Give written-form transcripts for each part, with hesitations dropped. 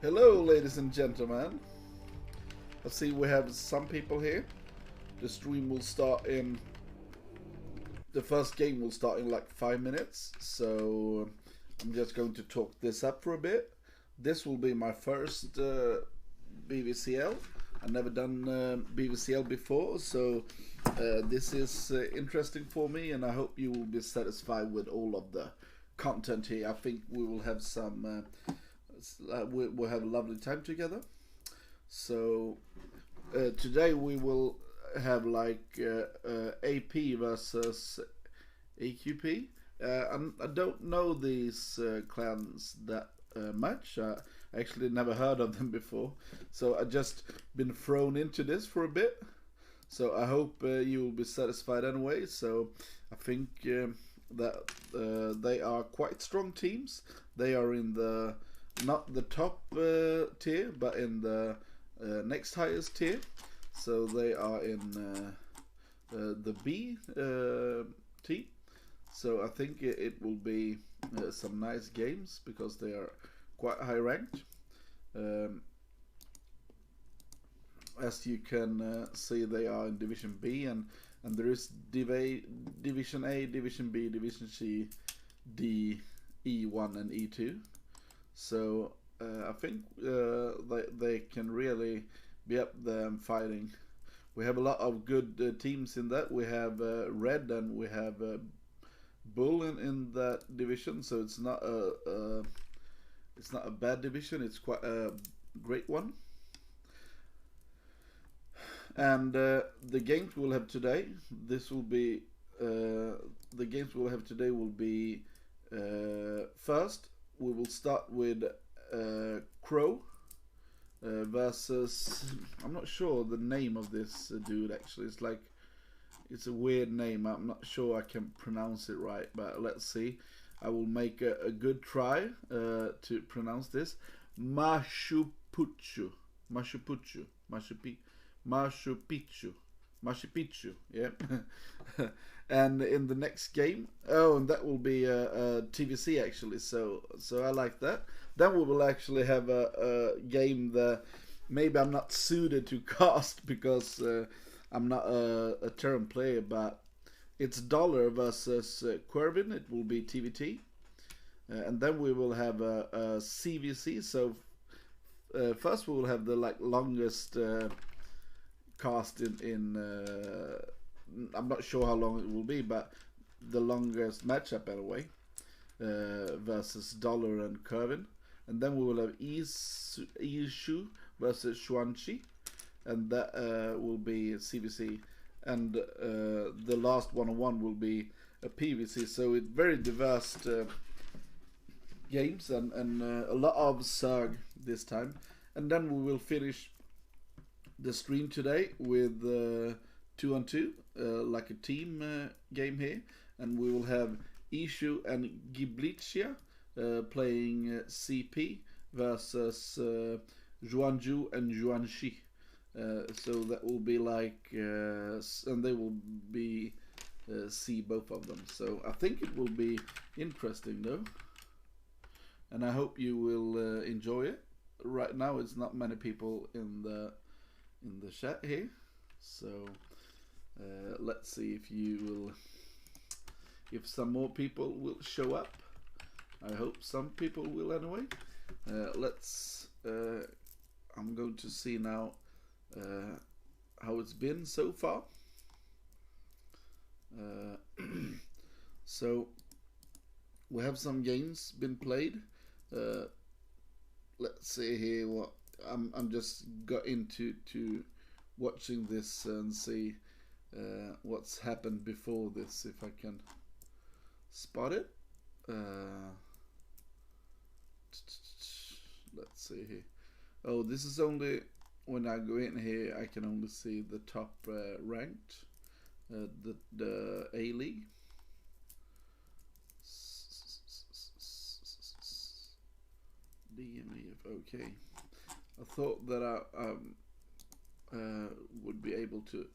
Hello, ladies and gentlemen. I see we have some people here. The stream will start in... The first game will start in like 5 minutes. So I'm just going to talk this up for a bit. This will be my first BWCL. I've never done BWCL before. So this is interesting for me. And I hope you will be satisfied with all of the content here. I think we will have some... we'll have a lovely time together. So today we will have like AP versus aQp. I don't know these clans that much. I actually never heard of them before, so I just been thrown into this for a bit. So I hope you will be satisfied anyway. So I think that they are quite strong teams. They are in the not the top tier, but in the next highest tier. So they are in the B team. So I think it will be some nice games because they are quite high ranked. As you can see, they are in Division B, and there is Division A, Division B, Division C, D, E1 and E2. So I think they can really be up there and fighting. We have a lot of good teams in that. We have Red and we have Bull in that division. So it's not a bad division. It's quite a great one. And the games we'll have today. This will be the games we'll have today will be first. We will start with Crow versus... I'm not sure the name of this dude actually. It's a weird name. I'm not sure I can pronounce it right, but let's see. I will make a good try to pronounce this. Machu Picchu. Yeah. And in the next game, and that will be a TVC actually, so I like that. Then we will actually have a game that maybe I'm not suited to cast because I'm not a term player, but it's Dollar versus Quervin. It will be TVT. And then we will have a CVC. So first we will have the longest cast in I'm not sure how long it will be, but the longest matchup anyway, versus Dollar and Curvin. And then we will have Ishu versus Xuanqi, and that will be CVC. And the last one-on-one will be a PVC. So it's very diverse games and a lot of Zerg this time. And then we will finish the stream today with 2-on-2, like a team game here, and we will have Ishu and Giblicia playing CP versus Zhuanzhu and Zhuanxi. So that will be like, and they will be C, both of them. So I think it will be interesting though, and I hope you will enjoy it. Right now, it's not many people in the chat here, so let's see if some more people will show up. I hope some people will anyway. I'm going to see now how it's been so far. So we have some games been played. Let's see here what I'm just got into watching this and see what's happened before this, if I can spot it. Let's see here. Oh, this is only when I go in here I can only see the top ranked, the A League. DMEF, okay. I thought that I would be able to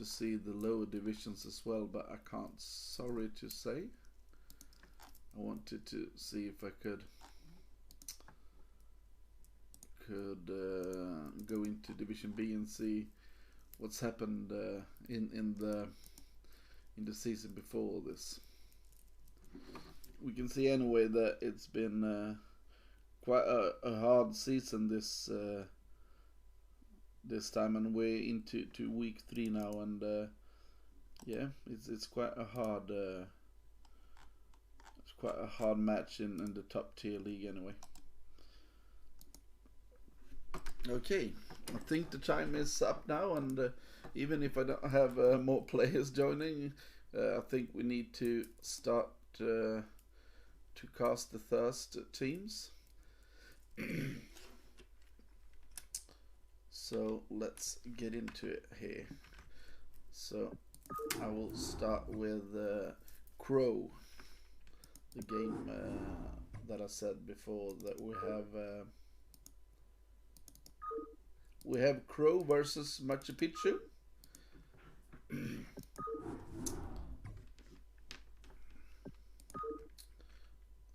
see the lower divisions as well, but I can't. Sorry to say. I wanted to see if I could could go into Division B and see what's happened in the season before this. We can see anyway that it's been quite a hard season this time, and we're into week 3 now, and yeah, it's quite a hard match in the top tier league anyway. Okay, I think the time is up now, and even if I don't have more players joining, I think we need to start to cast the first teams. So let's get into it here. So I will start with Crow, the game that I said before that we have Crow versus Machu Picchu.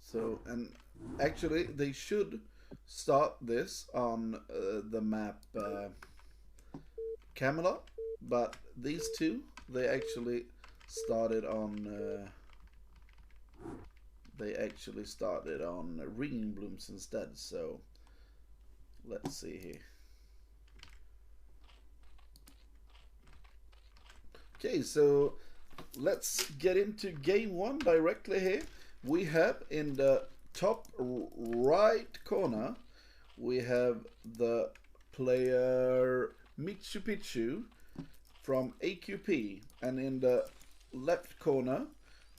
So, and actually they should start this on the map Camelot, but these two, they actually started on Ringing Blooms instead. So let's see here. Okay, so let's get into game 1 directly here. We have in the top right corner, we have the player Machu Picchu from aQp, and in the left corner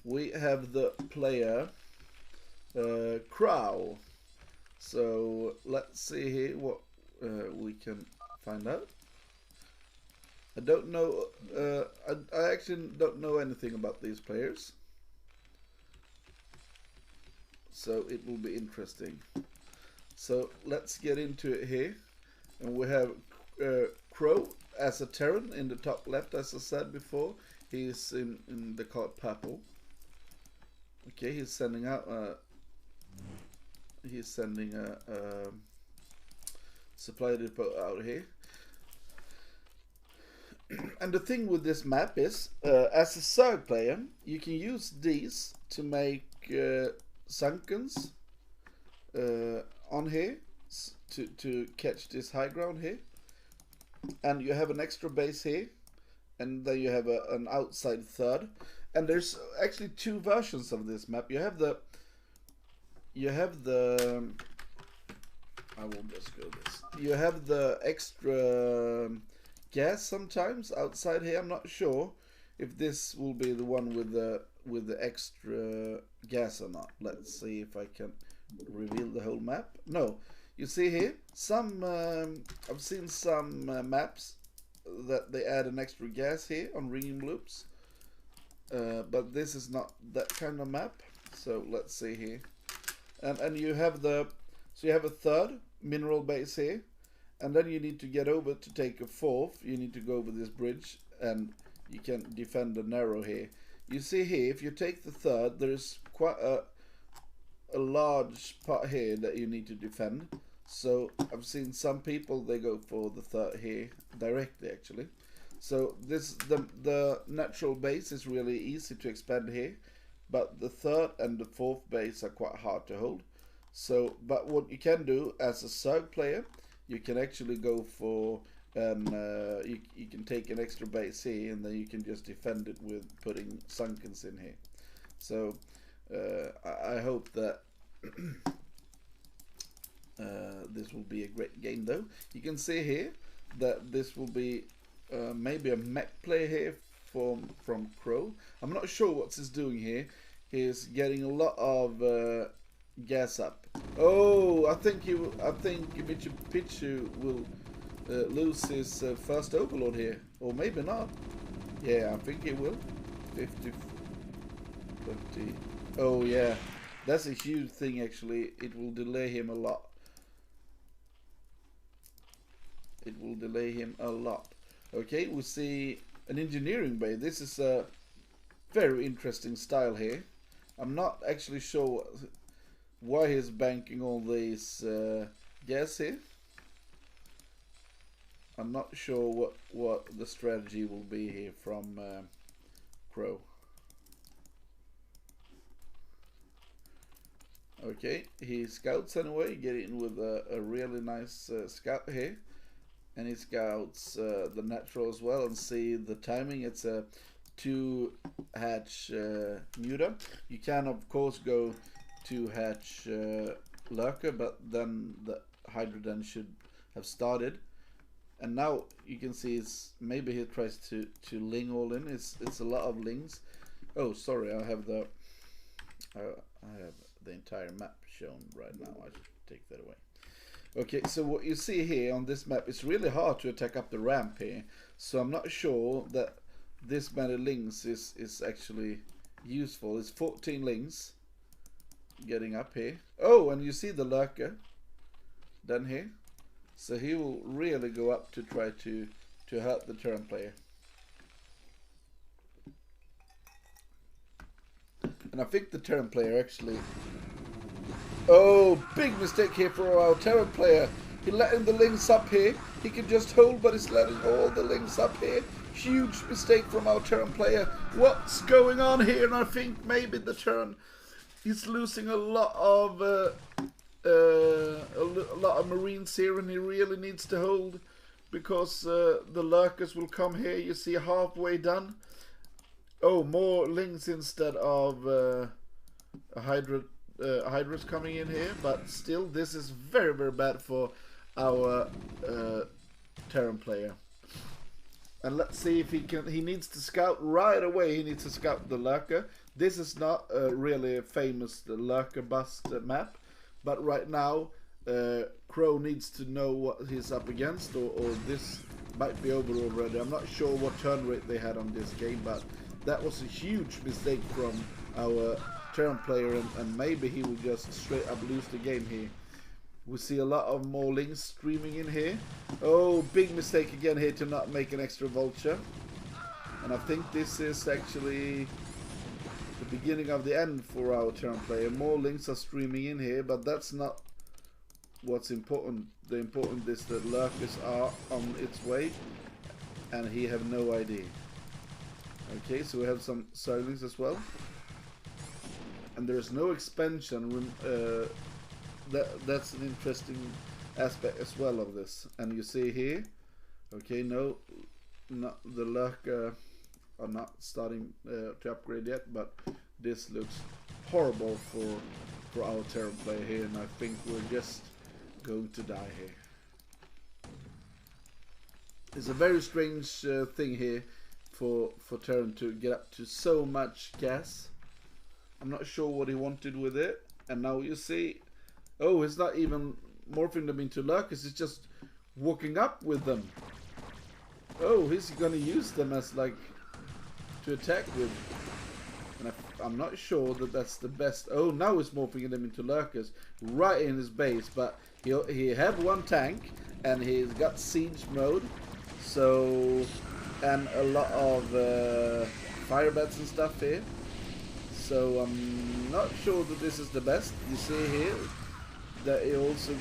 we have the player Crow. So let's see here what we can find out. I don't know, I actually don't know anything about these players, so it will be interesting. So let's get into it here, and we have Crow as a Terran in the top left, as I said before. He's in the color purple. Okay, he's sending out a supply depot out here. And the thing with this map is, as a Zerg player, you can use these to make Sunkens on here to catch this high ground here, and you have an extra base here, and then you have an outside third. And there's actually 2 versions of this map. You have the I will just go this. You have the extra gas sometimes outside here. I'm not sure if this will be the one with the extra gas or not. Let's see if I can reveal the whole map. No, you see here some I've seen some maps that they add an extra gas here on Ringing Blooms, but this is not that kind of map. So let's see here, and you have a third mineral base here. And then you need to get over to take a 4th. You need to go over this bridge, and you can defend the narrow here. You see here, if you take the 3rd, there is quite a large part here that you need to defend. So I've seen some people, they go for the 3rd here directly actually. So the natural base is really easy to expand here, but the 3rd and the 4th base are quite hard to hold. So, but what you can do as a Zerg player, you can actually go for you can take an extra base here, and then you can just defend it with putting Sunkens in here. So I hope that this will be a great game though. You can see here that this will be maybe a mech play here from Crow. I'm not sure what he's doing here. He's getting a lot of gas up. Oh, I think Machu Picchu will lose his first overlord here, or maybe not. Yeah, I think he will. 50, 20. Oh yeah, that's a huge thing actually. It will delay him a lot. It will delay him a lot. Okay, we see an engineering bay. This is a very interesting style here. I'm not actually sure why he's banking all these gas here, I'm not sure what the strategy will be here from Crow. Okay, he scouts anyway, get in with a really nice scout here. And he scouts the natural as well, and see the timing. It's a 2-hatch muta. You can of course go 2-hatch lurker, but then the hydrogen should have started. And now you can see maybe he tries to ling all in. It's a lot of lings. Oh, sorry, I have the entire map shown right now. I should take that away. Okay, so what you see here on this map, it's really hard to attack up the ramp here. So I'm not sure that this many lings is actually useful. It's 14 lings getting up here. Oh, and you see the lurker down here. So he will really go up to try to hurt the Terran player. And I think the Terran player actually... Oh, big mistake here for our Terran player. He letting the lings up here. He can just hold, but he's letting all the lings up here. Huge mistake from our Terran player. What's going on here? And I think maybe the Terran is losing a lot of Marines here, and he really needs to hold because the lurkers will come here. You see, halfway done. Oh, more lings instead of a Hydra's coming in here, but still this is very, very bad for our Terran player. And let's see if he needs to scout right away. He needs to scout the lurker. This is not a really famous lurker bust map, but right now Crow needs to know what he's up against, or this might be over already. I'm not sure what turn rate they had on this game, but that was a huge mistake from our Terran player, and maybe he will just straight up lose the game here. We see a lot of more lings streaming in here. Oh, big mistake again here to not make an extra vulture. And I think this is actually the beginning of the end for our Terran player. More lings are streaming in here, but that's not what's important. The important is that lurkers are on its way, and he have no idea. Okay, so we have some Zerglings as well. And there's no expansion. That's an interesting aspect as well of this. And you see here, okay, no, not the lurker are not starting to upgrade yet, but this looks horrible for our Terran player here, and I think we're just going to die here. It's a very strange thing here for Terran to get up to so much gas. I'm not sure what he wanted with it. And now you see, oh, he's not even morphing them into lurkers, he's just walking up with them. Oh, he's gonna use them as like to attack with. And I'm not sure that that's the best. Oh, now he's morphing them into lurkers right in his base, but he have one tank and he's got siege mode, so, and a lot of fire bats and stuff here. So I'm not sure that this is the best. You see here that he also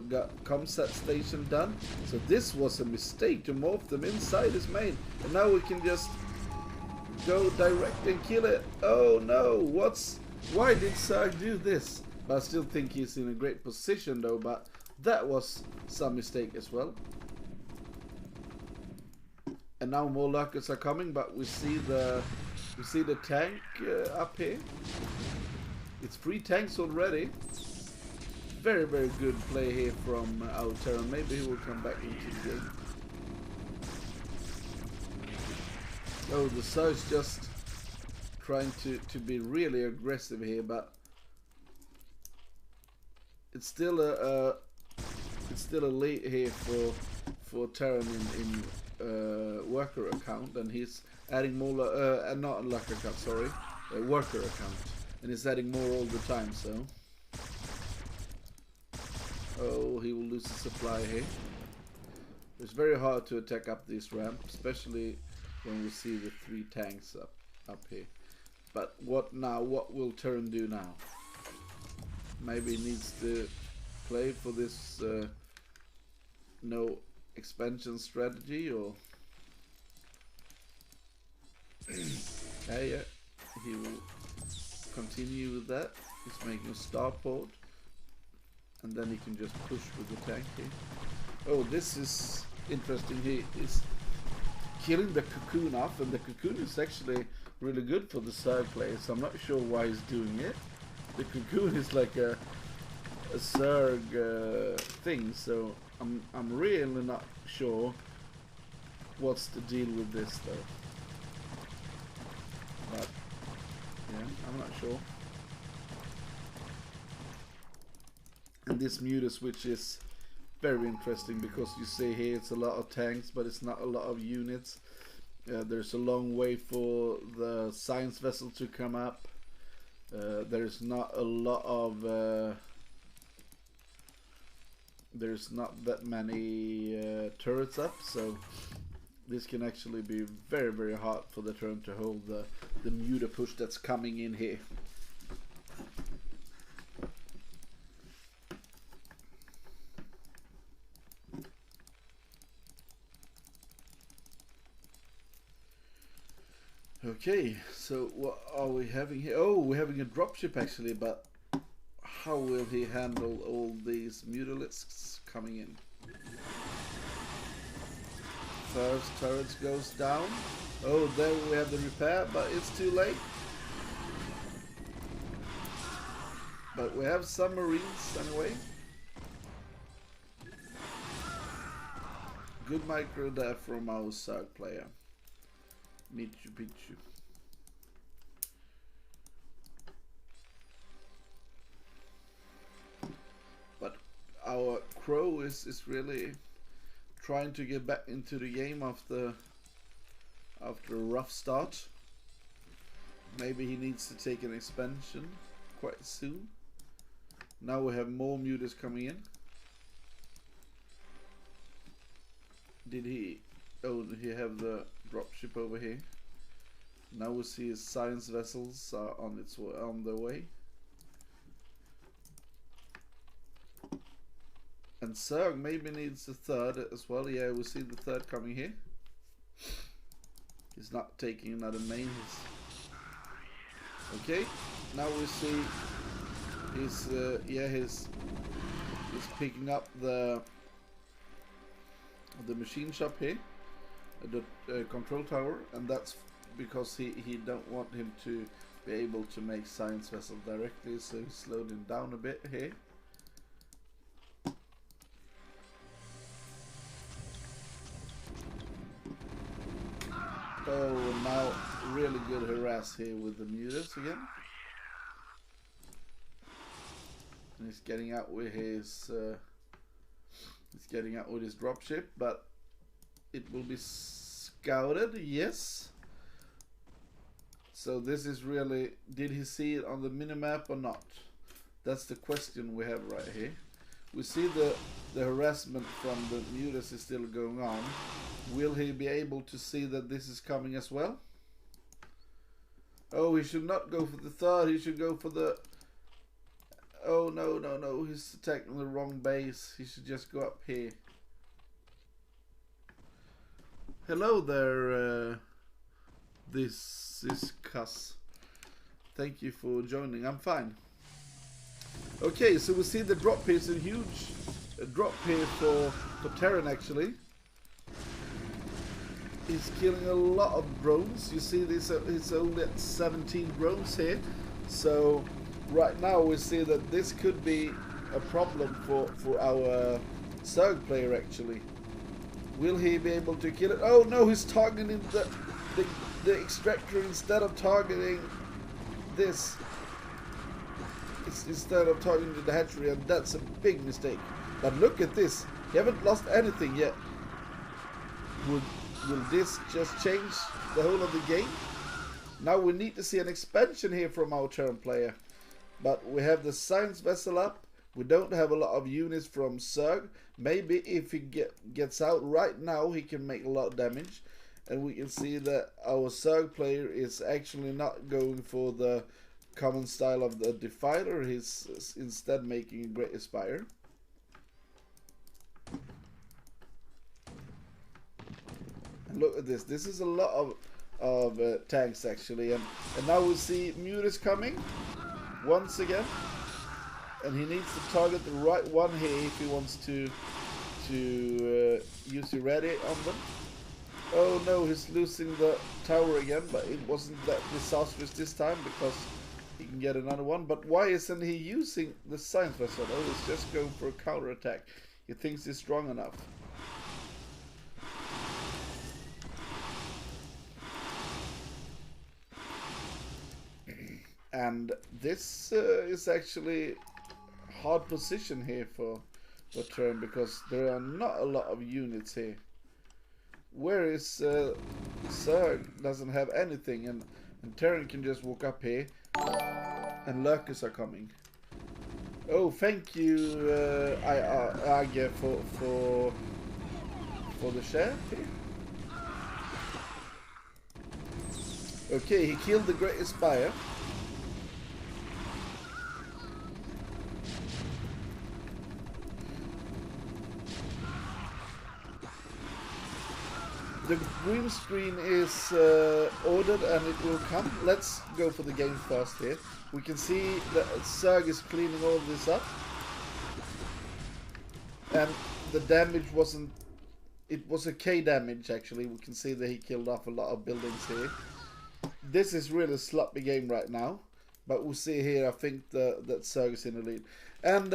got comsat station done. So this was a mistake to morph them inside his main, and now we can just go direct and kill it. Oh no, why did Zerg do this? But I still think he's in a great position though, but that was some mistake as well. And now more lurkers are coming, but we see the tank up here. It's 3 tanks already. Very, very good play here from our Terran. Maybe he will come back into the game. Oh, the Zerg's just trying to be really aggressive here, but it's still a lead here for Terran in worker account, and he's adding more not lurker account, sorry, worker account, and he's adding more all the time. So oh, he will lose the supply here. It's very hard to attack up this ramp, especially when we see the 3 tanks up here. But what will Terran do now? Maybe he needs to play for this no expansion strategy or yeah, he will continue with that. He's making a starport, and then he can just push with the tank here. Oh, this is interesting. He is killing the cocoon off, and the cocoon is actually really good for the Zerg players. I'm not sure why he's doing it. The cocoon is like a Zerg thing, so I'm really not sure what's the deal with this though. But yeah, I'm not sure. And this muta switch is very interesting because you see here it's a lot of tanks, but it's not a lot of units. There's a long way for the science vessel to come up. There's not a lot of there's not that many turrets up, so this can actually be very, very hard for the turn to hold the muta push that's coming in here. Okay, so what are we having here? Oh, we're having a dropship actually, but how will he handle all these mutalisks coming in? First turret goes down. Oh, there we have the repair, but it's too late. But we have some marines anyway. Good micro there from our Zerg player. Michu Pichu. But our Crow is really trying to get back into the game after a rough start. Maybe he needs to take an expansion quite soon. Now we have more mutas coming in. Did he? Oh, he have the dropship over here. Now we see his science vessels are on their way. And Zerg maybe needs the third as well. Yeah, we see the third coming here. He's not taking another main. Okay, now we see he's picking up the machine shop here, the control tower, and that's because he don't want him to be able to make science vessel directly, so he slowed him down a bit here. Oh, now really good harass here with the mutas again. And he's getting out with his dropship, but it will be scouted. Yes. So this is really, did he see it on the minimap or not? That's the question we have right here. We see the harassment from the mutas is still going on. Will he be able to see that this is coming as well? Oh, he should not go for the third. He should go for the... Oh, no. He's attacking the wrong base. He should just go up here. Hello there, this is cuss. Thank you for joining. I'm fine. Okay, so we see the drop here. It's a huge drop here for Terran actually. He's killing a lot of drones. You see this, it's only at 17 drones here. So right now we see that this could be a problem for our Zerg player actually. Will he be able to kill it? Oh no, he's targeting the extractor instead of targeting this. Instead of targeting the hatchery, and that's a big mistake. But look at this. He haven't lost anything yet. Will this just change the whole of the game? Now we need to see an expansion here from our Terran player. But we have the science vessel up. We don't have a lot of units from Zerg. Maybe if he gets out right now, he can make a lot of damage. And we can see that our Zerg player is actually not going for the common style of the Defiler. He's instead making a Great Aspire. Look at this. This is a lot of tanks actually, and now we see Mute is coming once again, and he needs to target the right one here if he wants to use Irradiate on them. Oh no, he's losing the tower again, but it wasn't that disastrous this time because he can get another one. But why isn't he using the Science Vessel? Oh, he's just going for a counter attack. He thinks he's strong enough. And this is actually hard position here for turn because there are not a lot of units here. Whereas Zerg doesn't have anything, and Terran can just walk up here, and Lurkers are coming. Oh, thank you, Age, for the share here. Okay, he killed the Great Spire. The green screen is ordered and it will come. Let's go for the game first here. We can see that Zerg is cleaning all this up. And the damage wasn't... It was a K damage actually. We can see that he killed off a lot of buildings here. This is really a sloppy game right now. But we'll see here, I think that Zerg is in the lead. And...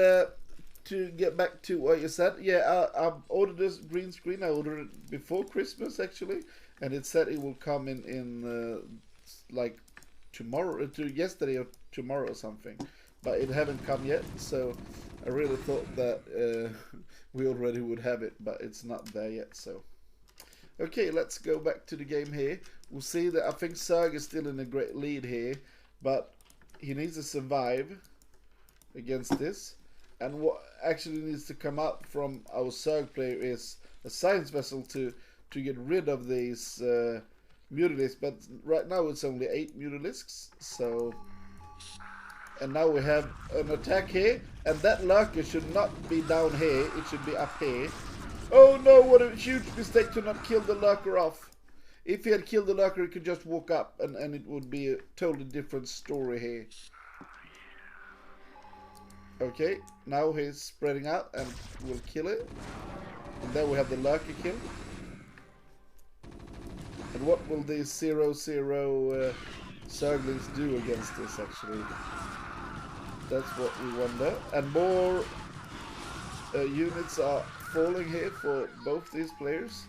to get back to what you said, yeah, I've ordered this green screen. I ordered it before Christmas actually, and it said it will come in like tomorrow, yesterday or tomorrow or something, but it haven't come yet. So I really thought that we already would have it, but it's not there yet. So okay, let's go back to the game here. We'll see that I think Zerg is still in a great lead here, but he needs to survive against this. And what actually needs to come out from our Zerg player is a Science Vessel to get rid of these Mutalisks. But right now it's only 8 Mutalisks. So, and now we have an attack here, and that Lurker should not be down here. It should be up here. Oh no! What a huge mistake to not kill the Lurker off. If he had killed the Lurker, he could just walk up, and it would be a totally different story here. Okay, now he's spreading out and we'll kill it. And then we have the Lurker kill. And what will these 0-0 Zerglings do against this actually? That's what we wonder. And more units are falling here for both these players.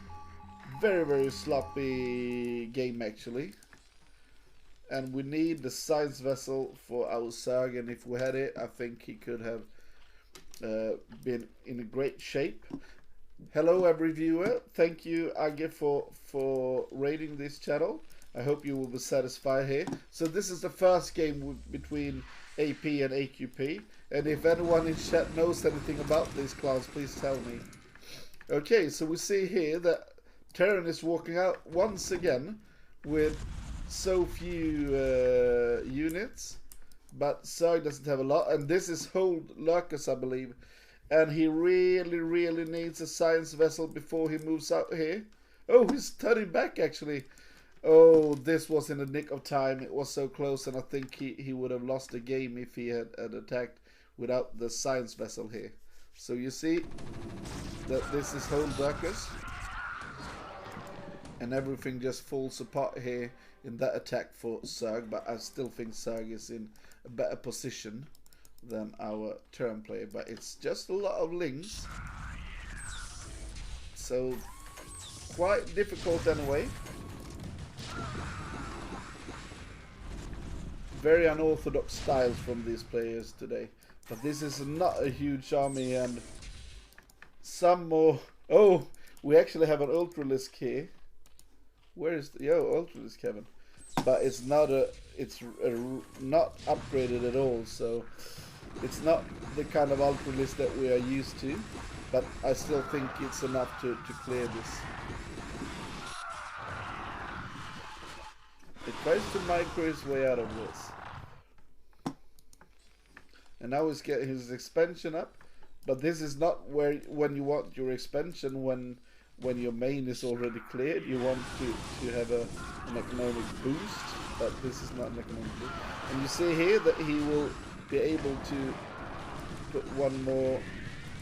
Very, very sloppy game actually. And we need the Science Vessel for our Zerg, and if we had it, I think he could have been in a great shape. Hello every viewer, thank you Age for rating this channel. I hope you will be satisfied here. So this is the first game between AP and aQp, and if anyone in chat knows anything about these clowns, please tell me. Okay, so we see here that Terran is walking out once again with so few units, but Zerg doesn't have a lot, and this is hold Lurkers, I believe, and he really needs a Science Vessel before he moves out here. Oh, he's turning back actually. Oh, this was in the nick of time. It was so close, and I think he would have lost the game if he had attacked without the Science Vessel here. So you see that this is hold Lurkers, and everything just falls apart here in that attack for Zerg, but I still think Zerg is in a better position than our Terran player, but it's just a lot of links, so quite difficult anyway. Very unorthodox styles from these players today, but this is not a huge army, and some more. Oh, we actually have an Ultralisk here. Where is the Ultralisk, Kevin? But it's not not upgraded at all, so it's not the kind of Ultralisk that we are used to. But I still think it's enough to clear this. It tries to micro his way out of this, and now he's getting his expansion up. But this is not when you want your expansion, when when your main is already cleared, you want to have an economic boost, but this is not an economic boost. And you see here that he will be able to put one more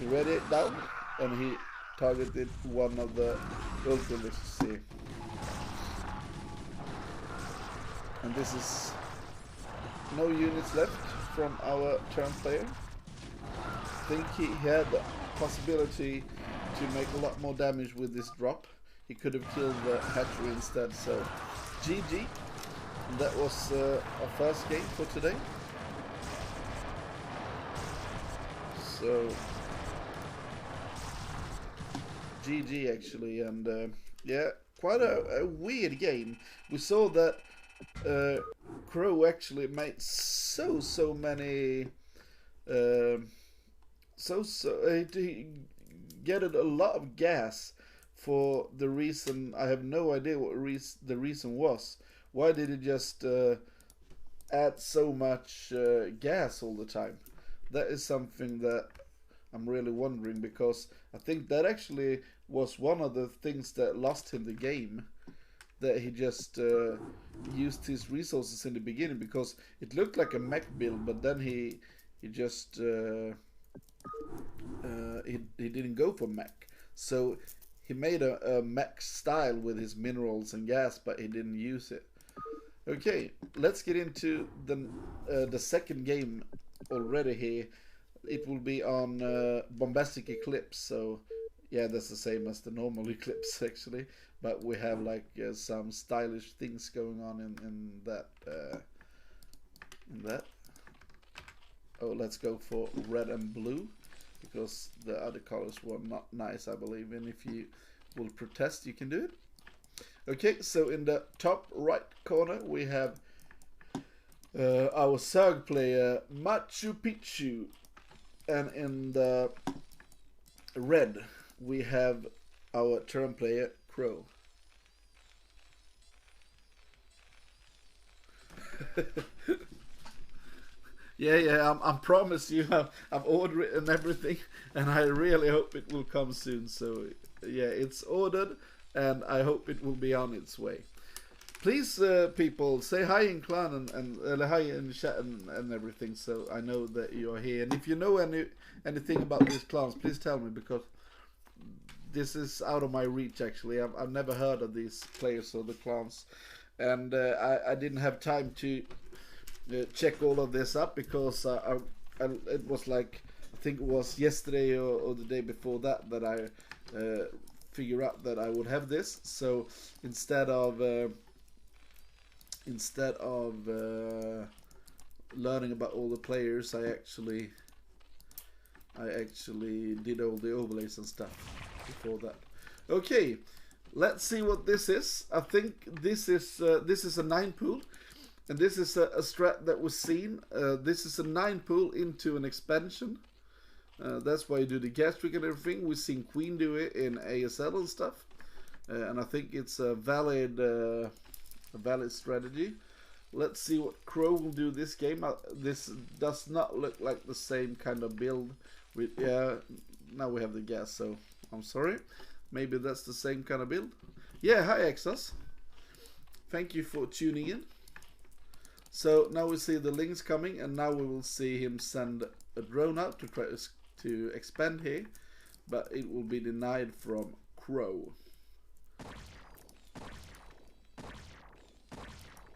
ready down, and he targeted one of the ultra-lifts here. And this is no units left from our turn player. I think he had the possibility to make a lot more damage with this drop. He could have killed the hatchery instead, so GG. And that was our first game for today. So GG actually, and yeah, quite a weird game. We saw that Crow actually made so many he getted a lot of gas for the reason. I have no idea what the reason was. Why did he just add so much gas all the time? That is something that I'm really wondering, because I think that actually was one of the things that lost him the game. That he just used his resources in the beginning, because it looked like a mech build, but then he just he didn't go for mech. So he made a mech style with his minerals and gas, but he didn't use it. Okay, let's get into the second game already here. It will be on Bombastic Eclipse, so yeah, that's the same as the normal Eclipse actually, but we have like some stylish things going on in that. Oh, let's go for red and blue, because the other colors were not nice, I believe, and if you will protest, you can do it. Okay, so in the top right corner we have our Zerg player Machu Picchu, and in the red we have our turn player Crow. Yeah, I promise you, I've ordered it and everything, and I really hope it will come soon. So yeah, it's ordered, and I hope it will be on its way. Please, people, say hi in clan and hi in chat and everything, so I know that you are here. And if you know anything about these clans, please tell me, because this is out of my reach actually. I've never heard of these players or the clans, and I didn't have time to check all of this up, because it was like, I think it was yesterday or the day before that I figured out that I would have this. So instead of learning about all the players, I actually did all the overlays and stuff before that. Okay, let's see what this is. I think this is a 9 pool. And this is a strat that was seen. This is a 9 pool into an expansion. That's why you do the gastric and everything. We've seen Queen do it in ASL and stuff. And I think it's a valid strategy. Let's see what Crow will do this game. This does not look like the same kind of build. Yeah, now we have the gas, so I'm sorry. Maybe that's the same kind of build. Yeah, hi Exos. Thank you for tuning in. So now we see the links coming, and now we will see him send a drone out to try to expand here, but it will be denied from Crow.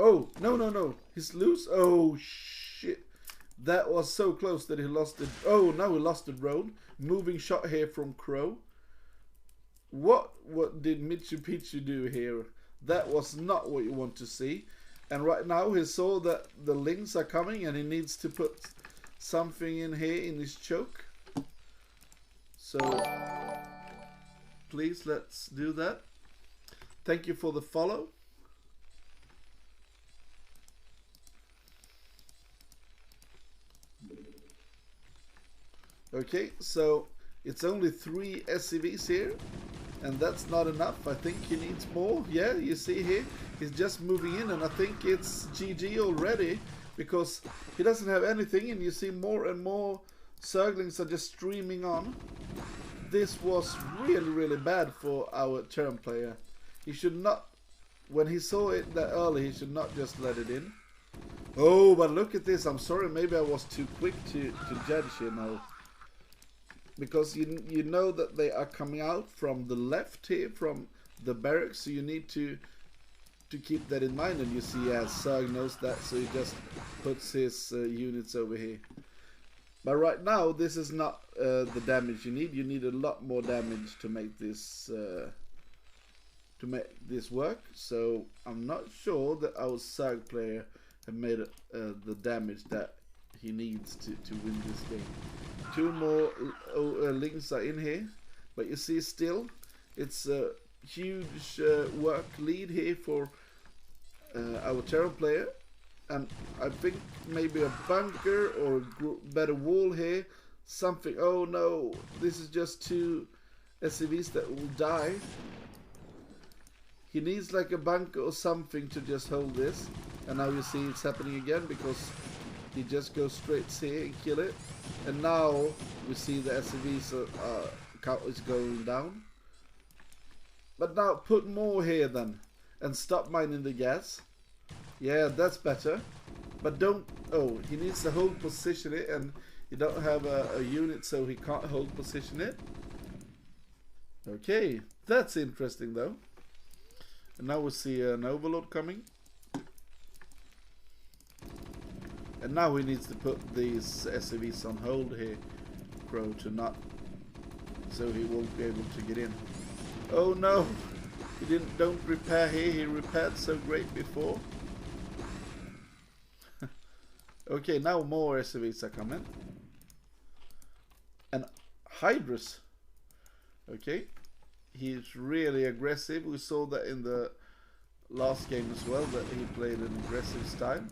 Oh, no, he's loose. Oh shit, that was so close that he lost it. Oh, now he lost the drone. Moving shot here from Crow. What did Machu Picchu do here? That was not what you want to see. And right now he saw that the links are coming, and he needs to put something in here in his choke. So please, let's do that. Thank you for the follow. Okay, so it's only 3 SCVs here, and that's not enough. I think he needs more. Yeah, you see here, he's just moving in, and I think it's GG already, because he doesn't have anything, and you see more and more Zerglings are just streaming on. this was really bad for our turn player. He should not, when he saw it that early, he should not just let it in. Oh, but look at this. I'm sorry, maybe I was too quick to judge here now. Because you know that they are coming out from the left here, from the barracks, so you need to keep that in mind. And you see, yeah, Zerg knows that, so he just puts his units over here. But right now, this is not the damage you need. You need a lot more damage to make this work. So I'm not sure that our Zerg player have made the damage that he needs to win this game. 2 more links are in here, but you see still it's a huge work lead here for our terror player, and I think maybe a bunker or a better wall here, something. Oh no, this is just 2 SCVs that will die. He needs like a bunker or something to just hold this, and now you see it's happening again because he just goes straight here and kill it. And now we see the SCVs count is going down. But now put more here then, and stop mining the gas. Yeah, that's better. But don't, oh, he needs to hold position it, and you don't have a unit, so he can't hold position it. Okay, that's interesting though. And now we see an overload coming. And now he needs to put these SCVs on hold here, Crow, to not, so he won't be able to get in. Oh no, he don't repair here. He repaired so great before. Okay, now more SCVs are coming. And Hydrus. Okay, he's really aggressive. We saw that in the last game as well, that he played an aggressive style.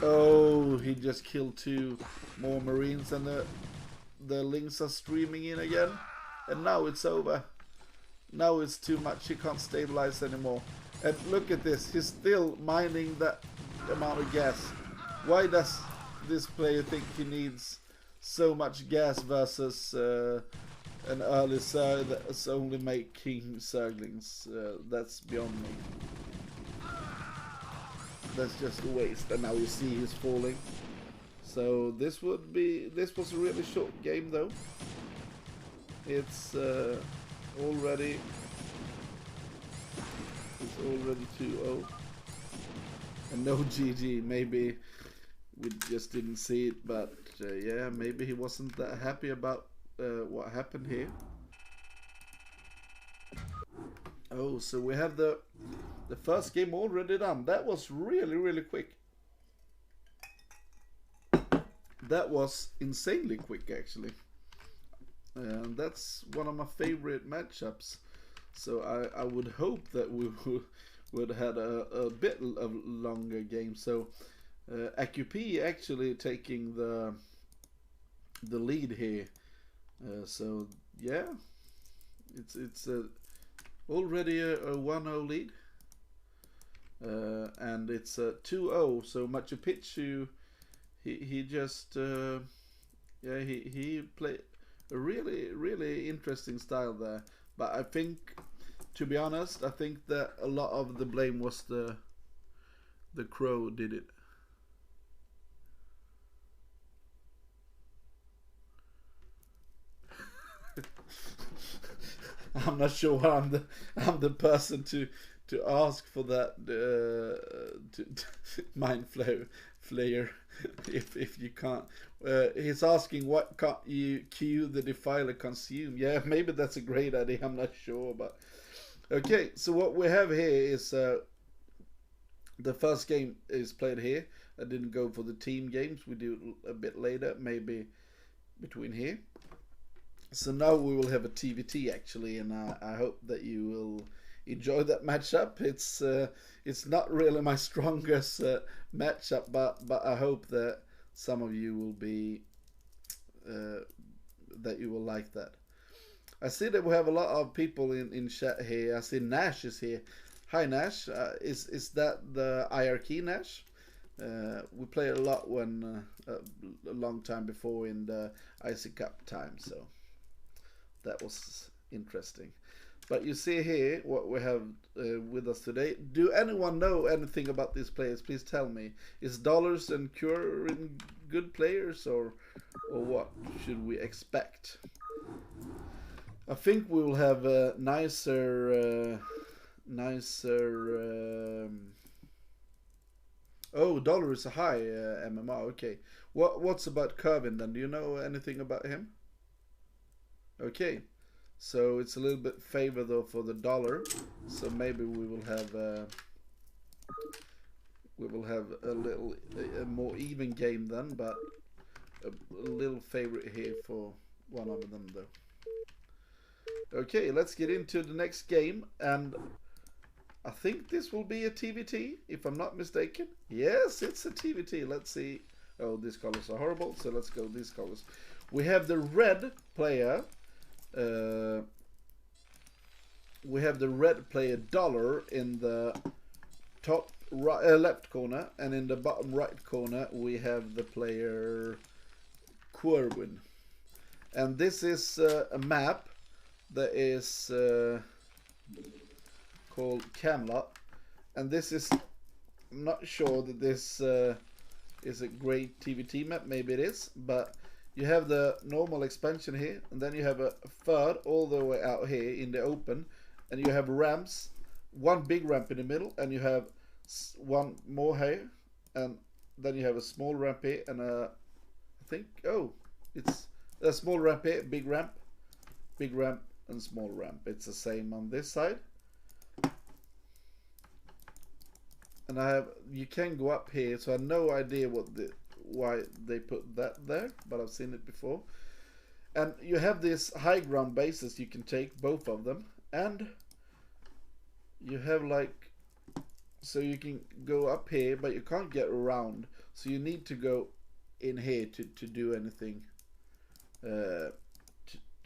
Oh, he just killed 2 more Marines, and the links are streaming in again. And now it's over. Now it's too much. He can't stabilize anymore. And look at this. He's still mining that amount of gas. Why does this player think he needs so much gas versus an early Zerg that's only making Zerglings? That's beyond me. That's just a waste. And now you see he's falling. So this was a really short game though. It's already 2-0. And no GG. Maybe we just didn't see it, but yeah, maybe he wasn't that happy about what happened here. Oh, so we have the first game already done. That was really quick. That was insanely quick actually. And that's one of my favorite matchups. So I would hope that we would have had a bit of longer game. So aQp actually taking the lead here. So yeah, it's already a 1-0 lead. And it's 2-0. So Machu Picchu, he just yeah, he played a really interesting style there. But I think, to be honest, I think that a lot of the blame was the Crow did it. I'm not sure I'm the person to ask for that mind flayer if you can't. He's asking, what can't you queue the defiler consume? Yeah, maybe that's a great idea. I'm not sure, but okay. So what we have here is the first game is played here. I didn't go for the team games. We do a bit later, maybe between here. So now we will have a TVT actually, and I hope that you will enjoy that matchup. It's not really my strongest matchup, but I hope that some of you will be that you will like that. I see that we have a lot of people in chat here. I see Nash is here. Hi Nash. Is that the IRK Nash? We played a lot when a long time before in the aQp time, so that was interesting. But you see here what we have with us today. Do anyone know anything about these players? Please tell me. Is Dollars and Cure good players, or what should we expect? I think we will have a nicer. Oh, Dollar is a high MMR. Okay. What's about Kervin then? Do you know anything about him? Okay. So it's a little bit favor though for the Dollar. So maybe we will have a more even game then, but a little favorite here for one of them though. Okay, let's get into the next game, and I think this will be a TVT, if I'm not mistaken. Yes, it's a TVT. Let's see. Oh, these colors are horrible, so let's go these colors. We have the red player. We have the red player Dollar in the top right, left corner, and in the bottom right corner we have the player Corwin. And this is a map that is called Camelot, and this is, I'm not sure that this is a great TVT map. Maybe it is, but you have the normal expansion here, and then you have a third all the way out here in the open, and you have ramps, one big ramp in the middle, and you have one more here, and then you have a small ramp here, and I think, oh, it's a small ramp here, big ramp, and small ramp. It's the same on this side. And you can go up here, so I have no idea why they put that there, but I've seen it before. And you have this high ground bases, you can take both of them, and you have like, so you can go up here, but you can't get around, so you need to go in here to do anything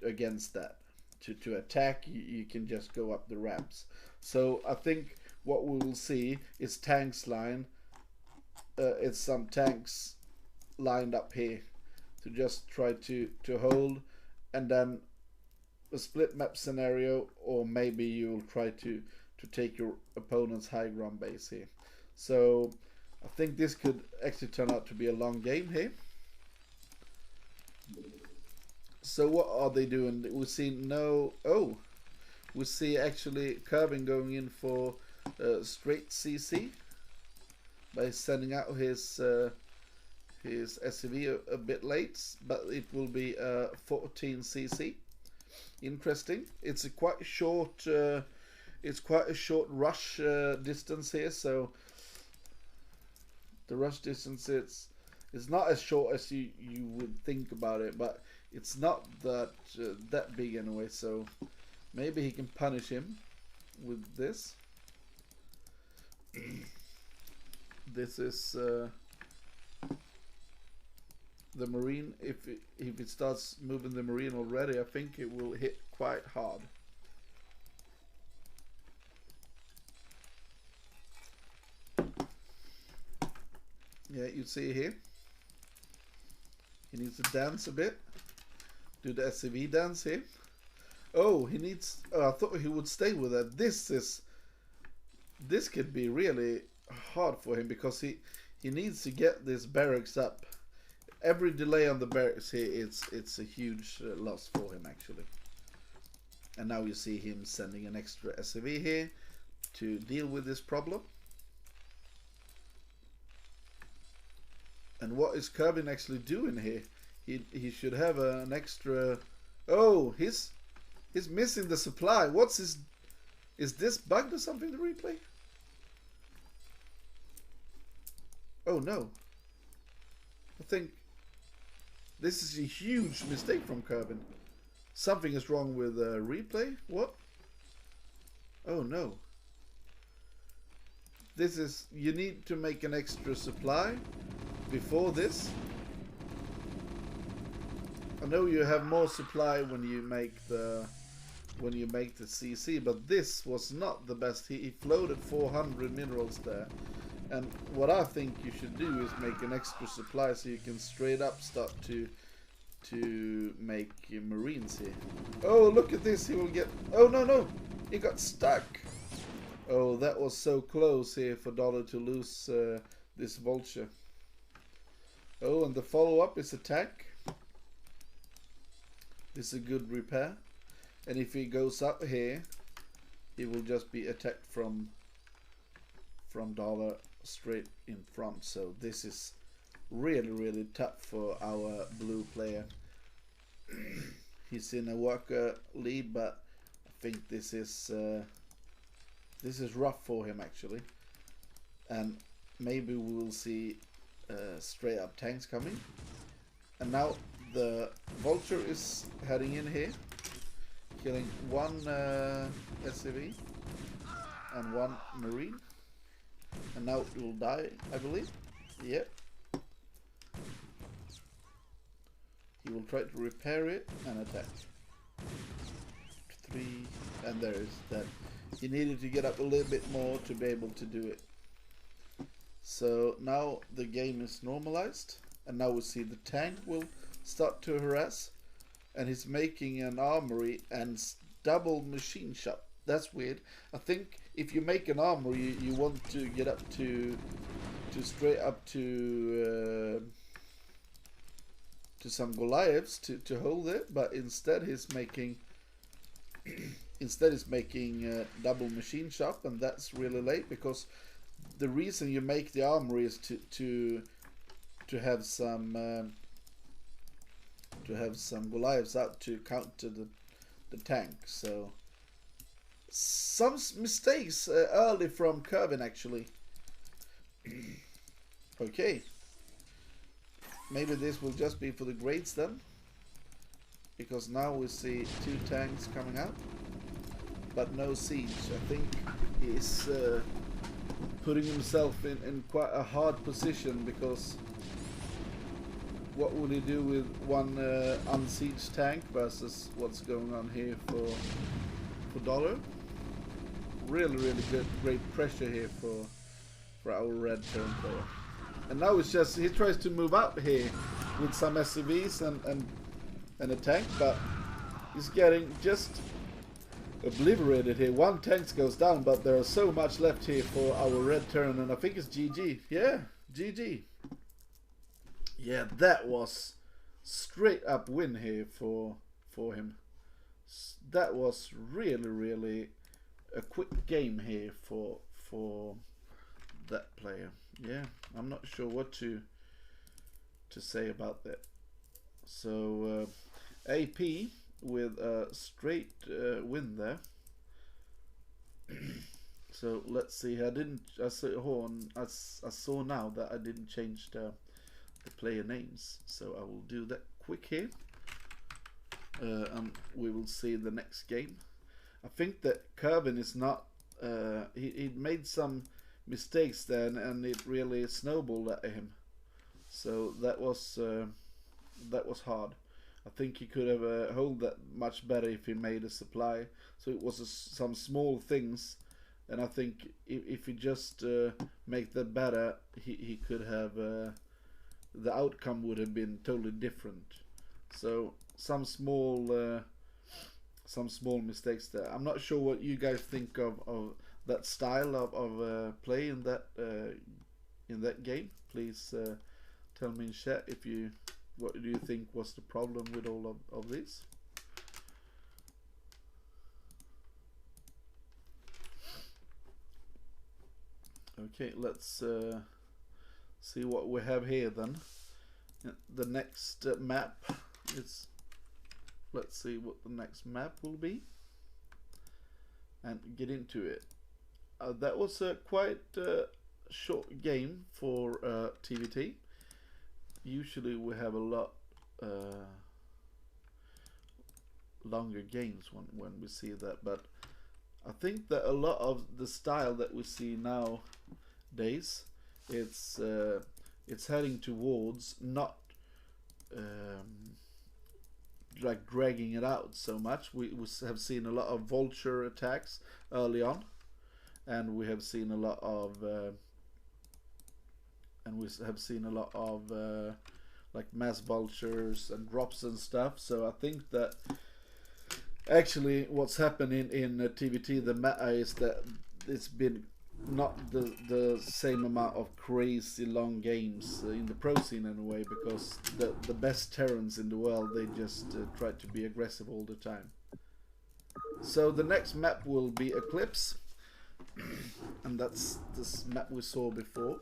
against that. To attack, you can just go up the ramps. So I think what we will see is tanks line. It's some tanks lined up here to just try to hold, and then a split map scenario, or maybe you'll try to take your opponent's high ground base here. So I think this could actually turn out to be a long game here. So what are they doing? We see we see actually Kervin going in for straight CC by sending out his SCV a bit late, but it will be 14 CC. Interesting. It's a quite short rush distance here, so the rush distance it's not as short as you would think about it, but it's not that big anyway, so maybe he can punish him with this. This is the Marine. If it starts moving the Marine already, I think it will hit quite hard. Yeah, you see here, he needs to dance a bit, do the SCV dance here. Oh, he needs, I thought he would stay with that. This could be really hard for him, because he needs to get this barracks up. Every delay on the barracks here, it's a huge loss for him actually. And now you see him sending an extra SCV here to deal with this problem. And what is Kervin actually doing here? He should have an extra. Oh, he's missing the supply. What's his? Is this bugged or something, the replay? Oh no. I think this is a huge mistake from Kervin. Something is wrong with replay. What? Oh no. This is, you need to make an extra supply before this. I know you have more supply when you make the CC, but this was not the best. He floated 400 minerals there, And what I think you should do is make an extra supply so you can straight up start to make marines here. Oh, look at this, he will get... Oh, no, no, he got stuck. Oh, that was so close here for Dollar to lose this vulture. Oh, and the follow-up is attack. This is a good repair. And if he goes up here, he will just be attacked from Dollar straight in front. So this is really, really tough for our blue player. He's in a worker lead, but I think this is rough for him actually. And maybe we will see straight up tanks coming. And now the vulture is heading in here, killing one SCV and one marine. And now it will die, I believe. Yep. He will try to repair it and attack. 3, and there is that. He needed to get up a little bit more to be able to do it. So now the game is normalized, and now we see the tank will start to harass, and he's making an armory and double machine shop. That's weird. I think if you make an armory, you want to get up to straight up to some Goliaths to hold it, but instead he's making double machine shop, and that's really late, because the reason you make the armory is to have some Goliaths out to counter the tank. So some mistakes early from Kervin actually. Okay, maybe this will just be for the grades then, because now we see 2 tanks coming out, but no siege. I think he's putting himself in quite a hard position, because what will he do with one unsieged tank versus what's going on here for Dollar? Really, really great pressure here for our red turn player. And now it's just, he tries to move out here with some SCVs and a tank, but he's getting just obliterated here. 1 tank goes down, but there is so much left here for our red turn, and I think it's GG. Yeah, GG. Yeah, that was straight up win here for him. That was really, really a quick game here for that player. Yeah, I'm not sure what to say about that. So AP with a straight win there. So let's see. I saw now that I didn't change the player names, so I will do that quick here, and we will see the next game. I think that Kervin is not. He made some mistakes then, and it really snowballed at him. So that was hard. I think he could have held that much better if he made a supply. So it was some small things, and I think if he just make that better, he could have the outcome would have been totally different. So some small mistakes there. I'm not sure what you guys think of that style of play in that game. Please tell me in chat what do you think was the problem with all of this. Okay, let's see what we have here then. The next map is, let's see what the next map will be and get into it. That was a quite short game for TVT. Usually we have a lot longer games when we see that, but I think that a lot of the style that we see nowadays, it's heading towards not like dragging it out so much. We have seen a lot of vulture attacks early on, and we have seen a lot of and we have seen a lot of like mass vultures and drops and stuff. So I think that actually what's happening in TVT, the meta, is that it's been not the same amount of crazy long games in the pro scene in a way, because the best Terrans in the world, they just try to be aggressive all the time. So the next map will be Eclipse, and that's this map we saw before.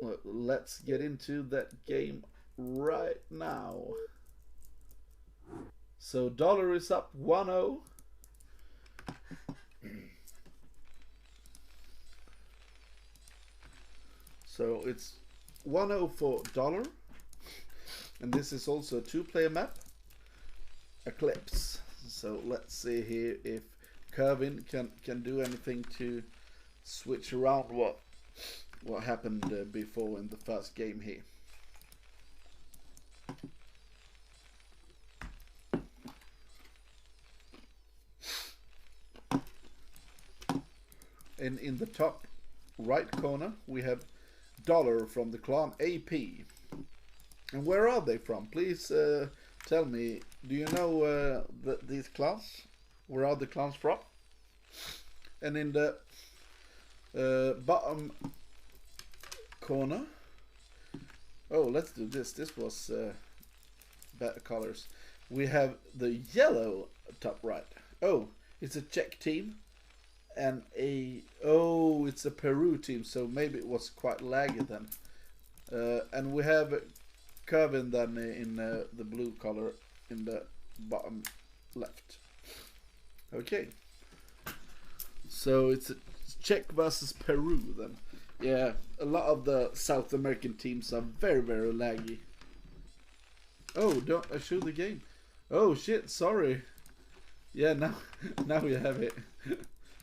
Well, let's get into that game right now. So dollar is up 1-0. So it's 1-0 for dollar, and this is also a 2-player map, Eclipse. So let's see here if Kervin can do anything to switch around what happened before in the first game here. And in the top right corner we have dollar from the clan AP. And where are they from? Please tell me. Do you know these clans? Where are the clans from? And in the bottom corner, oh, let's do this. This was better colors. We have the yellow top right. Oh, it's a Czech team. And it's a Peru team, so maybe it was quite laggy then. And we have Kervin then in the blue color in the bottom left. Okay, so it's a Czech versus Peru then. Yeah, a lot of the South American teams are very, very laggy. Oh, don't I show the game? Oh shit, sorry. Yeah, now you have it.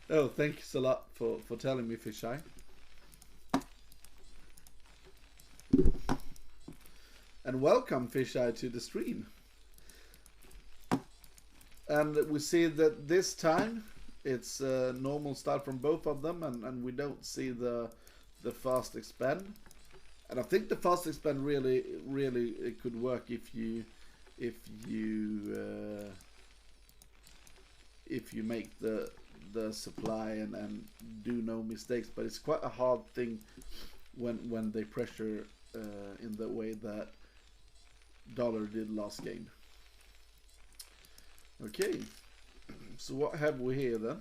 Oh, thanks a lot for telling me, Fisheye. And welcome, Fisheye, to the stream. And we see that this time it's normal start from both of them, and we don't see the fast expand. And I think the fast expand really it could work if you make the supply and do no mistakes, but it's quite a hard thing when they pressure in the way that dollar did last game. Okay, so what have we here then?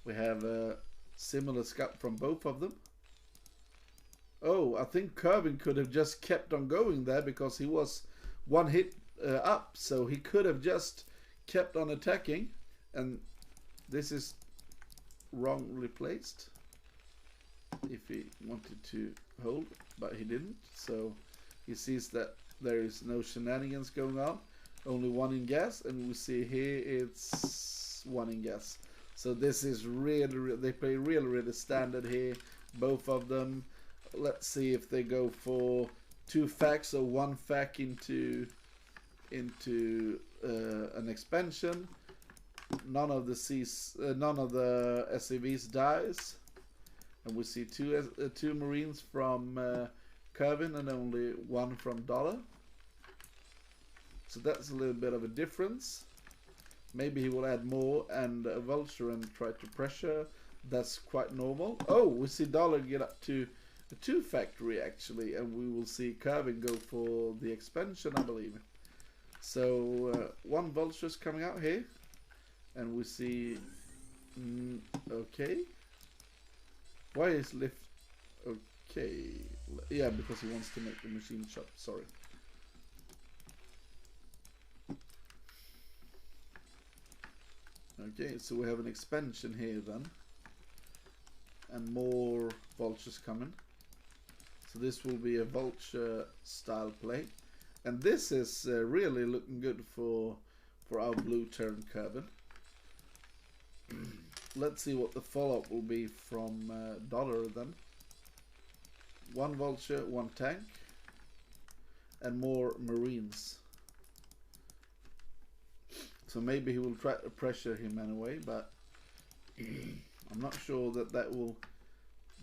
We have a similar scout from both of them. Oh, I think Kervin could have just kept on going there because he was one hit up, so he could have just kept on attacking. And this is wrongly placed if he wanted to hold, but he didn't. So he sees that there is no shenanigans going on, only one in gas, and we see here it's one in gas. So this is really they play really standard here, both of them. Let's see if they go for 2 facts or 1 fact into an expansion. None of the SCVs dies, and we see two Marines from Kervin and only 1 from dollar. So that's a little bit of a difference. Maybe he will add more and a vulture and try to pressure. That's quite normal. Oh, we see dollar get up to a 2 factory actually, and we will see Kervin go for the expansion, I believe. So 1 vulture is coming out here. And we see, okay. Why is lift, okay. Yeah, because he wants to make the machine shop, sorry. Okay, so we have an expansion here then. And more vultures coming. So this will be a vulture style play. And this is really looking good for our blue turn Kervin. Let's see what the follow-up will be from dollar then. 1 vulture, 1 tank, and more marines. So maybe he will try to pressure him anyway, but I'm not sure that will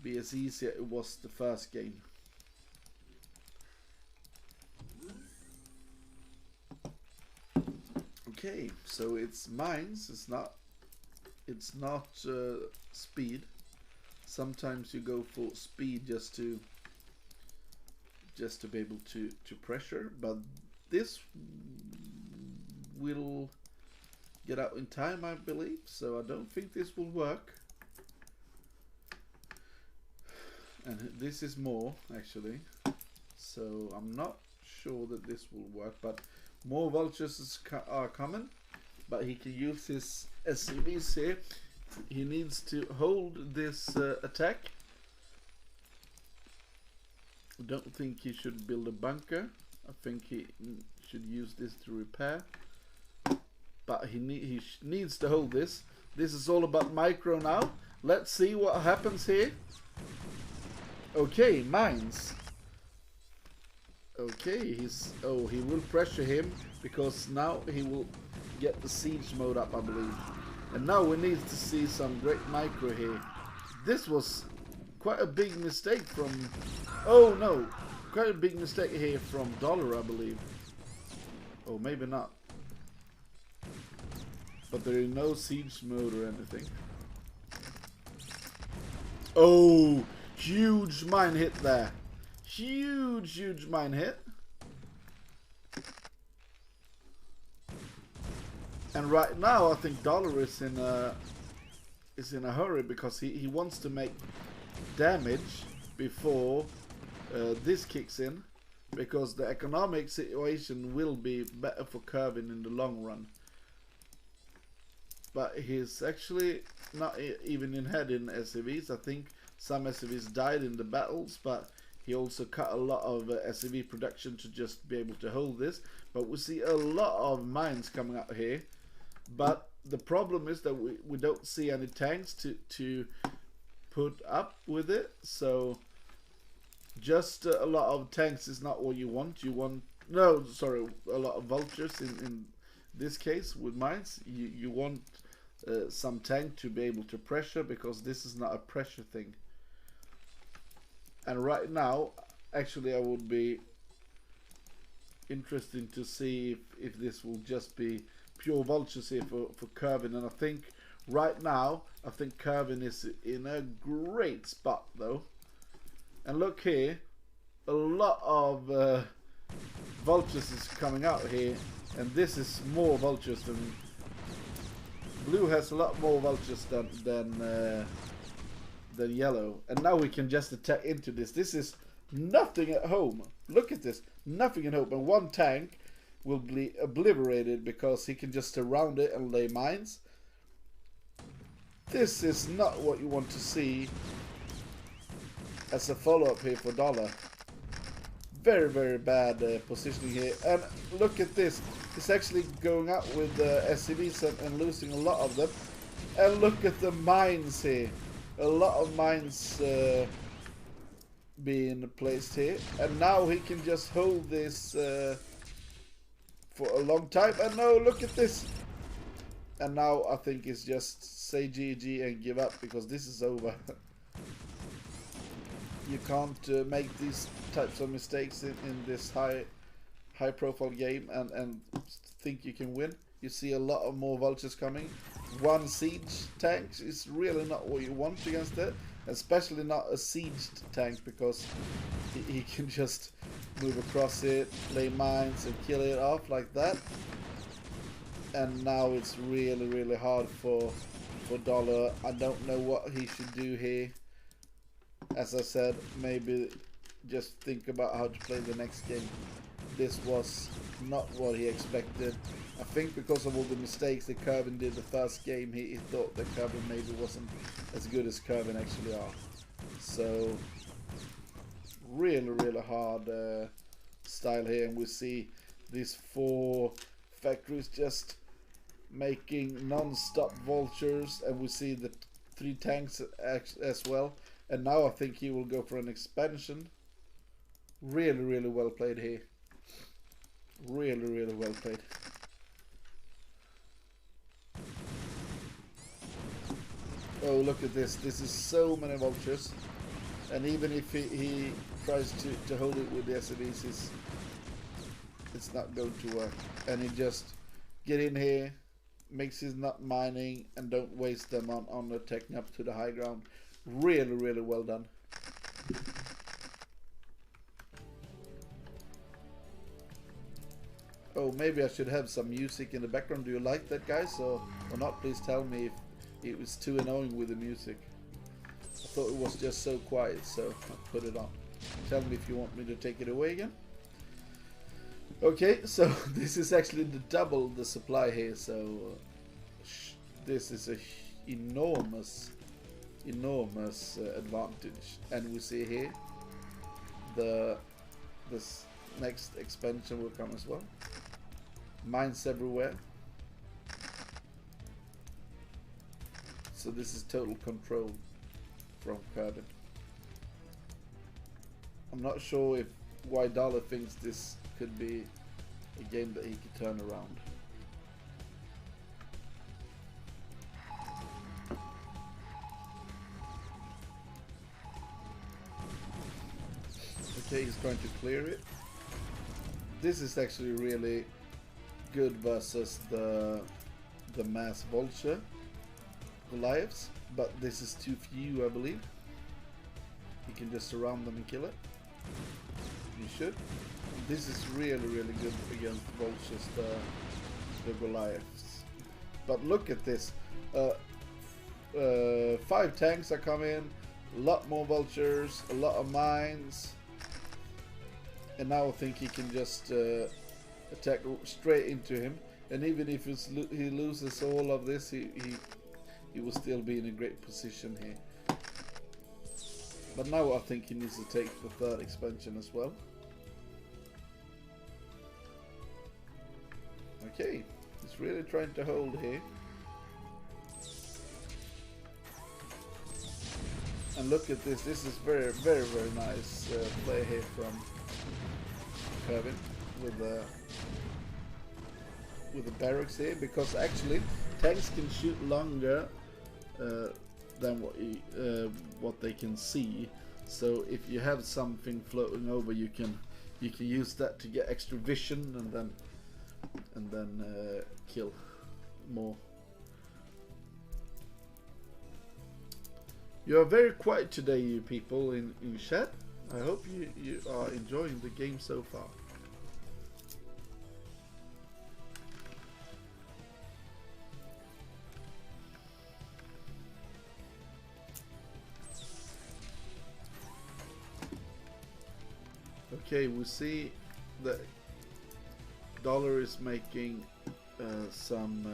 be as easy as it was the first game. Okay, so it's mines. It's not speed. Sometimes you go for speed just to be able to pressure, but this will get out in time, I believe, so I don't think this will work. And this is more, actually, so I'm not sure that this will work, but more vultures are coming, but he can use his SCVs here. He needs to hold this attack. I don't think he should build a bunker. I think he should use this to repair. But he needs to hold this. This is all about micro now. Let's see what happens here. Okay, mines. Okay, he will pressure him because now he will get the siege mode up, I believe. And now we need to see some great micro here. This was quite a big mistake from... Oh no! Quite a big mistake here from Dollar, I believe. Oh, maybe not. But there is no siege mode or anything. Oh! Huge mine hit there. Huge mine hit. And right now I think Dollar is in a hurry because he wants to make damage before this kicks in, because the economic situation will be better for Kervin in the long run. But he's actually not even in head in SCVs. I think some SCVs died in the battles, but he also cut a lot of SCV production to just be able to hold this. But we see a lot of mines coming out here. But the problem is that we don't see any tanks to put up with it. So just a lot of tanks is not what you want. You want, no, sorry, a lot of vultures in this case with mines. You want some tank to be able to pressure, because this is not a pressure thing. And right now, actually, I would be interesting to see if this will just be pure vultures here for Kervin. And I think right now, I think Kervin is in a great spot though. And look here, a lot of vultures is coming out here, and this is more vultures than blue has a lot more vultures than yellow. And now we can just attack into this. This is nothing at home. Look at this, nothing at home, and one tank will be obliterated because he can just surround it and lay mines. This is not what you want to see as a follow-up here for Dollar. Very bad positioning here. And look at this, he's actually going out with SCVs and losing a lot of them. And look at the mines here, a lot of mines being placed here, and now he can just hold this for a long time. And no, look at this, and now I think it's just say GG and give up, because this is over. You can't make these types of mistakes in this high profile game and think you can win. You see a lot of more vultures coming. One siege tank is really not what you want against it, especially not a sieged tank, because he can just move across it, lay mines and kill it off like that. And now it's really hard for Dollar. I don't know what he should do here. As I said, maybe just think about how to play the next game. This was not what he expected. I think because of all the mistakes that Kervin did the first game, he thought that Kervin maybe wasn't as good as Kervin actually are. So really hard style here, and we see these 4 factories just making non-stop vultures, and we see the 3 tanks as well. And now I think he will go for an expansion. Really well played here. Really well played. Oh, look at this. This is so many vultures. And even if he tries to hold it with the SCVs, it's not going to work. And he just get in here, makes his nut mining, and don't waste them on attacking up to the high ground. Really, really well done. Oh, maybe I should have some music in the background. Do you like that, guys, or not? Please tell me if it was too annoying with the music. I thought it was just so quiet, so I put it on. Tell me if you want me to take it away again. Okay, so this is actually double the supply here, so this is a enormous advantage. And we see here this next expansion will come as well. Mines everywhere. So this is total control from Kirby. I'm not sure why Dollar thinks this could be a game that he could turn around. Okay, he's going to clear it. This is actually really good versus the mass vulture Goliaths, but this is too few, I believe. You can just surround them and kill it. You should. This is really, really good against vultures, the Goliaths. But look at this. 5 tanks are coming, a lot more vultures, a lot of mines. And now I think he can just attack straight into him. And even if he loses all of this, he will still be in a great position here. But now I think he needs to take the 3rd expansion as well. Okay, he's really trying to hold here. And look at this. This is very, very, very nice play here from Kevin with the barracks here, because actually tanks can shoot longer than what they can see. So if you have something floating over, you can use that to get extra vision and then kill more. You are very quiet today, you people in chat. I hope you are enjoying the game so far. Okay, we see that Dollar is making some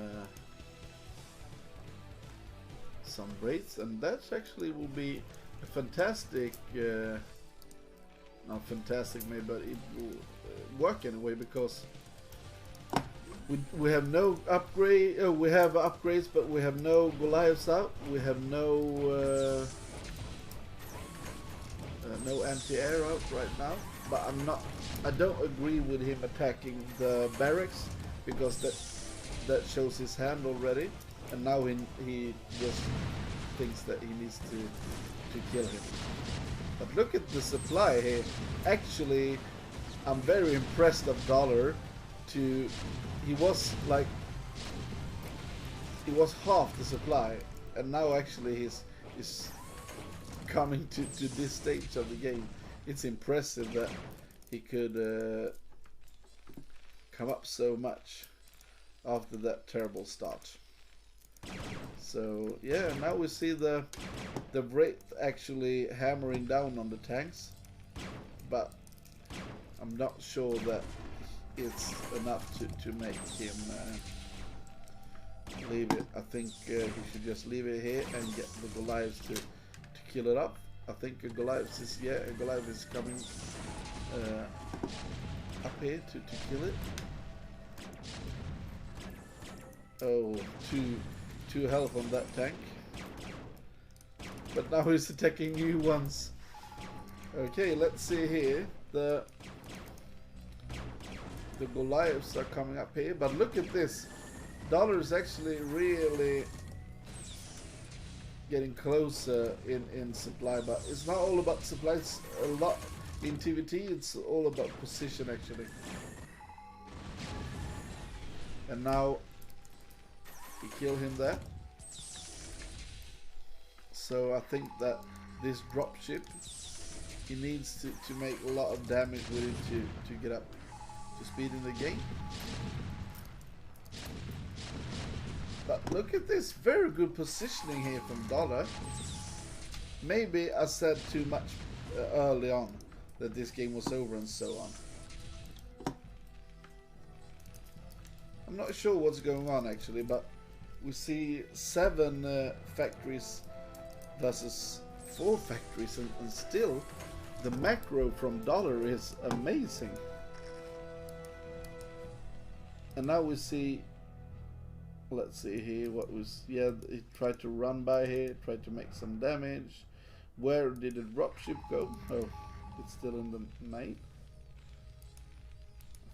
raids, and that actually will be a fantastic, not fantastic maybe, but it will work anyway, because we have no upgrade. We have upgrades, but we have no Goliaths out. We have no anti-air out right now. But I don't agree with him attacking the barracks, because that shows his hand already, and now he just thinks that he needs to kill him. But look at the supply here. Actually, I'm very impressed of Dollar. He was half the supply, and now actually he's coming to this stage of the game. It's impressive that he could come up so much after that terrible start. So yeah, now we see the Wraith actually hammering down on the tanks, but I'm not sure that it's enough to make him leave it. I think he should just leave it here and get the Goliaths to kill it up. I think a Goliath is coming up here to kill it. Oh, two health on that tank. But now he's attacking new ones. Okay, let's see here. The Goliaths are coming up here, but look at this. Dollar is actually really getting closer in supply, but it's not all about supply. It's a lot in TVT. It's all about position actually. And now we kill him there. So I think that this dropship, he needs to make a lot of damage with it to get up to speed in the game. But look at this, very good positioning here from Dollar. Maybe I said too much early on that this game was over and so on. I'm not sure what's going on actually, but we see 7 factories versus 4 factories, and still the macro from Dollar is amazing. And now we see, let's see here what was, yeah, he tried to run by here, tried to make some damage. Where did the dropship go? Oh, it's still in the main.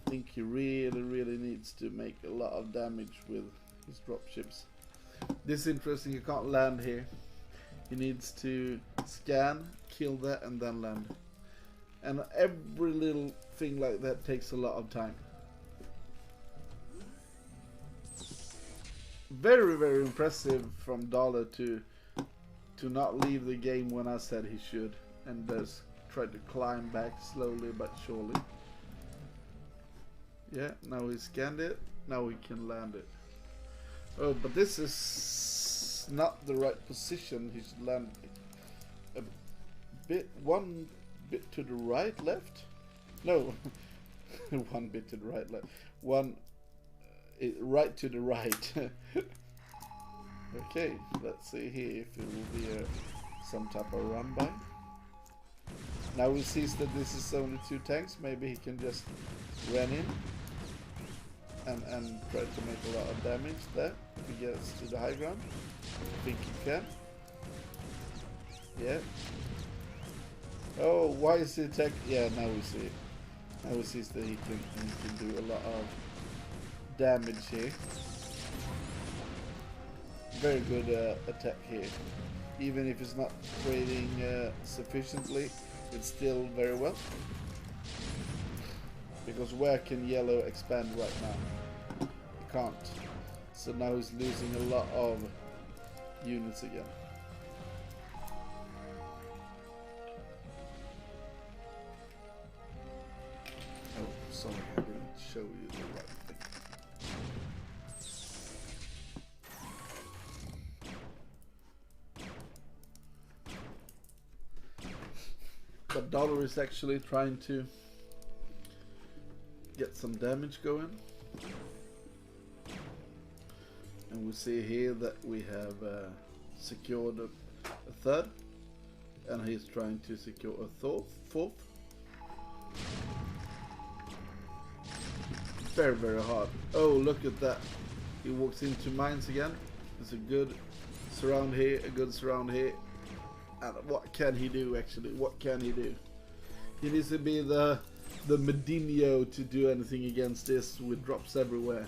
I think he really needs to make a lot of damage with his dropships. This is interesting, you can't land here. He needs to scan, kill that, and then land. And every little thing like that takes a lot of time. Very impressive from Dollar to not leave the game when I said he should, and just try to climb back slowly but surely. Yeah, now he scanned it, now we can land it. Oh, but this is not the right position. He should land a bit, one bit to the right, left? No, one bit to the right, left. One right to the right. Okay, let's see here if it will be some type of run by. Now we see that this is only 2 tanks. Maybe he can just run in and try to make a lot of damage there if he gets to the high ground. I think he can. Yeah. Oh, why is he attack? Yeah, now we see it. Now we see that he can do a lot of damage here. Very good attack here. Even if it's not trading sufficiently, it's still very well. Because where can yellow expand right now? He can't. So now he's losing a lot of units again. Oh, sorry, I didn't show you the right thing. But Dollar is actually trying to get some damage going. And we see here that we have secured a 3rd, and he's trying to secure a 4th. Very hard. Oh, look at that. He walks into mines again. There's a good surround here, a good surround here. And what can he do actually? What can he do? He needs to be the Medinho to do anything against this with drops everywhere.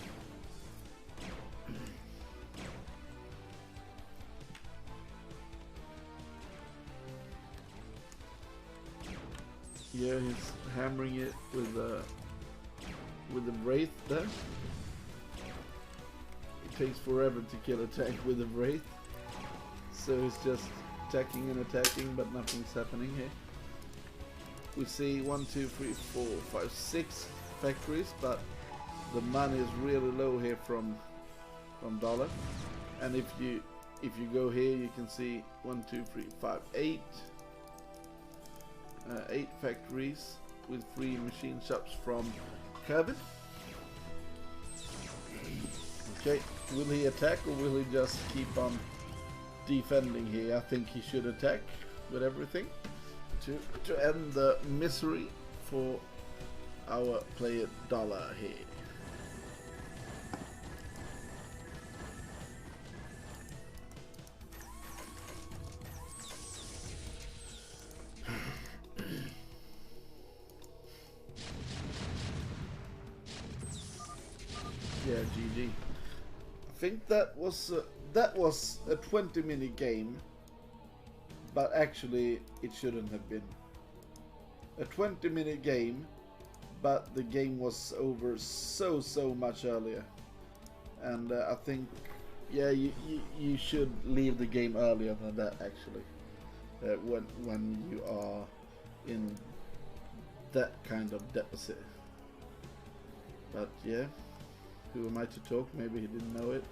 Yeah, he's hammering it with the Wraith there. It takes forever to kill a tank with a Wraith. So he's just attacking and attacking, but nothing's happening here. We see 1, 2, 3, 4, 5, 6 factories, but the money is really low here from Dollar. And if you go here, you can see 1, 2, 3, 5, 8 factories with 3 machine shops from Kevin. Okay, will he attack or will he just keep on defending here? I think he should attack with everything to end the misery for our player Dollar here. Yeah, GG. I think that was a 20-minute game but actually it shouldn't have been. A 20-minute game, but the game was over so much earlier. And I think, yeah, you should leave the game earlier than that actually. When you are in that kind of deficit. But yeah, who am I to talk? Maybe he didn't know it,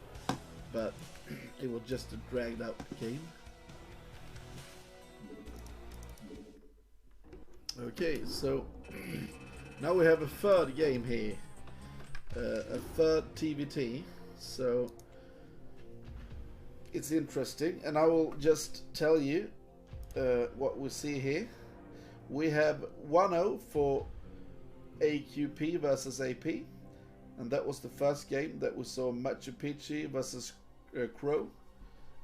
but it was just a dragged out game. Okay, so now we have a third game here, a third TVT. So it's interesting, and I will just tell you what we see here. We have 1-0 for aQp versus AP, and that was the first game that we saw Machu Picchu versus Crow,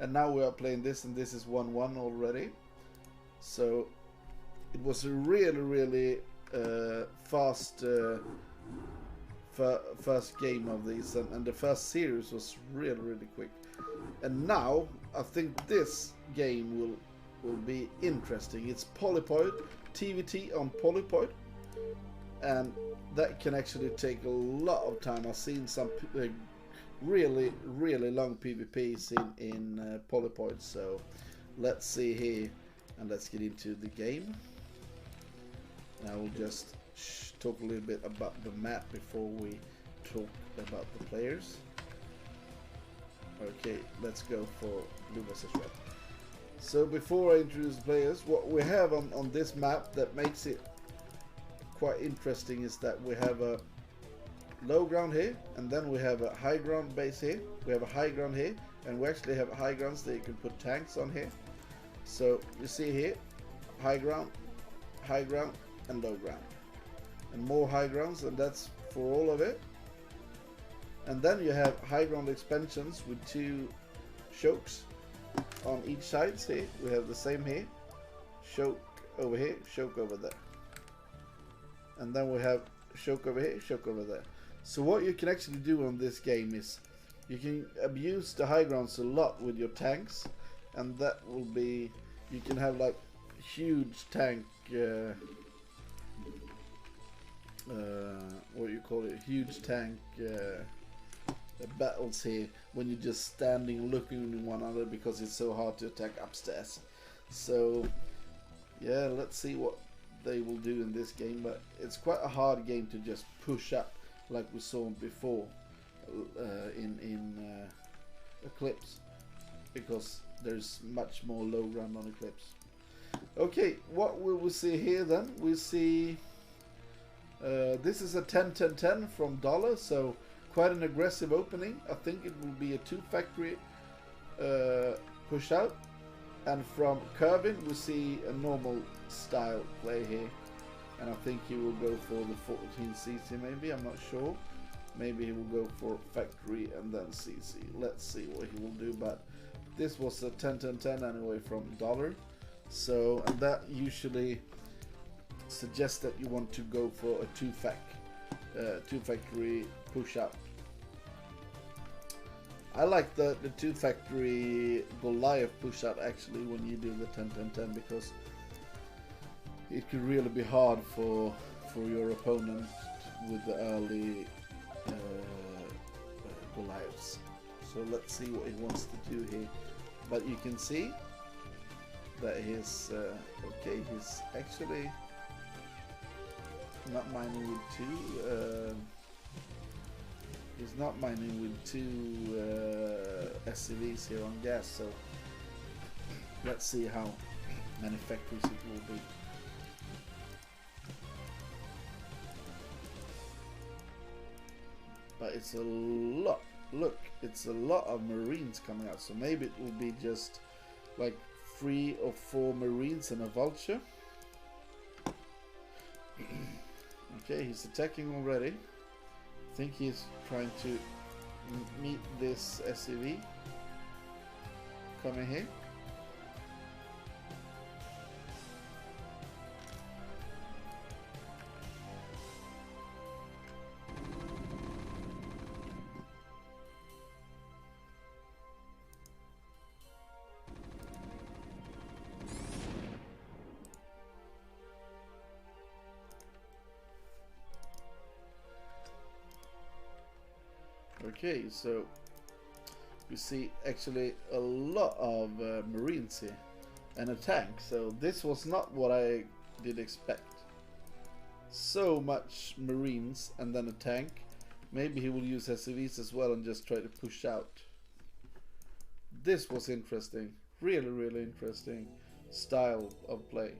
and now we are playing this, and this is 1-1 already. So it was a really fast first game of these, and the first series was really quick. And now I think this game will be interesting. It's Polypoid, TVT on Polypoid, and that can actually take a lot of time. I've seen some really long PvPs in Polypoid. So let's see here, and let's get into the game. I will just talk a little bit about the map before we talk about the players. Okay, let's go for blue versus red. So before I introduce the players, what we have on this map that makes it quite interesting is that we have a low ground here, and then we have a high ground base here. We have a high ground here, and we actually have high grounds that you can put tanks on here. So you see here, high ground, and low ground, and more high grounds, and that's for all of it. And then you have high ground expansions with 2 chokes on each side. See, we have the same here, choke over here, choke over there, and then we have choke over here, choke over there. So what you can actually do on this game is you can abuse the high grounds a lot with your tanks, and that will be, you can have like huge tank what do you call it, huge tank battles here when you're just standing looking at one another because it's so hard to attack upstairs. So yeah, let's see what they will do in this game, but it's quite a hard game to just push up like we saw before in Eclipse, because there's much more low ground on Eclipse. Okay, what will we see here then? We see this is a 10-10-10 from Dollar, so quite an aggressive opening. I think it will be a 2 factory push out, and from Kervin we see a normal style play here, and I think he will go for the 14cc maybe, I'm not sure. Maybe he will go for factory and then CC. Let's see what he will do, but this was a 10-10-10 anyway from Dollar. So, and that usually suggests that you want to go for a 2 factory push up. I like the 2 factory Goliath push out actually when you do the 10-10-10, because it could really be hard for your opponent with the early Goliaths. So let's see what he wants to do here. But you can see that he's okay, he's actually not mining with 2 he's not mining with 2 SCVs here on gas, so let's see how many factories it will be. But it's a lot, look, it's a lot of Marines coming out, so maybe it will be just like 3 or 4 Marines and a Vulture. Okay, he's attacking already. I think he's trying to meet this SCV coming here. Okay, so we see actually a lot of Marines here and a tank. So this was not what I did expect. So much Marines and then a tank. Maybe he will use SCVs as well and just try to push out. This was interesting. Really, really interesting style of play.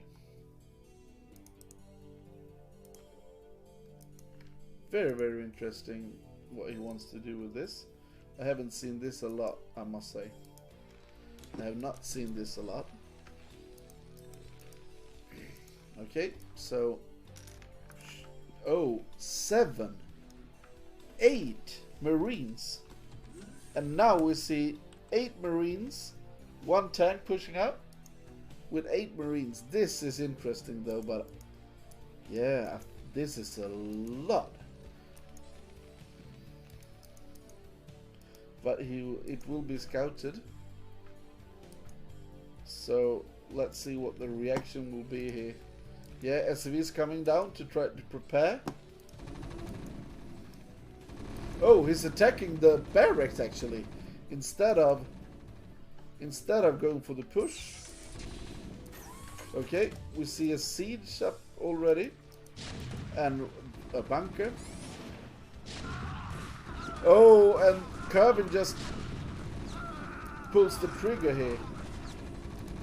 Very, very interesting what he wants to do with this. I haven't seen this a lot, I must say. I have not seen this a lot. Okay, so... Oh, 7, 8 Marines. And now we see 8 Marines, 1 tank pushing out with 8 Marines. This is interesting though, but yeah, this is a lot. But it will be scouted. So let's see what the reaction will be here. Yeah, SCV is coming down to try to prepare. Oh, he's attacking the barracks actually, instead of going for the push. Okay, we see a siege up already and a bunker. Oh, and Kervin just pulls the trigger here,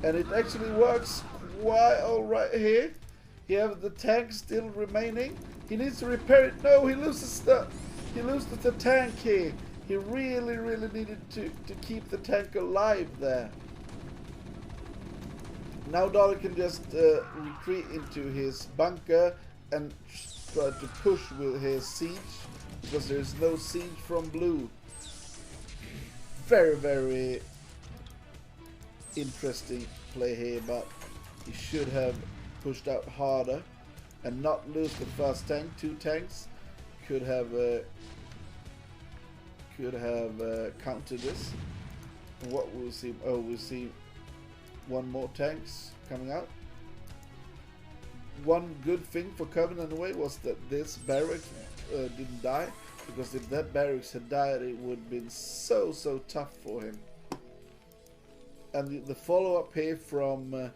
and it actually works quite alright here. You have the tank still remaining. He needs to repair it. No, he loses the tank here. He really needed to keep the tank alive there. Now Dollar can just retreat into his bunker and try to push with his siege, because there is no siege from blue. Very, very interesting play here, but he should have pushed out harder and not lose the first tank. 2 tanks could have countered this. And what we'll see? Oh, we'll see 1 more tanks coming out. One good thing for Covenant away was that this barracks didn't die, because if that barracks had died, it would have been so tough for him. And the follow-up here from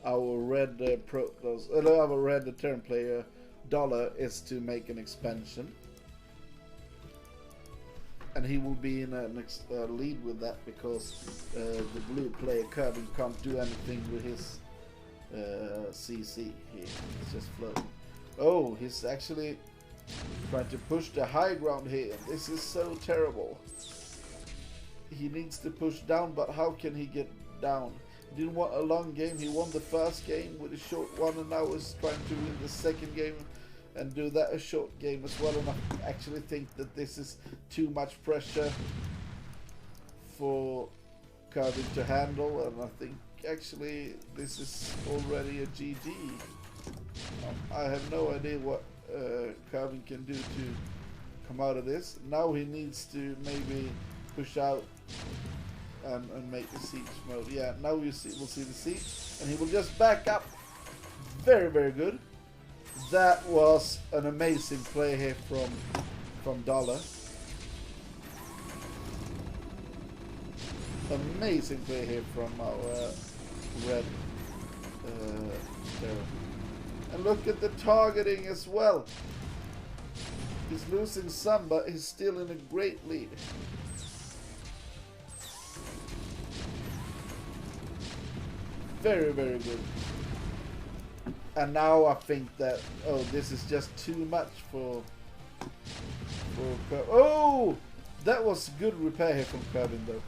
our red our red turn player Dollar is to make an expansion, and he will be in a lead with that, because the blue player Kervin can't do anything with his CC here. It's just floating. Oh, he's actually trying to push the high ground here. This is so terrible. He needs to push down, but how can he get down? He didn't want a long game. He won the first game with a short one, and now is trying to win the second game and do that a short game as well. And I actually think that this is too much pressure for Kervin to handle, and I think actually this is already a GG. I have no idea what Kervin can do to come out of this. Now he needs to maybe push out and make the siege mode. Yeah, now we'll see the siege, and he will just back up. Very, very good. That was an amazing play here from Dollar. Amazing play here from our red there. And look at the targeting as well. He's losing some, but he's still in a great lead. Very, very good. And now I think that, oh, this is just too much for oh, that was good repair here from Kervin though.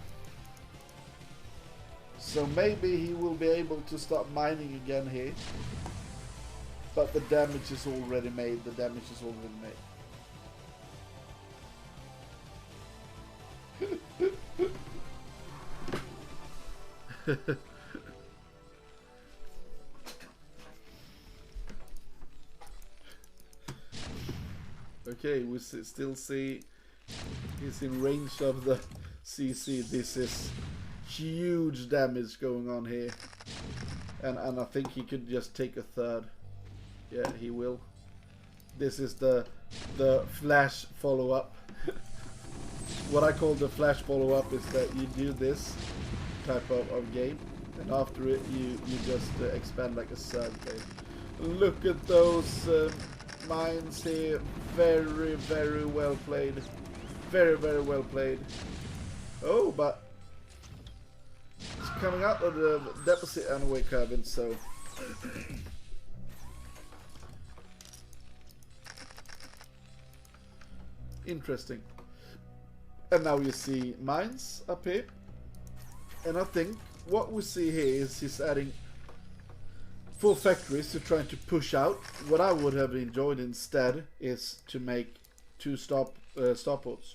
So maybe he will be able to start mining again here. But the damage is already made. The damage is already made. Okay, we still see he's in range of the CC. This is huge damage going on here, and I think he could just take a third. Yeah, he will. This is the flash follow-up what I call the flash follow-up is that you do this type of game, and after it you just expand like a surge game. Look at those mines here. Very, very well played. Very, very well played. Oh, but it's coming out of the deposit anyway, Kevin, so interesting. And now you see mines up here, and I think what we see here is he's adding full factories to trying to push out. What I would have enjoyed instead is to make 2 starports,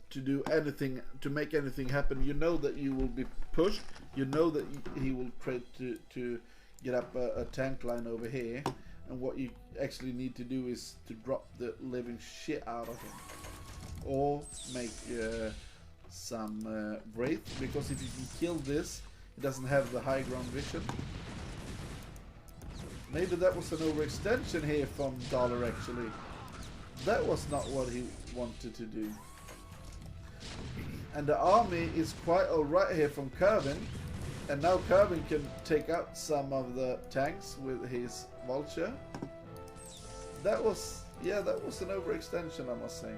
to do anything, to make anything happen. You know that you will be pushed, you know that he will try to get up a tank line over here, and what you actually need to do is to drop the living shit out of him, or make some Wraith, because if you can kill this, it doesn't have the high ground vision. Maybe that was an overextension here from Dollar actually. That was not what he wanted to do. And the army is quite alright here from Kervin, and now Kervin can take out some of the tanks with his vulture. That was, yeah, that was an overextension, I must say.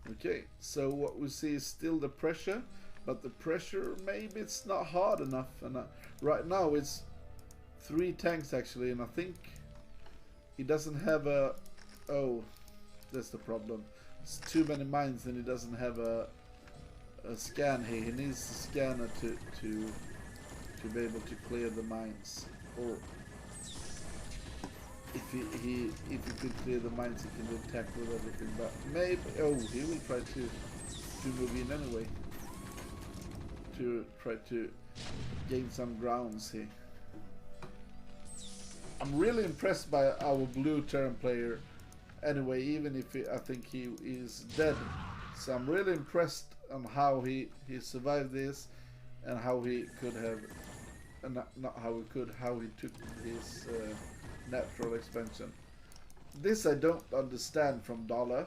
Okay, so what we see is still the pressure, but the pressure, maybe it's not hard enough. And right now it's 3 tanks actually, and I think he doesn't have a... Oh, that's the problem. It's too many mines, and he doesn't have a scan here. He needs a scanner to be able to clear the mines. Or if he could clear the mines, he can attack with everything. But maybe, oh, he will try to move in anyway, to try to gain some grounds here. I'm really impressed by our blue Terran player anyway, even if I think he is dead. So I'm really impressed on how he survived this, and how he could have, not how he could, how he took his natural expansion. This I don't understand from Dollar.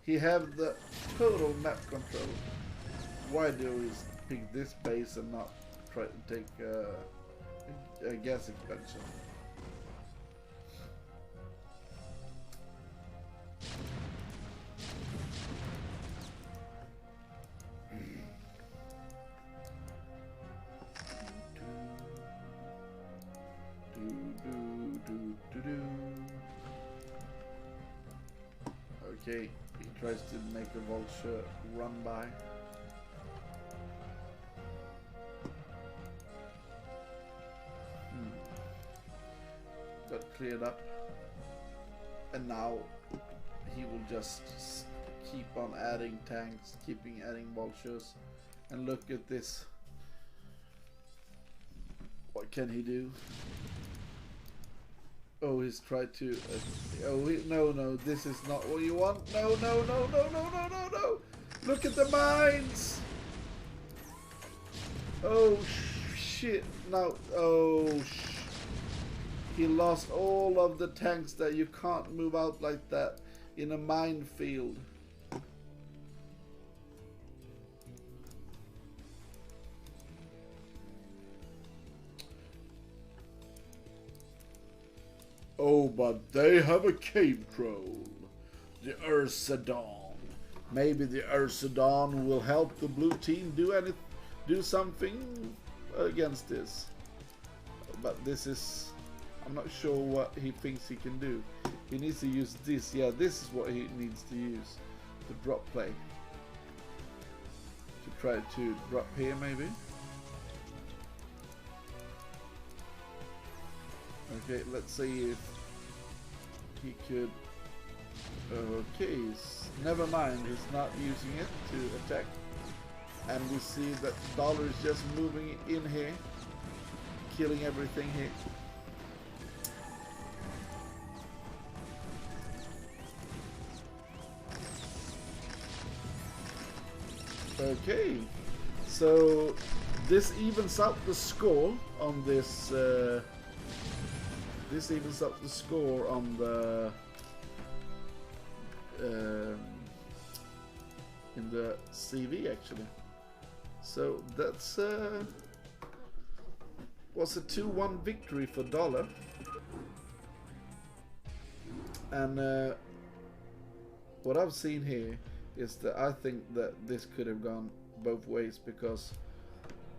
He have the total map control. Why do we pick this base and not try to take a gas expansion? Okay, he tries to make a vulture run by. Got cleared up, and now he will just keep on adding tanks, keeping adding vultures. And look at this. What can he do? Oh, he's tried to. No, this is not what you want. No. Look at the mines. Oh shit! Now, he lost all of the tanks. That you can't move out like that in a minefield. Oh, but they have a cave troll, the Ursadon. Maybe the Ursadon will help the blue team do something against this. But this is, I'm not sure what he thinks he can do. He needs to use this. Yeah, this is what he needs to use. The drop play. To try to drop here maybe. Okay, let's see if he could. Okay, never mind, he's not using it to attack. And we see that Dollar is just moving in here, killing everything here. Okay, so this evens out the score on this. This evens up the score on the in the CV actually. So that's was a 2-1 victory for Dollar, and what I've seen here is that I think that this could have gone both ways, because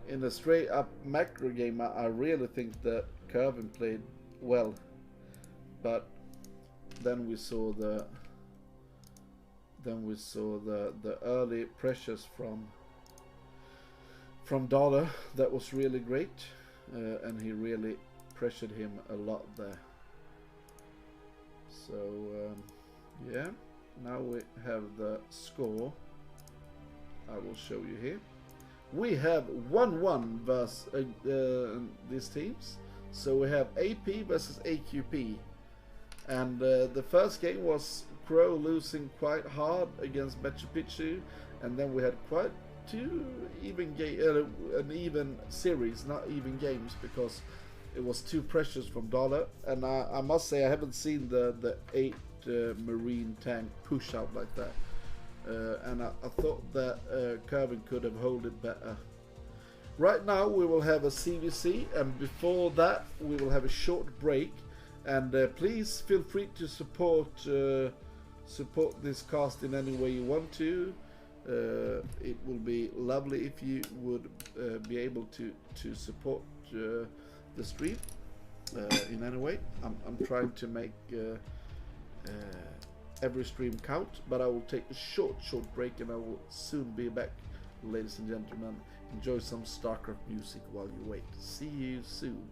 in a straight up macro game I really think that Kervin played well, but then we saw the early pressures from Dollar that was really great, and he really pressured him a lot there. So yeah, now we have the score. I will show you here. We have 1-1 versus these teams. So we have AP versus aQp, and the first game was Crow losing quite hard against BWCL, and then we had quite an even series, not even games, because it was 2 pressures from Dollar, and I must say I haven't seen the 8 Marine tank push out like that, and I thought that Kervin could have held it better. Right now we will have a CVC, and before that we will have a short break, and please feel free to support this cast in any way you want to. It will be lovely if you would be able to support the stream in any way. I'm trying to make every stream count, but I will take a short break, and I will soon be back, ladies and gentlemen. Enjoy some StarCraft music while you wait. See you soon.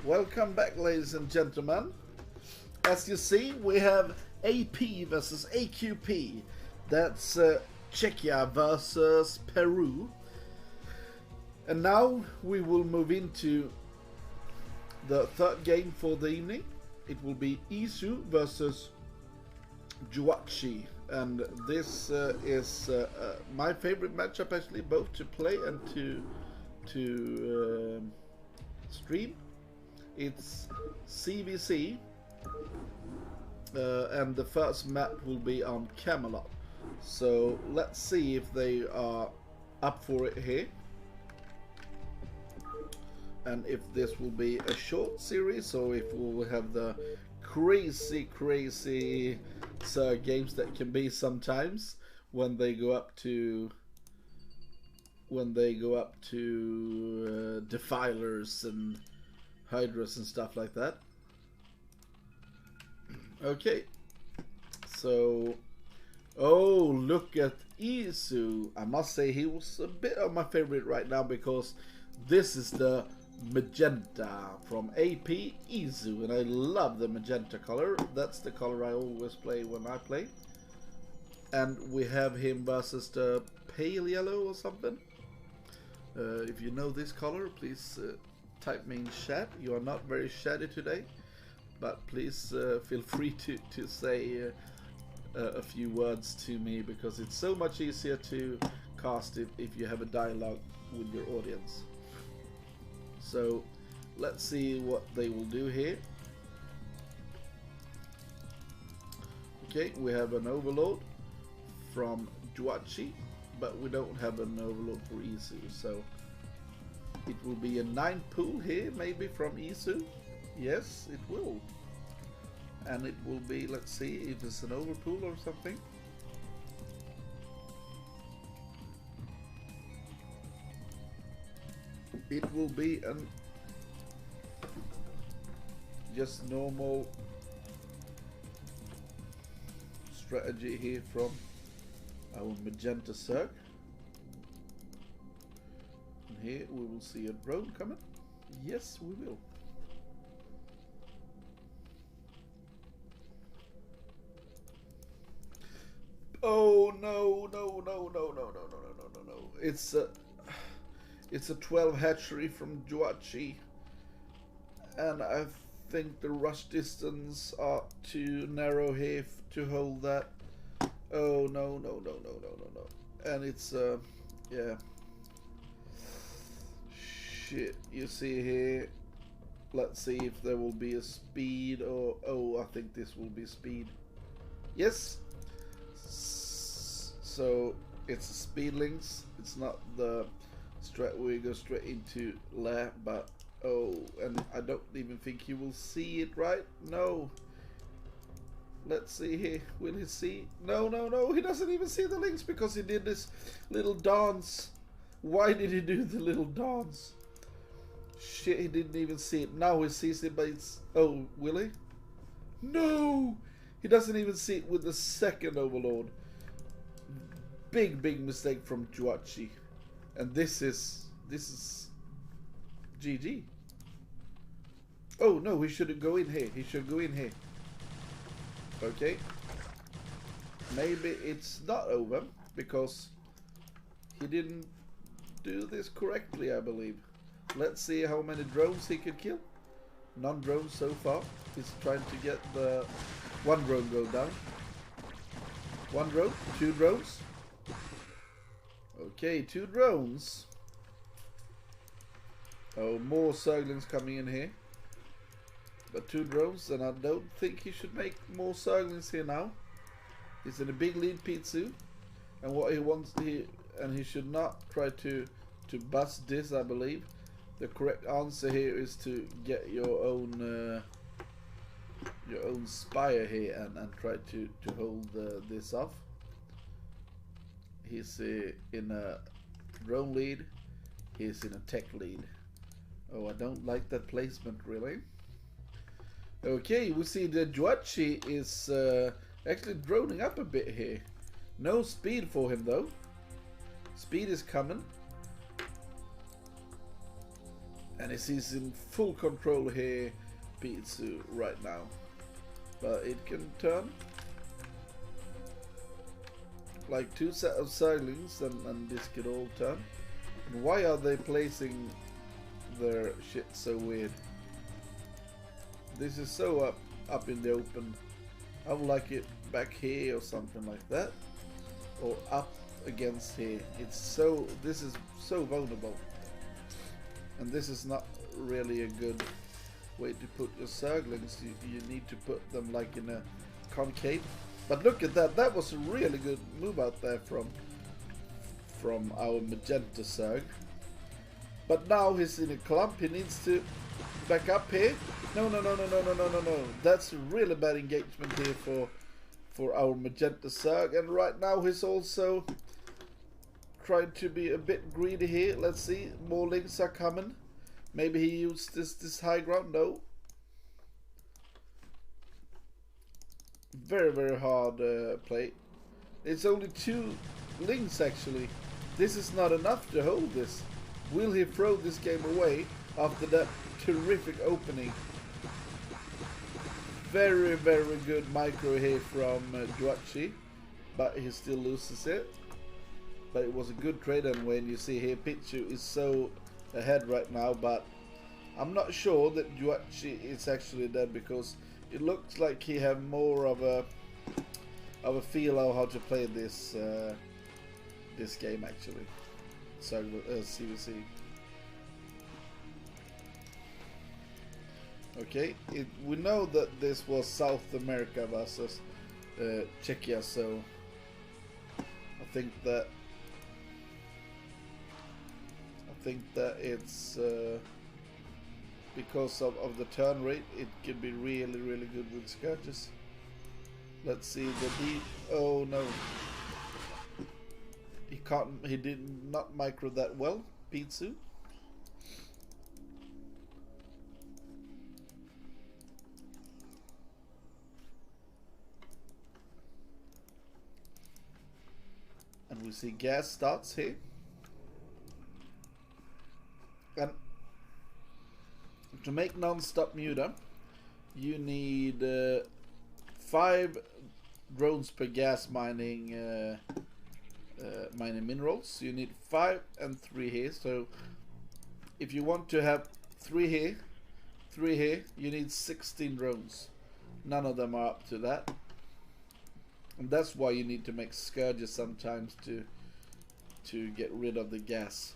Welcome back, ladies and gentlemen. As you see, we have AP versus aQp. That's Czechia versus Peru. And now we will move into the third game for the evening. It will be Isu versus Juachi. And this is my favorite matchup, actually, both to play and to stream. It's CVC, and the first map will be on Camelot. So let's see if they are up for it here, and if this will be a short series or if we will have the crazy games that can be sometimes when they go up to defilers and hydras and stuff like that. Okay, so look at Isu. I must say he was a bit of my favorite right now because this is the magenta from AP Isu, and I love the magenta color. That's the color I always play when I play. And we have him versus the pale yellow or something. If you know this color, please type me in chat. You are not very chatty today, but please feel free to say a few words to me, because it's so much easier to cast if you have a dialogue with your audience. So let's see what they will do here. Okay, we have an overload from Juachi, but we don't have an overload for Isu, so it will be a 9 pool here, maybe from Isu. Yes, it will. And it will be, let's see if it's an overpool or something. It will be an just normal strategy here from our magenta circ. And here we will see a drone coming. Yes, we will. Oh no. It's a 12 hatchery from Juachi, and I think the rush distance are too narrow here to hold that. Oh no. And it's yeah. Shit, you see here. Let's see if there will be a speed, or I think this will be speed. Yes. So it's speed links. It's not the we go straight into lair, but and I don't even think you will see it, right? No. Let's see here. Will he see? No. He doesn't even see the links because he did this little dance. Why did he do the little dance? Shit, he didn't even see it. Now he sees it, but it's... Oh, will he? No! He doesn't even see it with the second overload. Big mistake from Juachi. And this is GG. Oh no, he shouldn't go in here. He should go in here. Okay. Maybe it's not over because he didn't do this correctly, I believe. Let's see how many drones he can kill. None drones so far. He's trying to get the one drone go down. One drone, 2 drones. Okay, 2 drones. Oh, more Zerglings coming in here. But 2 drones, and I don't think he should make more Zerglings here now. He's in a big lead, Pitsu. And what he wants, he should not try to bust this, I believe. The correct answer here is to get your own spire here and try to hold this off. He's in a drone lead. He's in a tech lead. Oh, I don't like that placement, really. Okay, we see that Juachi is actually droning up a bit here. No speed for him, though. Speed is coming. And he's in full control here, Pizzu, right now. But it can turn. Like 2 sets of Zerglings and this could all turn. And why are they placing their shit so weird? This is so up in the open. I would like it back here or something like that. Or up against here. This is so vulnerable. And this is not really a good way to put your Zerglings. You need to put them like in a concave. But look at that. That was a really good move out there from our magenta Zerg. But now he's in a clump. He needs to back up here. No. That's a really bad engagement here for our magenta Zerg. And right now he's also trying to be a bit greedy here. Let's see. More links are coming. Maybe he used this high ground. No. Very, very hard play. It's only 2 links actually. This is not enough to hold this. Will he throw this game away after that terrific opening? Very, very good micro here from Juachi, but he still loses it. But it was a good trade anyway, and you see here Pichu is so ahead right now, but I'm not sure that Juachi is actually dead because it looks like he have more of a feel of how to play this this game actually. So CVC. Okay, we know that this was South America versus Czechia, so I think that it's because of the turn rate, it can be really, really good with Scourges. Let's see the deep. Oh no, he did not micro that well, Pizzu. And we see gas starts here. And to make non-stop muta, you need 5 drones per gas mining mining minerals. You need 5 and 3 here. So if you want to have 3 here, 3 here, you need 16 drones. None of them are up to that. And that's why you need to make Scourges sometimes to get rid of the gas.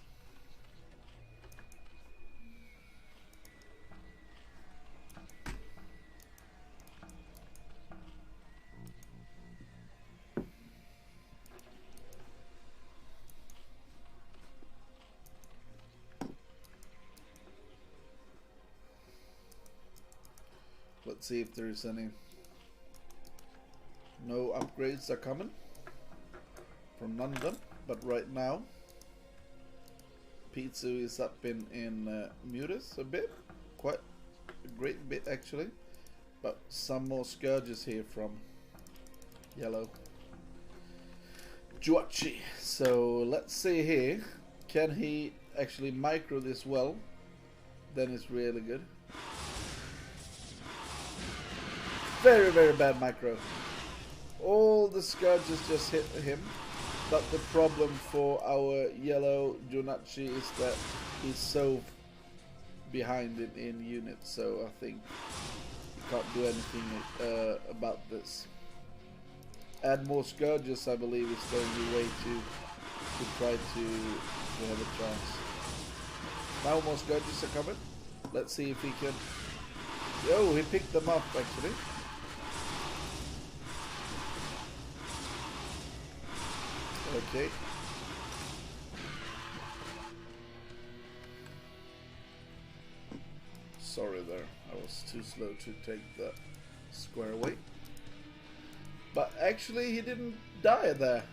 Let's see if there's any. No upgrades are coming from none of them, but right now Pizzu is up in mutas a bit, quite a great bit actually, but some more Scourges here from yellow Juachi. So let's see here, can he actually micro this well? Then it's really good. Very, very bad micro. All the Scourges just hit him, but the problem for our yellow Junachi is that he's so behind in units, so I think he can't do anything about this. Add more Scourges, I believe, is the only way to try to have a chance. Now more Scourges are coming. Let's see if he can. Oh, he picked them up actually. Okay. Sorry there, I was too slow to take the square away. But actually he didn't die there.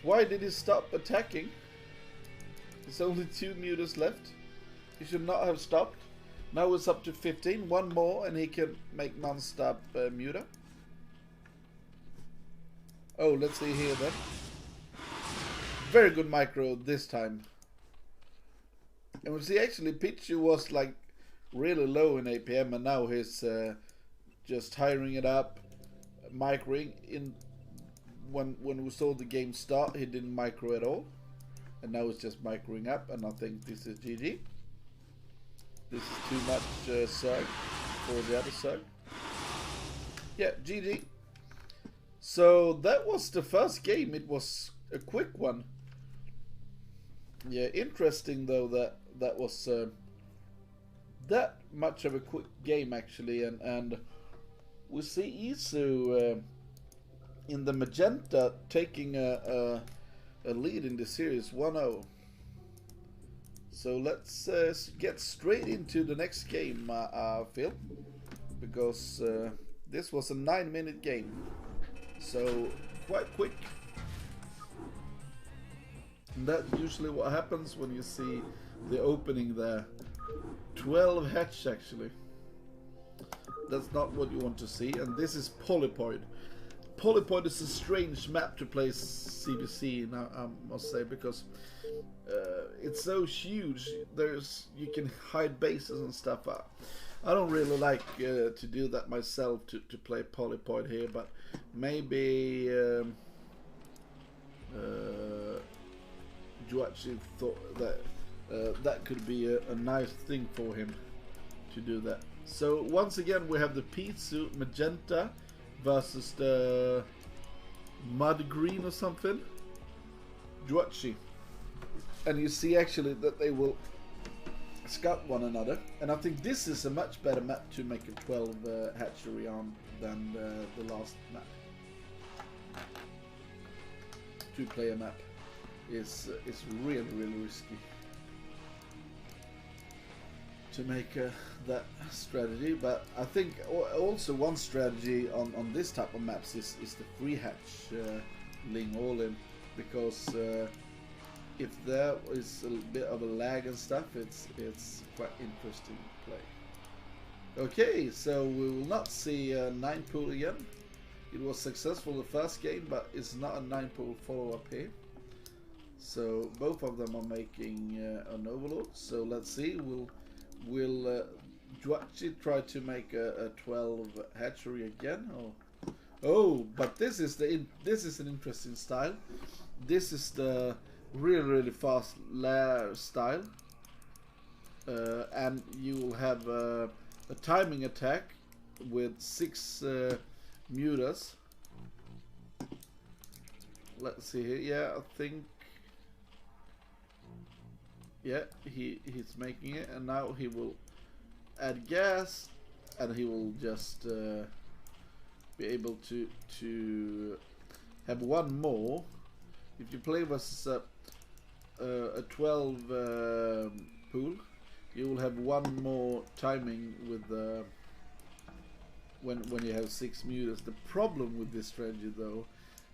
Why did he stop attacking? There's only 2 mutas left. He should not have stopped. Now it's up to 15. 1 more and he can make non-stop muta. Oh, let's see here then. Very good micro this time. And we see actually Pichu was like really low in APM, and now he's just hiring it up, microing in. When we saw the game start, he didn't micro at all, and now it's just microing up, and I think this is GG. This is too much Zerg for the other Zerg. Yeah, GG. So that was the first game. It was a quick one. Yeah, interesting though that was that much of a quick game actually, and we see Isu in the magenta taking a lead in the series 1-0. So let's get straight into the next game, Phil, because this was a 9-minute game, so quite quick. And that's usually what happens when you see the opening there. 12 hatch actually. That's not what you want to see, and this is Polypoid. Polypoid is a strange map to play CBC, now I must say, because it's so huge. You can hide bases and stuff. I don't really like to do that myself to play Polypoid here, but maybe Juachi thought that that could be a nice thing for him to do that. So once again we have the Pizzu magenta versus the mud green or something, Juachi, and you see actually that they will scout one another, and I think this is a much better map to make a 12 hatchery on than the last map. 2-player map is really risky to make that strategy, but I think also one strategy on this type of maps is the free hatch Ling all in, because if there is a bit of a lag and stuff, it's quite interesting to play. Okay, so we will not see 9-pool again. It was successful the first game, but it's not a 9-pool follow-up here. So both of them are making an overload. So let's see. Will Juachi try to make a 12 hatchery again? Or oh, but this is an interesting style. This is the really fast lair style, and you will have a timing attack with 6 mutas. Let's see here. Yeah, I think. Yeah, he's making it, and now he will add gas, and he will just be able to have one more. If you play versus a 12 pool, you will have one more timing with when you have 6 mutas. The problem with this strategy though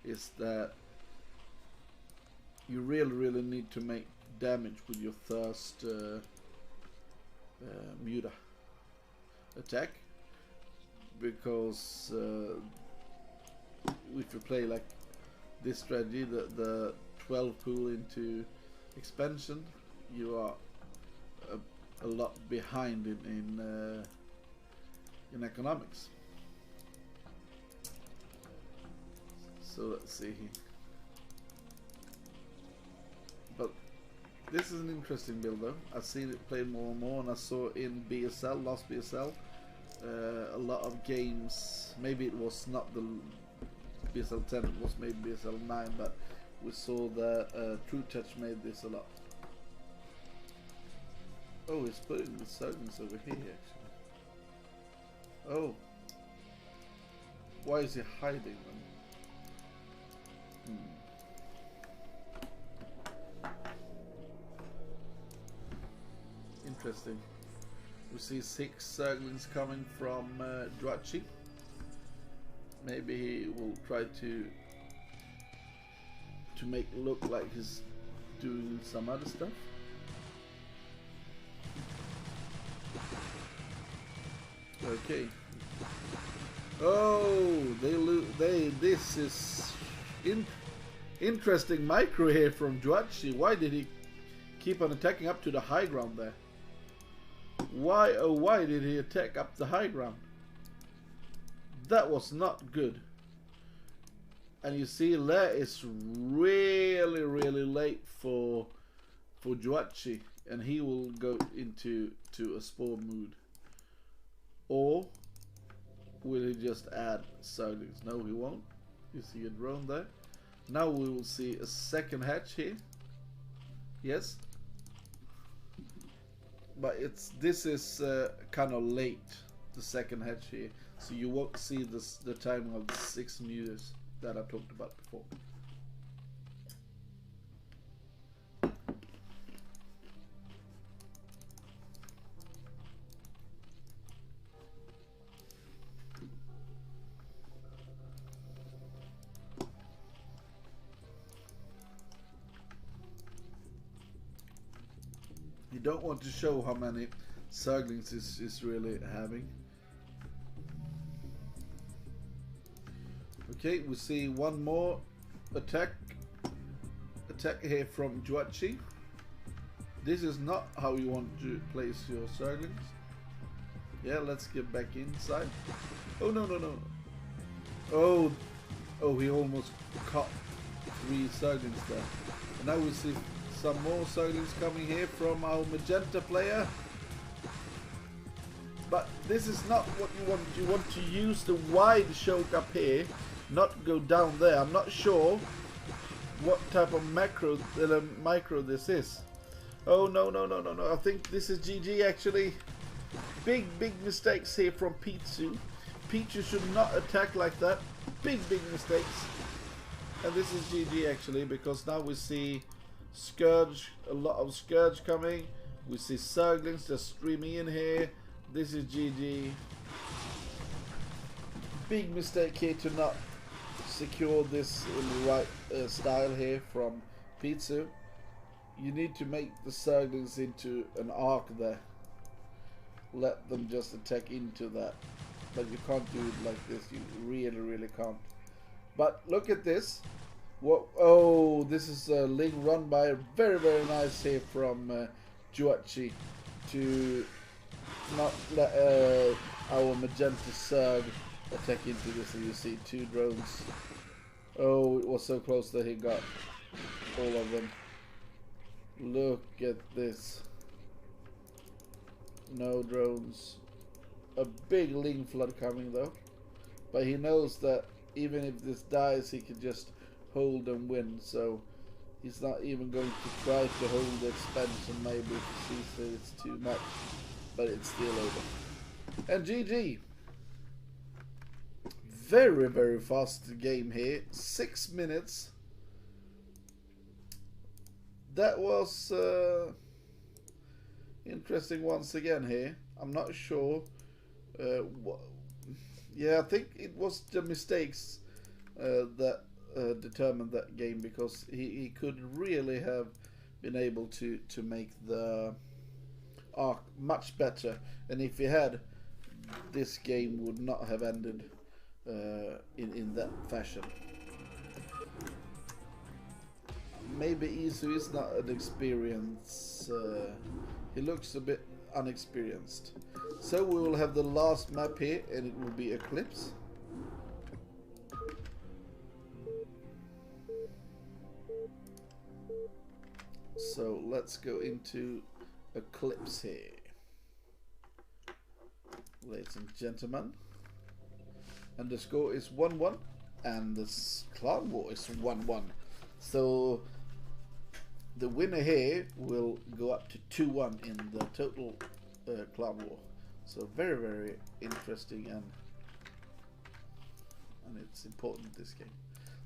is that you really need to make damage with your first muta attack, because if you play like this strategy, the 12 pool into expansion, you are a lot behind in economics. So let's see here. But this is an interesting build though. I've seen it played more and more, and I saw in BSL, last BSL, a lot of games. Maybe it was not the BSL 10, it was maybe BSL 9, but we saw that True Touch made this a lot. Oh, he's putting the Surgeons over here actually. Oh. Why is he hiding them? Interesting. We see 6 Zerglings coming from Juachi. Maybe he will try to make it look like he's doing some other stuff. Okay. Oh, this is interesting micro here from Juachi. Why did he keep on attacking up to the high ground there. Why, oh why did he attack up the high ground? That was not good. And you see, there is really late for Juachi, and he will go into a spore mood. Or will he just add Zerglings? No, he won't. You see a drone there. Now we will see a second hatch here. Yes, but this is kind of late, the second hatch here, so you won't see the timing of the 6 meters that I talked about before. You don't want to show how many Zerglings is really having. Okay, we see one more attack here from Juachi. This is not how you want to place your Zerglings. Yeah, let's get back inside. Oh no. Oh, he almost caught 3 Zerglings there. And now we see some more Zerglings coming here from our magenta player. But this is not what you want. You want to use the wide choke up here, not go down there. I'm not sure what type of micro this is. Oh no. I think this is GG actually. Big mistakes here from Pitsu. Pitsu should not attack like that. Big mistakes. And this is GG actually, because now we see Scourge, a lot of Scourge coming. We see Zerglings just streaming in here. This is GG. Big mistake here to not secure this in the right style here from Pitsu. You need to make the Zerglings into an arc there. Let them just attack into that. But you can't do it like this. You really can't. But look at this. What? Oh, this is a Ling run by. Very nice here from Juachi to not let our magenta Zerg attack into this. And you see 2 drones. Oh, it was so close that he got all of them. Look at this. No drones. A big Ling flood coming though. But he knows that even if this dies, he can just hold and win. So he's not even going to try to hold the expansion maybe if he sees that it's too much. But it's still over. And GG. Very fast game here. 6 minutes. That was interesting once again here. I'm not sure. Yeah, I think it was the mistakes that determined that game, because he could really have been able to make the arc much better, and if he had, this game would not have ended in that fashion. Maybe Isu is not an experience. He looks a bit unexperienced. So we will have the last map here, and it will be Eclipse. So let's go into Eclipse here, ladies and gentlemen. And the score is 1-1, and the Clan War is 1-1. So the winner here will go up to 2-1 in the total Clan War. So very interesting, and it's important, this game.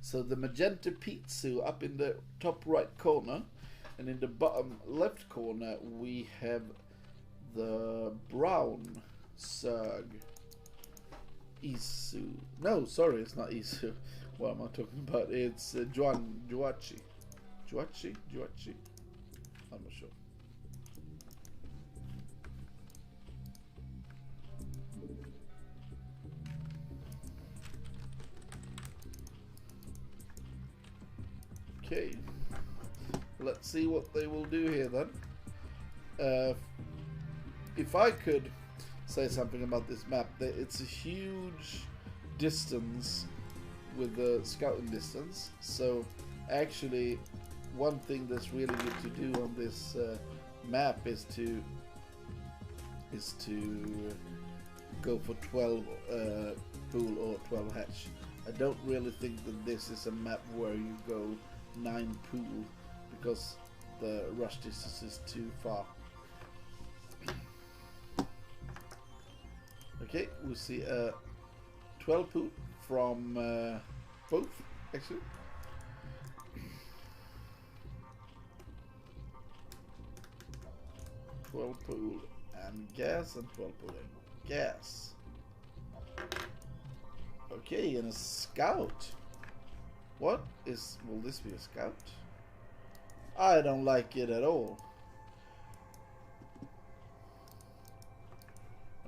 So the magenta Pitsu up in the top right corner, and in the bottom left corner we have the brown Zerg Isu. No, sorry, it's not Isu. What am I talking about? It's Juachi. Juachi? I'm not sure. Okay. Let's see what they will do here then. If I could say something about this map, it's a huge distance with the scouting distance. So actually, one thing that's really good to do on this map is to go for 12 pool or 12 hatch. I don't really think that this is a map where you go 9 pool because the rush distance is too far. Okay, we see a 12 pool from both actually. Pool and gas and 12 pool and gas. Okay, and a scout. What is... will this be a scout? I don't like it at all.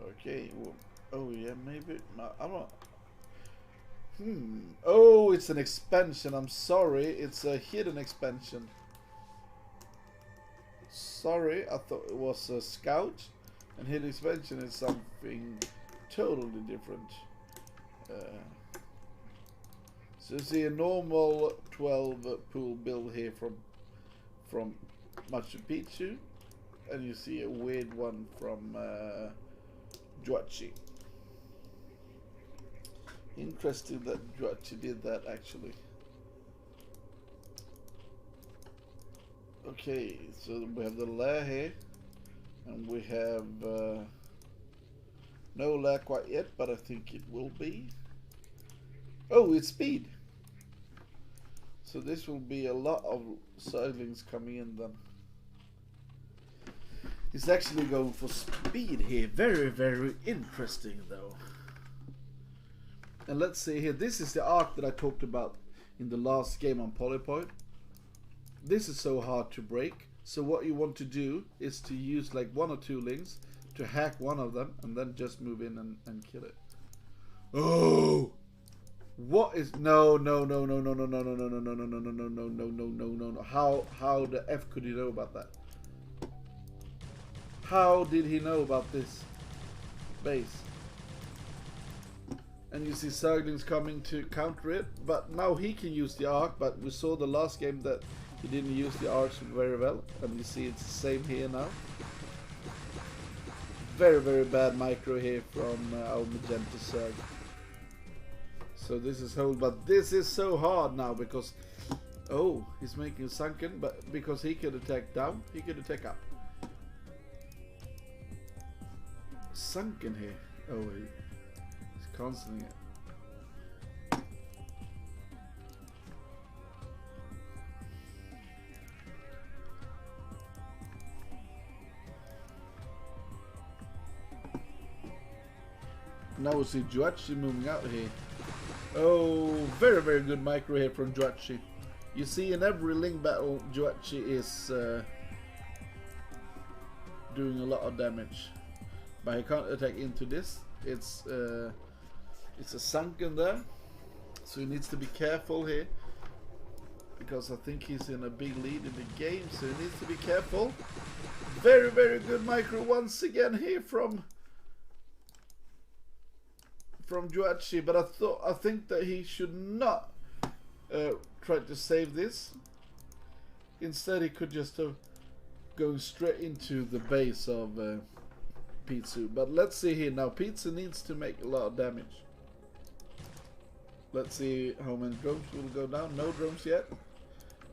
Okay, well, oh yeah, maybe... no, I'm not... Oh, it's an expansion. I'm sorry. It's a hidden expansion. Sorry, I thought it was a scout. And hidden expansion is something totally different. So you see a normal 12 pool build here from Machu Picchu, and you see a weird one from Juachi. Interesting that Juachi did that actually. Okay, so we have the lair here, and we have no lair quite yet, but I think it will be. Oh, it's speed. So this will be a lot of sidelings coming in then. He's actually going for speed here. Very, very interesting though. And let's see here. This is the arc that I talked about in the last game on Polypoid. This is so hard to break. So what you want to do is to use like 1 or 2 links to hack one of them and then just move in and kill it. Oh! What is... no. How the F could he know about that? How did he know about this base? And you see Zerglings coming to counter it, but now he can use the arc, but we saw the last game that he didn't use the arcs very well, and you see it's the same here now. Very, very bad micro here from our Magenta Zerg. So this is hold, but this is so hard now because, oh, he's making a sunken, but because he could attack down, he could attack up. Sunken here. Oh, he's cancelling it. Now we see Juachi moving out here. Oh, very, very good micro here from Juachi. You see in every link battle, Juachi is doing a lot of damage. But he can't attack into this. It's a sunken there. So he needs to be careful here. Because I think he's in a big lead in the game. So he needs to be careful. Very, very good micro once again here from Juachi, but I think that he should not try to save this. Instead, he could just go straight into the base of Pizzu. But let's see here now. Pizzu needs to make a lot of damage. Let's see how many drones will go down. No drones yet.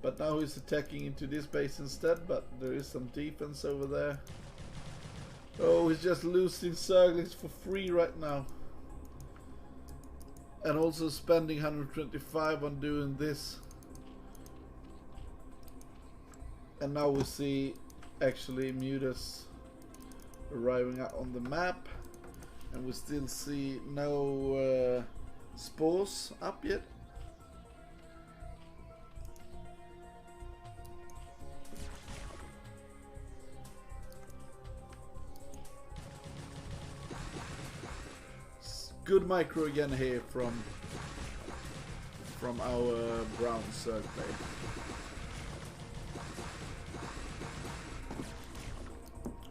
But now he's attacking into this base instead. But there is some defense over there. Oh, he's just losing Zerglings for free right now. And also spending 125 on doing this. And now we see actually Mutas arriving out on the map. And we still see no spores up yet. Good micro again here from our brown Zerg player.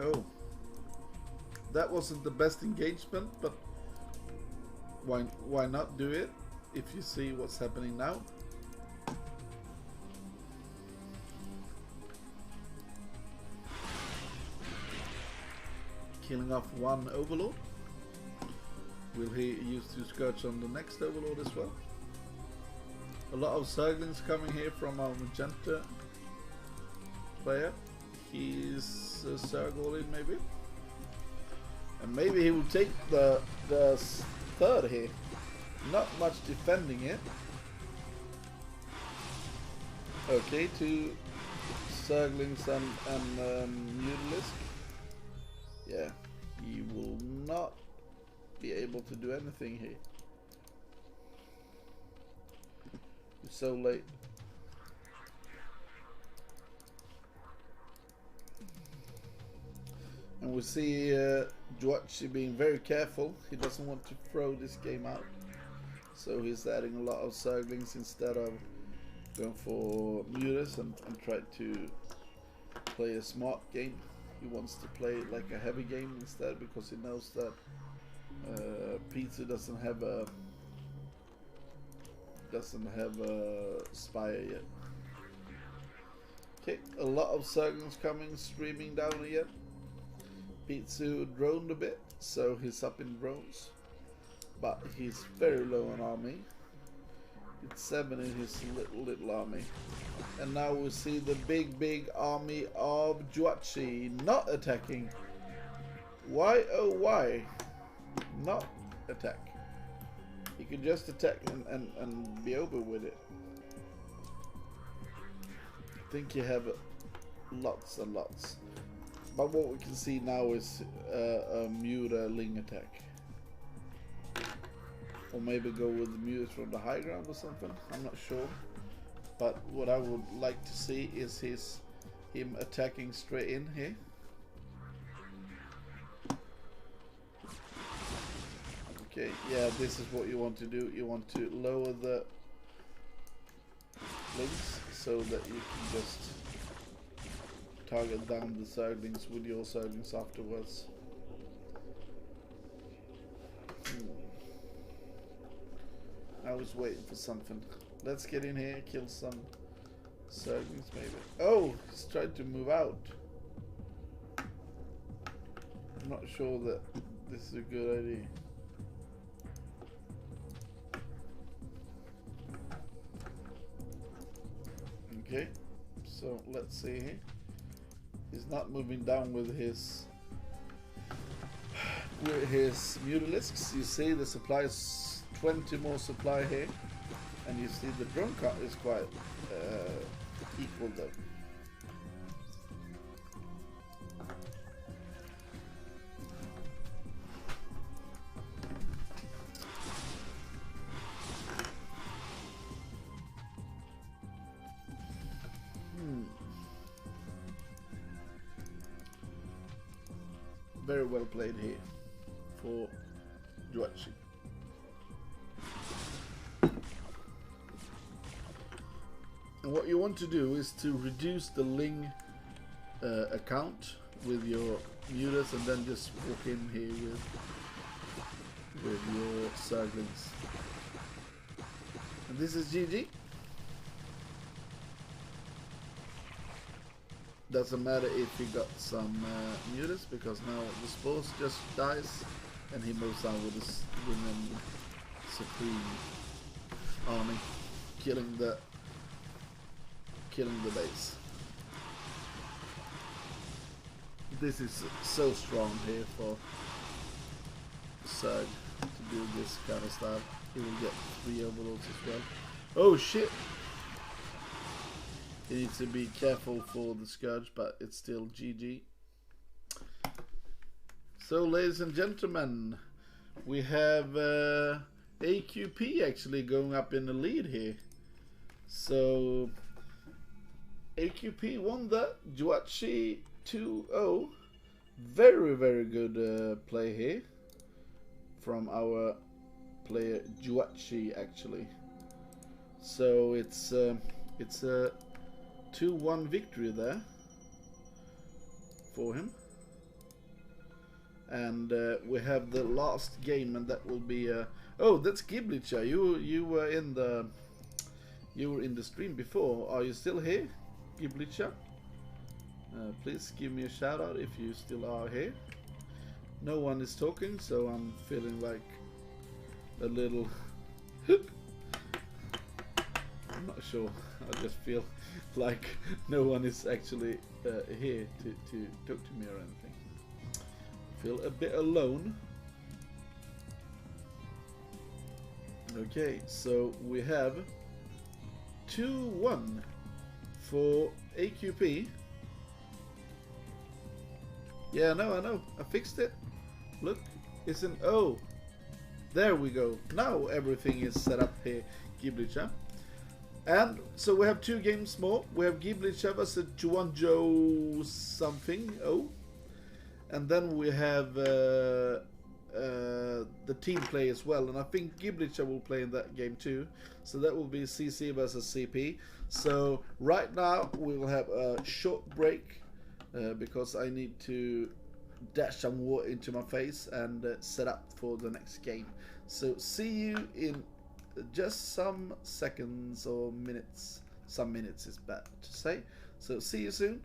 Oh, that wasn't the best engagement, but why not do it if you see what's happening now? Killing off one overlord. Will he use two Scourge on the next overlord as well? A lot of Zerglings coming here from our magenta player. He's a Zergolin maybe. And maybe he will take the third here. Not much defending it. Okay, two Zerglings and Mutalisk. Yeah, he will not be able to do anything here. It's so late. And we see Juachi being very careful. He doesn't want to throw this game out. So he's adding a lot of Zerglings instead of going for Mutas and try to play a smart game. He wants to play like a heavy game instead because he knows that Pizza doesn't have a Spire yet. Okay, a lot of Zerglings coming, streaming down again. Pizza droned a bit, so he's up in drones, but he's very low on army. It's 7 in his little army. And now we see the big army of Juachi not attacking. Why oh why not attack? He could just attack and be over with it. I think you have lots and lots. But what we can see now is a Muta-ling attack. Or maybe go with the Mutas from the high ground or something. I'm not sure. But what I would like to see is him attacking straight in here. Okay, yeah, this is what you want to do. You want to lower the links so that you can just target down the Zerglings with your Zerglings afterwards. I was waiting for something. Let's get in here, kill some Zerglings maybe. Oh, he's tried to move out. I'm not sure that this is a good idea. Okay, so let's see here. He's not moving down with his Mutalisks. You see the supply is 20 more supply here, and you see the drone count is quite equal though. Very well played here for Juachi. And what you want to do is to reduce the Ling account with your Mutas and then just walk in here with your Zerglings. And this is GG. Doesn't matter if he got some Mutas, because now the Spores just dies and he moves down with his Women Supreme army, killing the base. This is so strong here for Zerg to do this kind of stuff. He will get 3 overlords as well. Oh shit! You need to be careful for the Scourge, but it's still GG. So, ladies and gentlemen, we have aQp actually going up in the lead here. So, aQp won that. Juachi 2-0. Very, very good play here from our player Juachi actually. So it's a 2-1 victory there for him. and we have the last game, and that will be oh, that's Giblicha. You were in the stream before. Are you still here, Giblicha? Please give me a shout out if you still are here. No one is talking, so I'm feeling like a little I'm not sure. I just feel like no one is actually here to talk to me or anything. Feel a bit alone. Okay, so we have 2-1 for aQp. Yeah, no, I know. I fixed it. Look, it's an O. There we go. Now everything is set up here, Giblicha. And so we have 2 games more. We have Giblicha versus Juanjo something. Oh. And then we have the team play as well. And I think Giblicha will play in that game too. So that will be CC versus CP. So right now we will have a short break because I need to dash some water into my face and set up for the next game. So see you in just some seconds or minutes. Some minutes is better to say. So see you soon.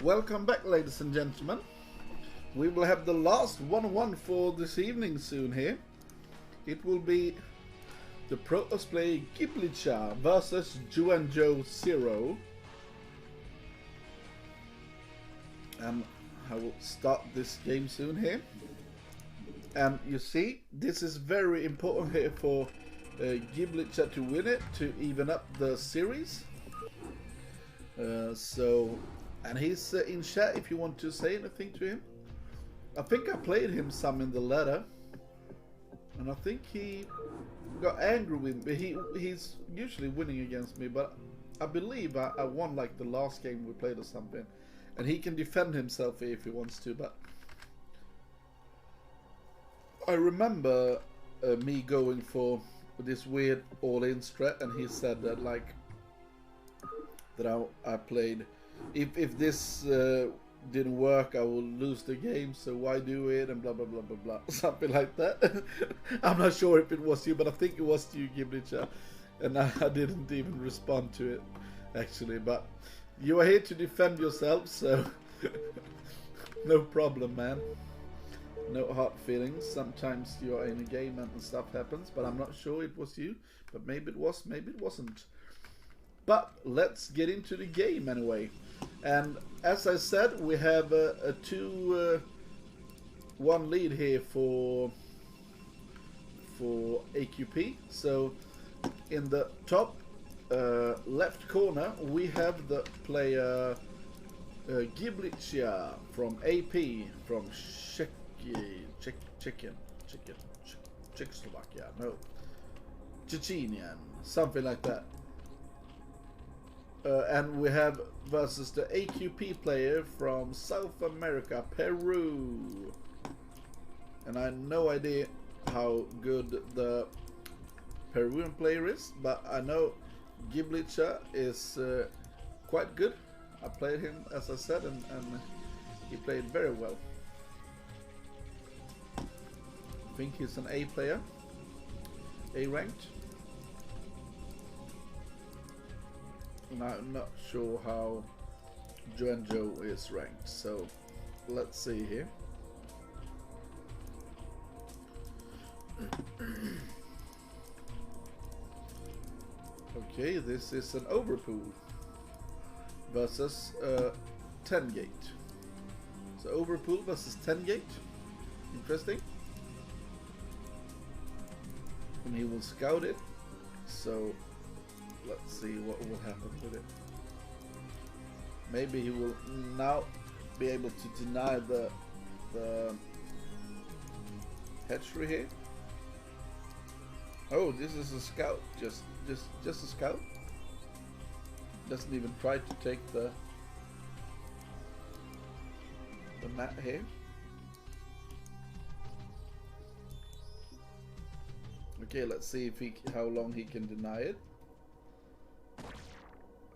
Welcome back, ladies and gentlemen. We will have the last 1-1 for this evening soon here. It will be the Protoss player Giblicha versus Juanjo 0. And I will start this game soon here. And you see, this is very important here for Giblicha to win it, to even up the series. And he's in chat if you want to say anything to him. I think I played him some in the ladder, and I think he got angry with me. He's usually winning against me, but I believe I won like the last game we played or something. And he can defend himself if he wants to, but I remember me going for this weird all-in strat, and he said that like that I played. If this didn't work, I will lose the game, so why do it, and blah blah blah blah blah, something like that. I'm not sure if it was you, but I think it was you, Giblicha, and I didn't even respond to it actually. But you are here to defend yourself, so no problem, man. No hard feelings. Sometimes you are in a game and stuff happens, but I'm not sure it was you. But maybe it was, maybe it wasn't. But let's get into the game anyway. And as I said, we have a 2-1 lead here for aQp. So in the top left corner we have the player Giblicha from AP from Czechoslovakia, no, Chechenian, something like that. And we have versus the aQp player from South America, Peru. And I have no idea how good the Peruvian player is, but I know Giblicha is quite good. I played him, as I said, and he played very well. I think he's an A player, A ranked. And I'm not sure how Juanjo is ranked, so let's see here. Okay, this is an overpool versus 10 gate. So overpool versus 10 gate. Interesting. And he will scout it. So let's see what will happen with it. Maybe he will now be able to deny the hatchery here. Oh, this is a scout. Just a scout. Doesn't even try to take the mat here. Okay, let's see if how long he can deny it.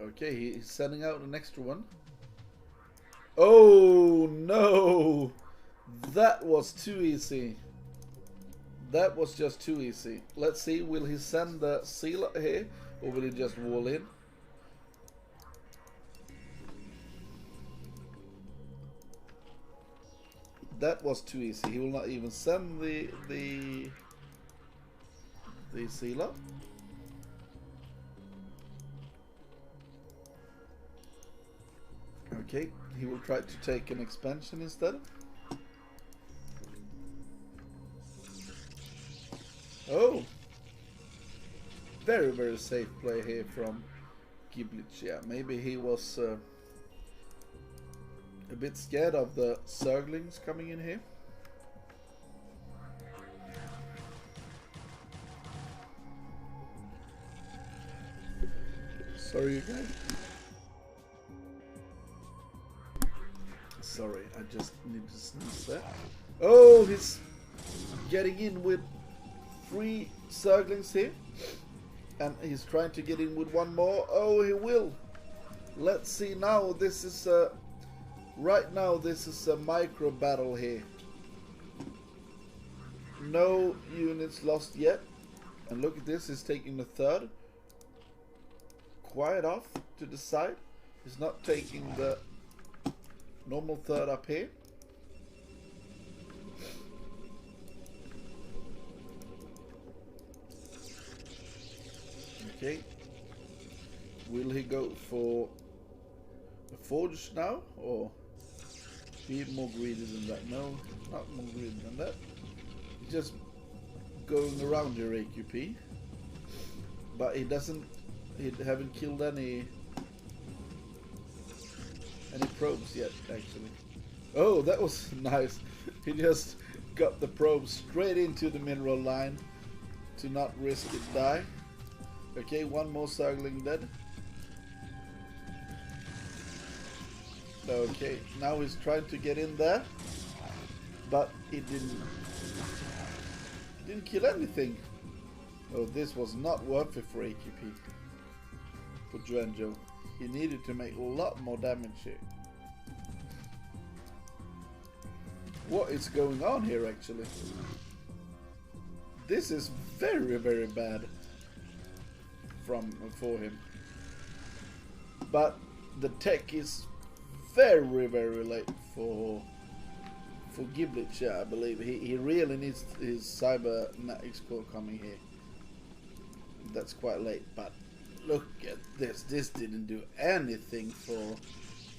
Okay, he's sending out an extra one. Oh no! That was too easy. That was just too easy. Let's see, will he send the sealer here, or will he just wall in? That was too easy. He will not even send the sealer. Okay, he will try to take an expansion instead. Oh! Very, very safe play here from Giblicha. Maybe he was a bit scared of the Zerglings coming in here. Sorry, you guys. Sorry, I just need to sneeze there. Oh, he's getting in with 3 Zerglings here. And he's trying to get in with 1 more. Oh, he will. Let's see now. This is a... Right now, this is a micro battle here. No units lost yet. And look at this, he's taking the 3rd. Quiet off to the side. He's not taking the Normal third up here. Okay. Will he go for a forge now, or be more greedy than that? No, not more greedy than that. He's just going around here, aQp. But he haven't killed any probes yet, actually. Oh, that was nice. He just got the probe straight into the mineral line to not risk it die. Okay, one more Zergling dead. Okay, now he's trying to get in there, but he didn't kill anything. Oh, this was not worth it for aQp. For Juanjo. He needed to make a lot more damage here. What is going on here, actually? This is very, very bad for him. But the tech is very, very late for Giblitch, I believe. He really needs his cybernetics core coming here. That's quite late, but look at this. This didn't do anything for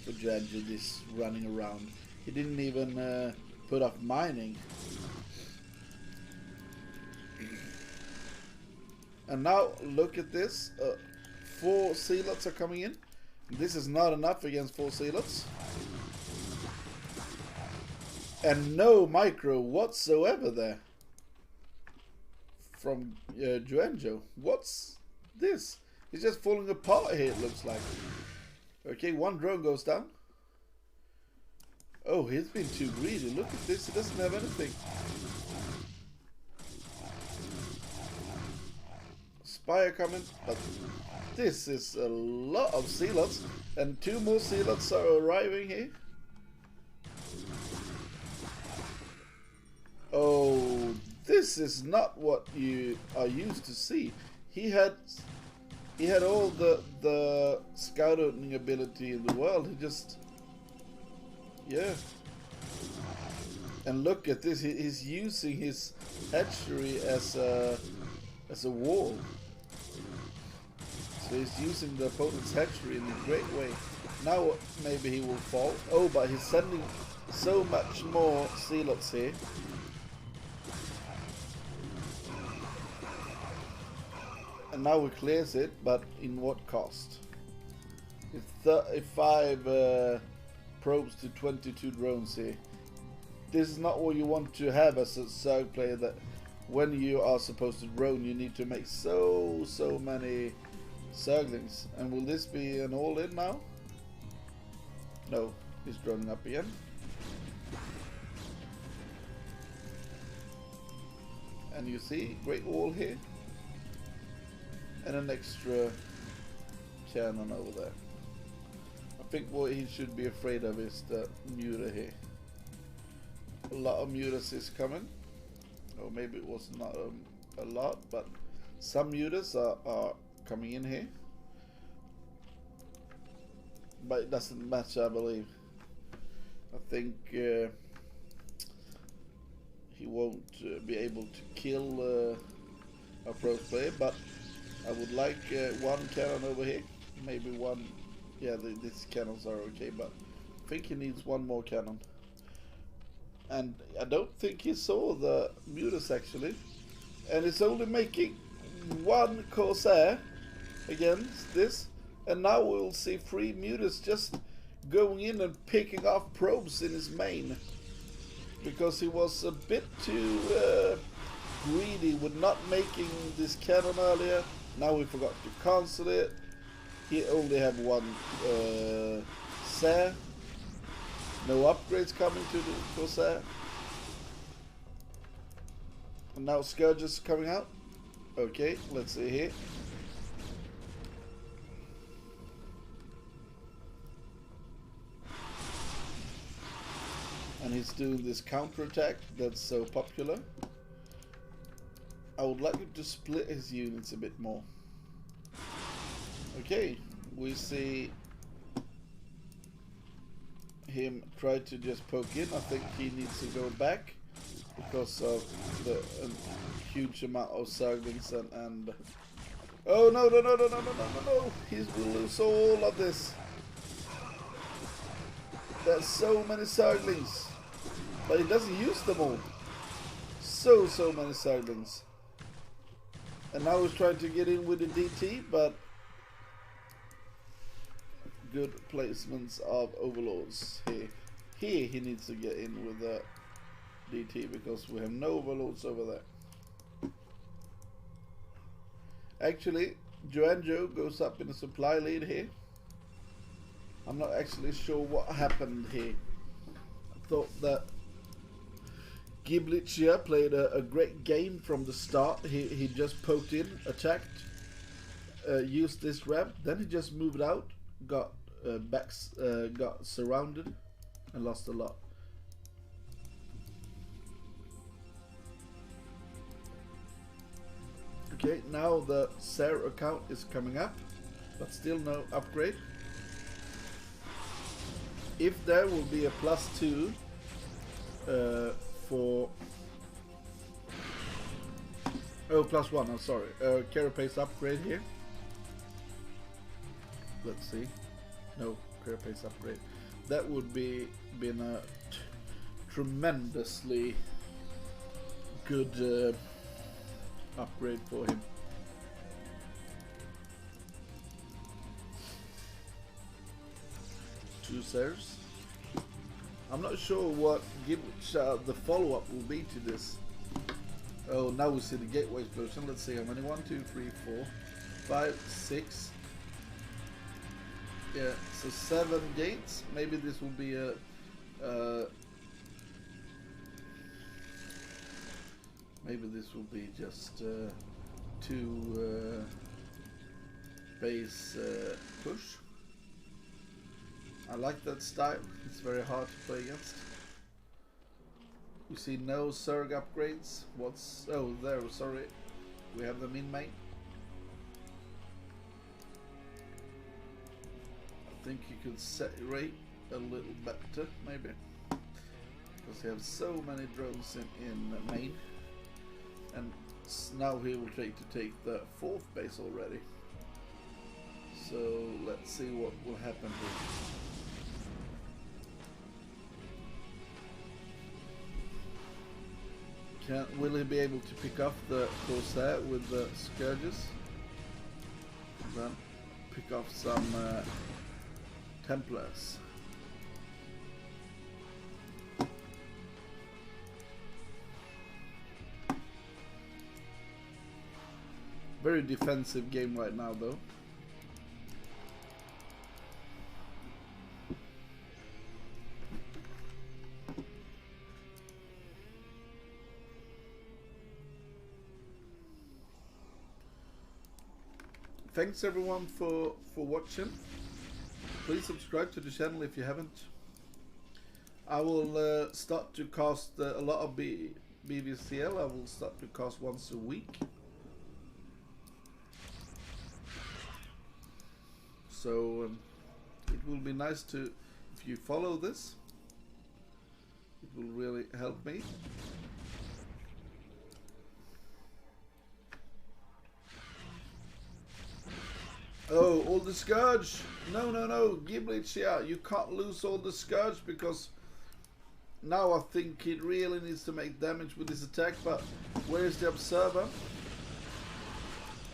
Juanjo, this running around. He didn't even put off mining. And now look at this. 4 zealots are coming in. This is not enough against 4 zealots. And no micro whatsoever there from Juanjo. What's this? He's just falling apart here, it looks like. Okay, 1 drone goes down. Oh, he's been too greedy. Look at this, he doesn't have anything. Spire coming, but this is a lot of zealots, and 2 more zealots are arriving here. Oh, this is not what you are used to see. He had all the scouting ability in the world. He just, yeah. And look at this. He's using his hatchery as a wall. So he's using the opponent's hatchery in a great way. Now maybe he will fall. Oh, but he's sending so much more zealots here. And now he clears it, but in what cost? It's 35 probes to 22 drones here. This is not what you want to have as a Zerg player, that when you are supposed to drone you need to make so many Zerglings. And will this be an all-in now? No, he's droning up again. And you see, great wall here. And an extra cannon over there. I think what he should be afraid of is the muta here. A lot of mutas is coming. Or maybe it was not a lot, but some mutas are coming in here. But it doesn't match, I believe. I think he won't be able to kill a pro player, but I would like 1 cannon over here. Maybe 1. Yeah, these cannons are okay, but I think he needs 1 more cannon. And I don't think he saw the mutas actually. And it's only making 1 Corsair against this. And now we'll see 3 mutas just going in and picking off probes in his main. Because he was a bit too greedy with not making this cannon earlier. Now we forgot to cancel it. He only have 1 Corsair. No upgrades coming to the Corsair. And now Scourge is coming out. Okay, let's see here. And he's doing this counter-attack that's so popular. I would like him to split his units a bit more. Okay, we see him try to just poke in. I think he needs to go back because of the huge amount of Zerglings and oh no no no no no no no no no! He will lose all of this. There's so many Zerglings, but he doesn't use them all. So many Zerglings. And now he's trying to get in with the DT, but good placements of Overlords here. Here he needs to get in with the DT because we have no Overlords over there. Actually, Joanjo goes up in the supply lead here. I'm not actually sure what happened here. I thought that BWCL played a great game from the start. He just poked in, attacked, used this ramp, then he just moved out, got got surrounded, and lost a lot. Okay, now the Sarah account is coming up, but still no upgrade. If there will be a +2 for +1, I'm sorry, carapace upgrade here. Let's see. No carapace upgrade. That would been a tremendously good upgrade for him. Two Sairs. I'm not sure what the follow-up will be to this. Oh, now we see the gateway explosion. Let's see how many. 1, 2, 3, 4, 5, 6. Yeah, so 7 gates. Maybe this will be a maybe this will be just 2 base push. I like that style. It's very hard to play against. We see no Zerg upgrades. What's... oh, there, sorry. We have them in main. I think you could set rate a little better, maybe. Because you have so many drones in main. And now he will try to take the 4th base already. So let's see what will happen here. Will he be able to pick off the Corsair with the Scourges? And then pick off some Templars. Very defensive game right now though. Thanks everyone for watching. Please subscribe to the channel if you haven't. I will start to cast a lot of BWCL. I will start to cast once a week. So it will be nice to, if you follow this, it will really help me. Oh, all the Scourge! No, no, no, BWCL, you can't lose all the Scourge because now I think it really needs to make damage with this attack, but where's the Observer?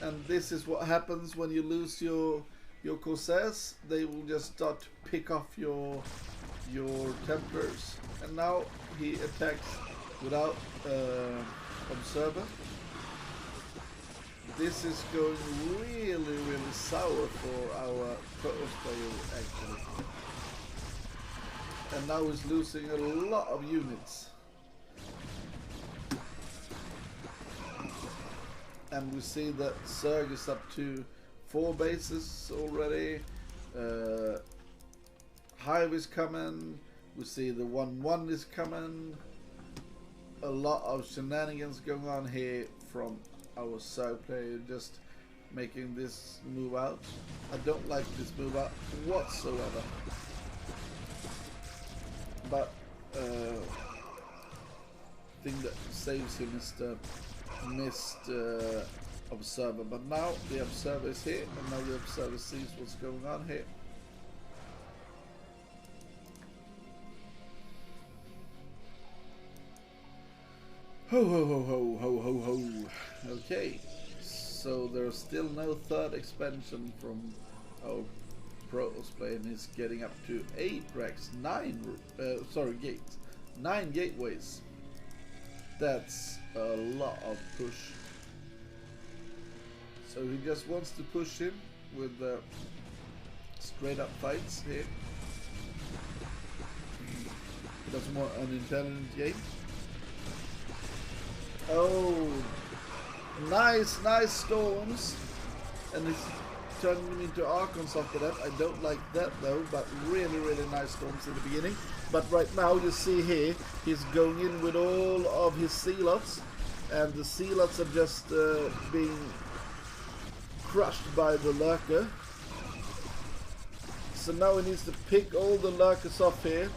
And this is what happens when you lose your Corsairs. They will just start to pick off your Templars. And now he attacks without Observer. This is going really sour for our Protoss player actually. And now he's losing a lot of units. And we see that Zerg is up to 4 bases already. Hive is coming. We see the 1-1 is coming. A lot of shenanigans going on here from our Zerg player, just making this move out. I don't like this move out whatsoever. but thing that saves him is the missed observer. But now the observer is here, and now the observer sees what's going on here. Ho ho ho ho ho ho ho. Okay, so there's still no third expansion from our pros player, and he's getting up to 8 racks, 9 gates, 9 gateways. That's a lot of push. So he just wants to push him with straight up fights here. He doesn't want an intelligent game. Oh, nice storms, and he's turning them into Archons after that. I don't like that though, but really nice storms in the beginning. But right now you see here, he's going in with all of his Zealots, and the Zealots are just being crushed by the Lurker. So now he needs to pick all the Lurkers off here,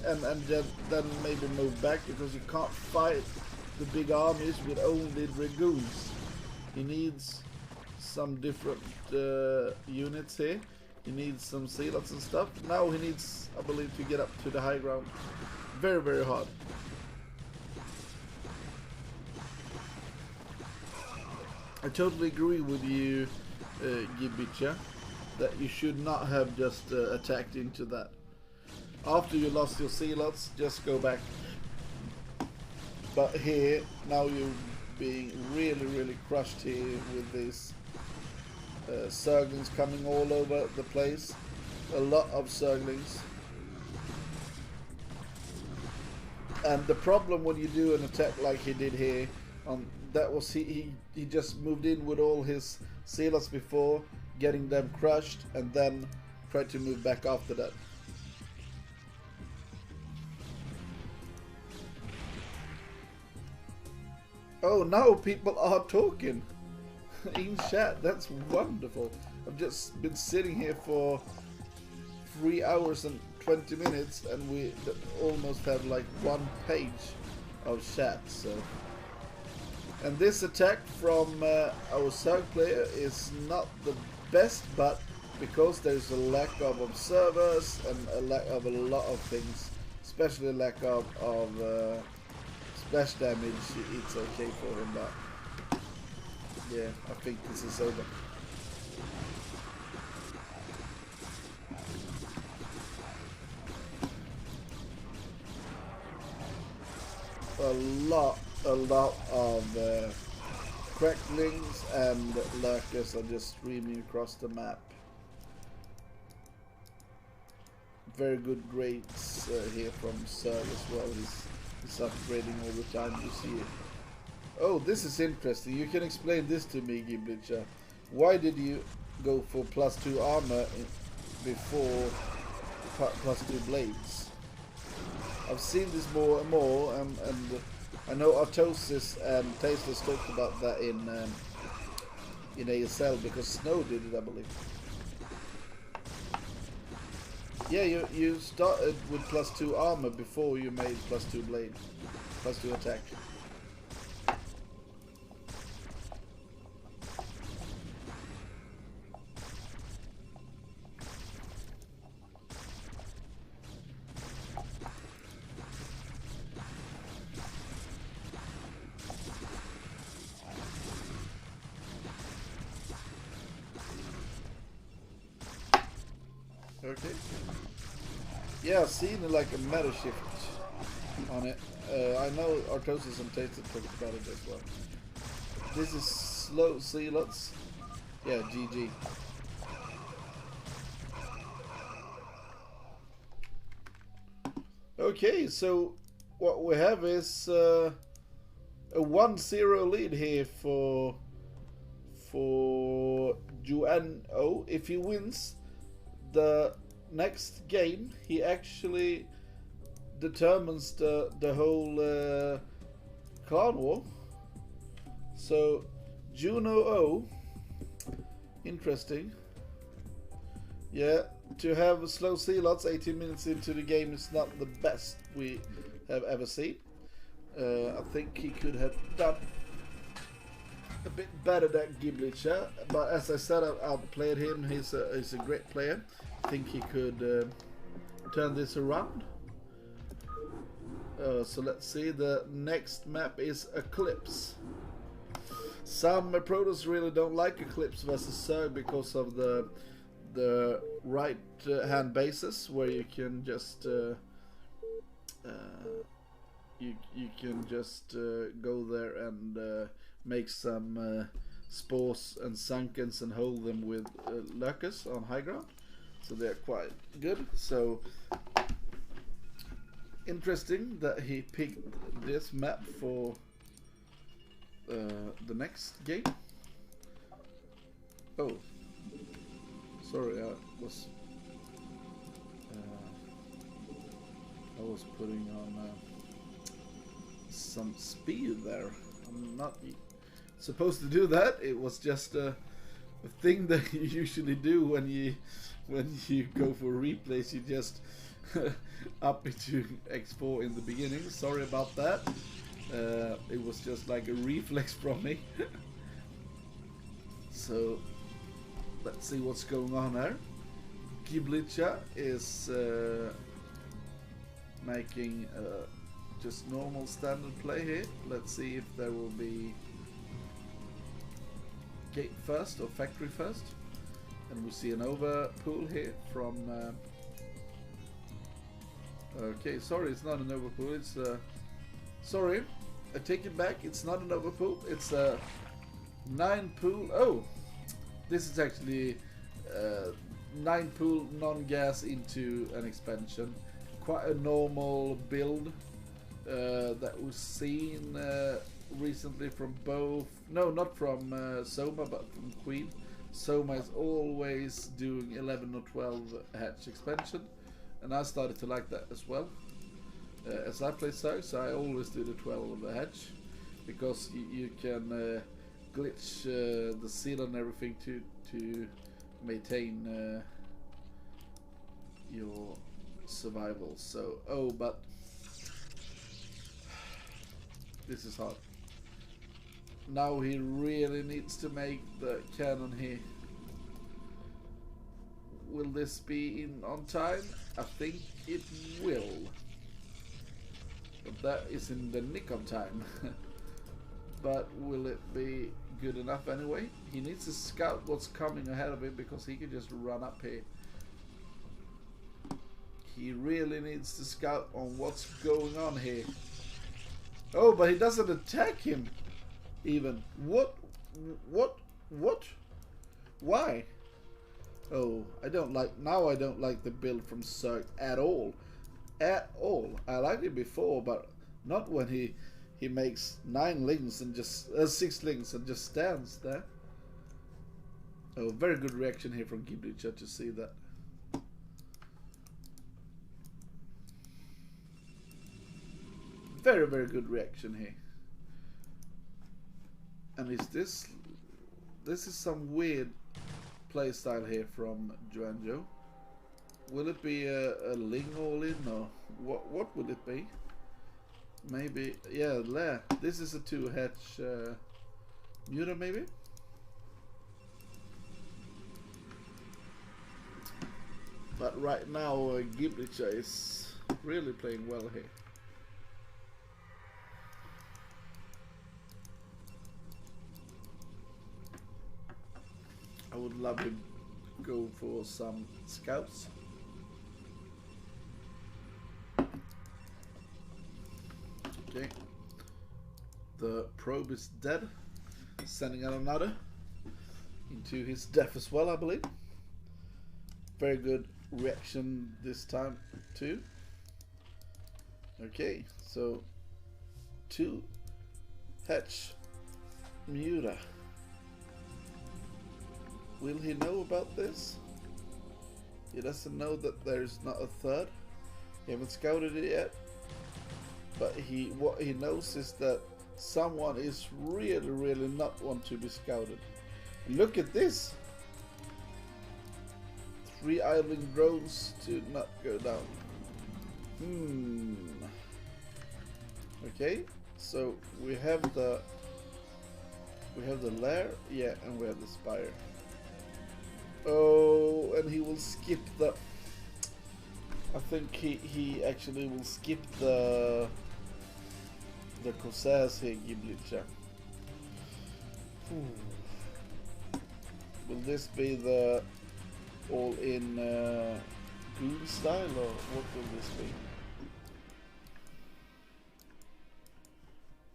and then maybe move back, because you can't fight the big armies with only Dragoons. He needs some different units here. He needs some Zealots and stuff. Now he needs, I believe, to get up to the high ground. Very hard. I totally agree with you, Gibicha, that you should not have just attacked into that. After you lost your Zealots, just go back. But here, now you're being really crushed here with these Zerglings coming all over the place. A lot of Zerglings. And the problem when you do an attack like he did here, that was he just moved in with all his Zealots before, getting them crushed, and then tried to move back after that. Oh, now people are talking in chat. That's wonderful. I've just been sitting here for 3 hours and 20 minutes, and we almost have like 1 page of chat. So, and this attack from our Zerg player is not the best, but because there's a lack of observers and a lack of a lot of things, especially a lack of splash damage, it's okay for him, but yeah, I think this is over. A lot of cracklings and lurkers are just streaming across the map. Very good grades here from Sir as well. He's upgrading all the time, you see it. Oh, this is interesting. You can explain this to me, Giblicha. Why did you go for +2 armor before +2 blades? I've seen this more and more, and I know Artosis and Tasteless talked about that in ASL, because Snow did it, I believe. Yeah, you started with +2 armor before you made +2 blade, +2 attack. Okay. Yeah, I've seen like a meta shift on it. I know Artosis and Taste talked about it as well. This is slow Zealots. Yeah, GG. Okay, so what we have is a 1-0 lead here for Juan-O. If he wins the next game, he actually determines the whole clan war. So Juno-O, interesting. Yeah, To have slow zealots 18 minutes into the game is not the best we have ever seen. I think he could have done a bit better than Giblicha, but as I said, I've outplayed him. He's a great player. I think he could turn this around. So let's see. The next map is Eclipse. Some Protoss really don't like Eclipse versus Zerg because of the right hand bases where you can just you can just go there and make some spores and sunkens and hold them with lurkers on high ground, so they're quite good. So interesting that he picked this map for the next game. Oh, sorry, I was putting on some speed there. I'm not supposed to do that. It was just a thing that you usually do when you go for replays. You just up it to X4 in the beginning. Sorry about that. It was just like a reflex from me. So let's see what's going on there. Giblicha is making just normal standard play here. Let's see if there will be gate first or factory first. And we see an overpool here from okay, sorry, it's not an overpool, it's sorry, I take it back, it's not an overpool, it's a 9 pool. Oh, this is actually 9 pool non-gas into an expansion. Quite a normal build that we've seen recently from both, no, not from Soma, but from Queen. Soma is always doing 11 or 12 hatch expansion, and I started to like that as well. As I play Zerg, I always do the 12 hatch, because you can glitch the seal and everything to maintain your survival. So, oh, but this is hard. Now he really needs to make the cannon here. Will this be in on time? I think it will. But that is in the nick of time. But will it be good enough anyway? He needs to scout what's coming ahead of him, because he can just run up here. He really needs to scout on what's going on here. Oh, but he doesn't attack him even. What? Why? Oh, I don't like, now I don't like the build from Zerg at all. At all. I liked it before, but not when he makes 9 links and just 6 links and just stands there. Oh, very good reaction here from Giblicha to see that. Very, very good reaction here. And is this is some weird playstyle here from Joanjo. Will it be a Ling all in, or what will it be? Maybe, yeah, there. This is a 2 hatch Muta maybe? But right now Giblicha is really playing well here. I would love to go for some scouts. Okay. The probe is dead. Sending out another into his death as well, I believe. Very good reaction this time too. Okay, so 2 hatch Muta. Will he know about this? He doesn't know that there's not a 3rd. He haven't scouted it yet. But what he knows is that someone is really not want to be scouted. Look at this. 3 idling drones to not go down. Okay, so we have the lair, yeah, and we have the spire. Oh, and he will skip the. I think he actually will skip the Corsairs here, Giblitcha. Will this be the all-in goon style, or what will this be?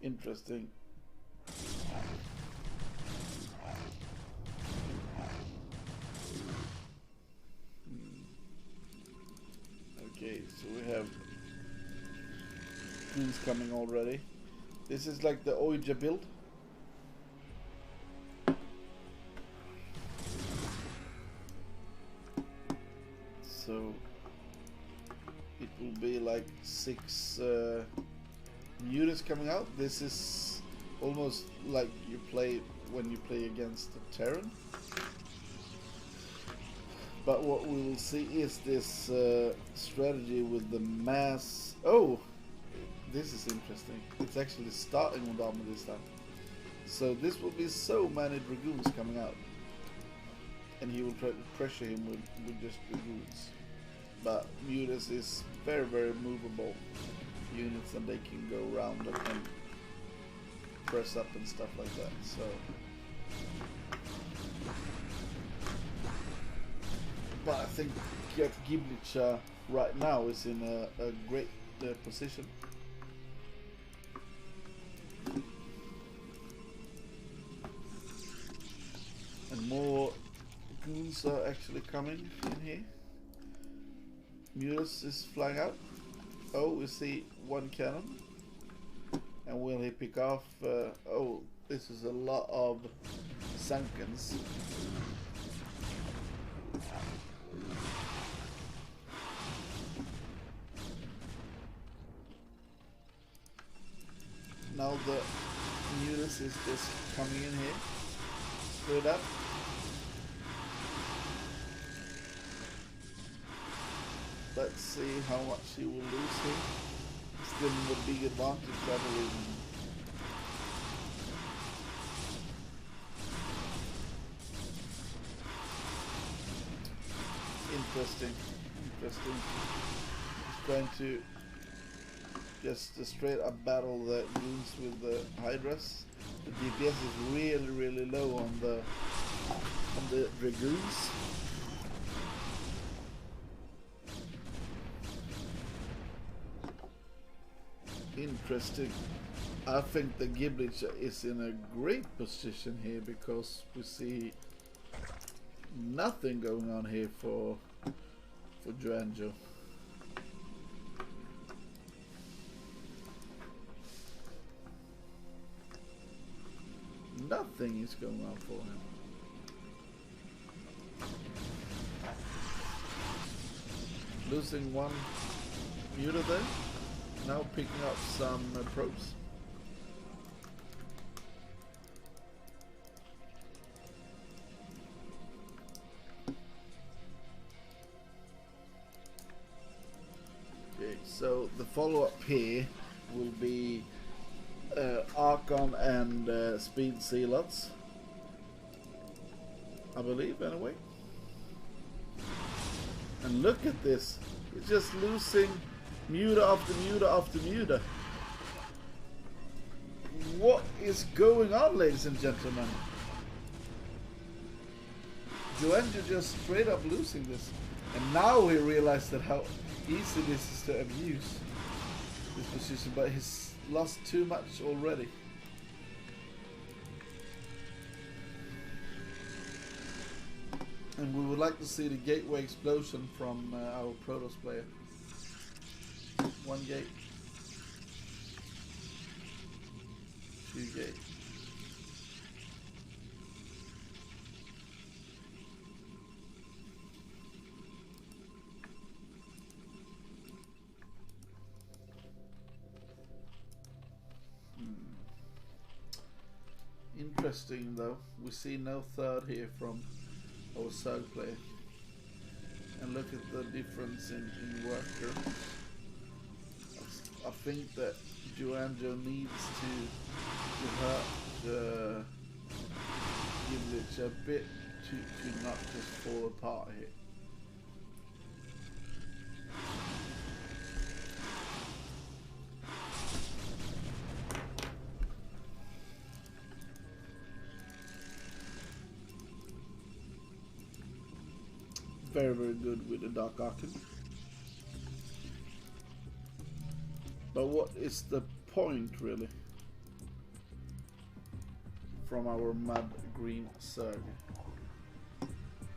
Interesting. Okay, so we have goons coming already. This is like the Oija build. So it will be like 6 units coming out. This is almost like you play when you play against the Terran. But what we will see is this strategy with the mass. Oh, this is interesting. It's actually starting with armor this time. So this will be so many dragoons coming out. And he will try to pressure him with just dragoons. But Mutas is very, very movable units, and they can go around and press up and stuff like that. So, but I think Giblitcha right now is in a great position. And more goons are actually coming in here. Mutas is flying out. Oh, we see 1 cannon. And will he pick off? Oh, this is a lot of Sankens. Now the Mutas is just coming in here. Straight up. Let's see how much he will lose here. Still the big advantage, I believe. Interesting. He's trying to just straight up battle the goons with the Hydras. The DPS is really, really low on the dragoons. Interesting. I think the Giblitcha is in a great position here because we see nothing going on here for Joanjo. Nothing is going on for him. Losing 1 Muta there. Now picking up some probes. Okay, so the follow-up here will be Archon and Speed Zealots, I believe, anyway. And look at this. It's just losing Muta after Muta after Muta. What is going on, ladies and gentlemen? Joanjo just straight up losing this. And now he realized that how easy this is to abuse this position, but he's lost too much already. And we would like to see the gateway explosion from our Protoss player. 1 gate. 2 gate. Interesting though, we see no third here from our Zerg player. and look at the difference in worker. I think that Joanjo needs to hurt the Gimlich a bit to not just fall apart here. Very, very good with the Dark Arcan. But what is the point, really, from our mud green Zerg?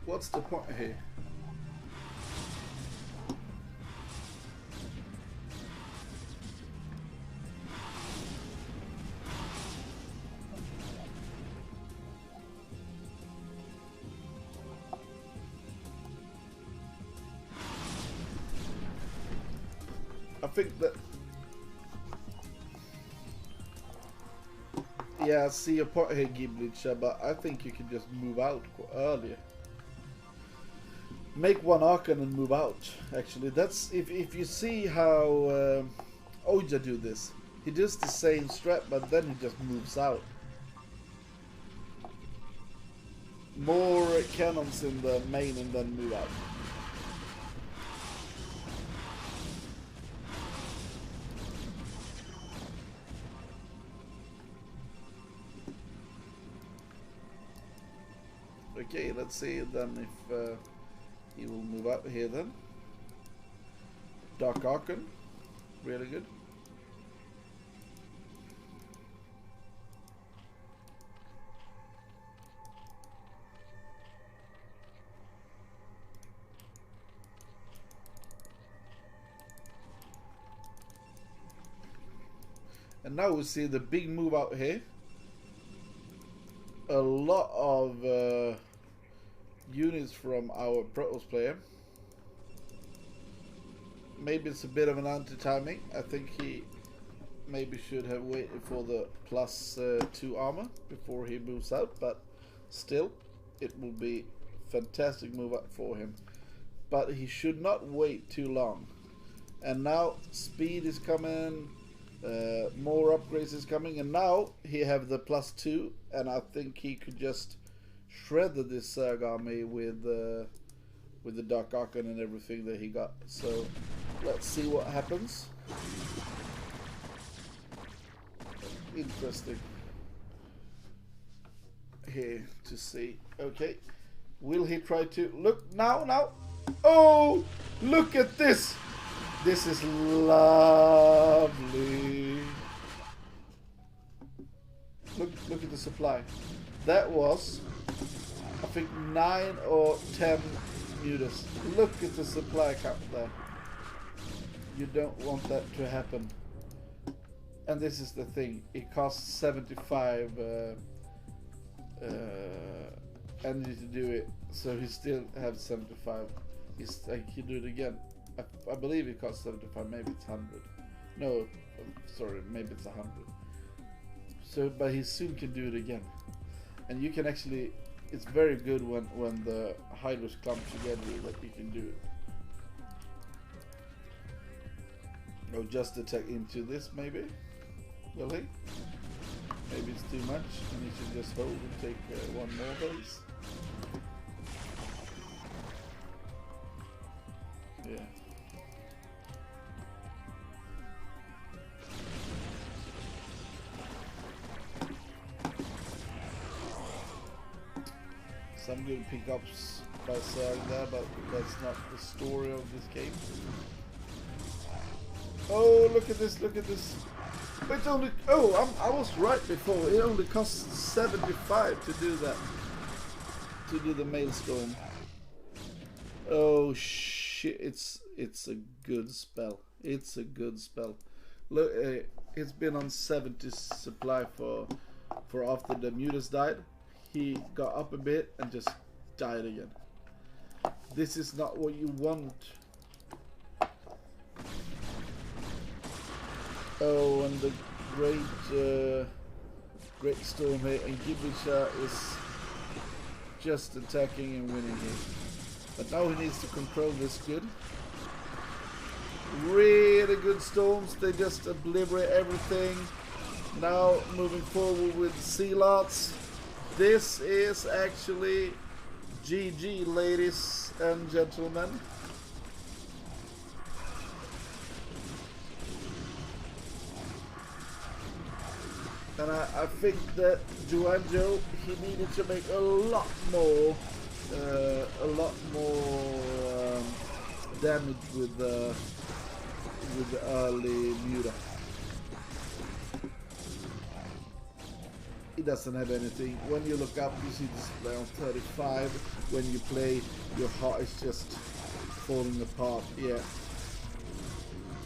What's the point here? I think that, yeah, I see your point here, Gimlich, but I think you can just move out earlier. Make one Archon and move out. Actually, that's if you see how Oja do this. He does the same strat, but then he just moves out. More cannons in the main and then move out. Okay, let's see then if he will move out here then. Dark Archon, really good. And now we see the big move out here. A lot of units from our Protoss player. Maybe it's a bit of an anti-timing. I think he maybe should have waited for the +2 armor before he moves out, but still, it will be fantastic move up for him. But he should not wait too long. And now speed is coming, more upgrades is coming, and now he have the +2, and I think he could just shred this Zerg army with the Dark Archon and everything that he got. So let's see what happens. Interesting here to see. Okay, will he try to look now? Oh, look at this! This is lovely. Look at the supply. That was, I think, 9 or 10 mutas. Look at the supply count there. You don't want that to happen. And this is the thing. It costs 75 energy to do it, so he still have 75. He's like, he do it again. I believe it costs 75. Maybe it's 100. No, sorry, maybe it's 100. So, but he soon can do it again. And you can actually, it's very good when the Hydras clump together that you can do it. Or just attack into this maybe? Will he? Maybe it's too much and he should just hold and take one more base. Yeah. Some good pickups by Zerg there, but that's not the story of this game. Oh, look at this, look at this. It's only, oh, I was right before. It only costs 75 to do that. To do the Maelstrom. Oh shit, it's a good spell. It's a good spell. Look, it's been on 70 supply for after the mutas died. He got up a bit and just died again. This is not what you want. Oh, and the great storm here, and Gibisha is just attacking and winning here. But now he needs to control this good. Really good storms. They just obliterate everything. Now moving forward with Zealots. This is actually GG, ladies and gentlemen. And I think that Joanjo, he needed to make a lot more damage with the early Muta. He doesn't have anything. When you look up, you see display on 35. When you play, your heart is just falling apart. Yeah.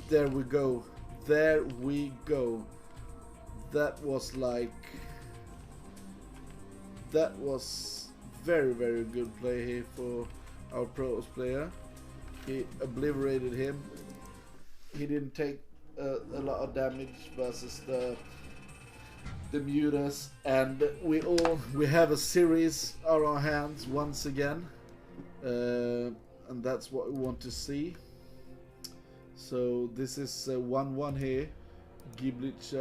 There we go. There we go. That was like... That was very, very good play here for our pros player. He obliterated him. He didn't take a lot of damage versus the Mutas, and we have a series on our hands once again, and that's what we want to see. So this is 1-1 here. Giblich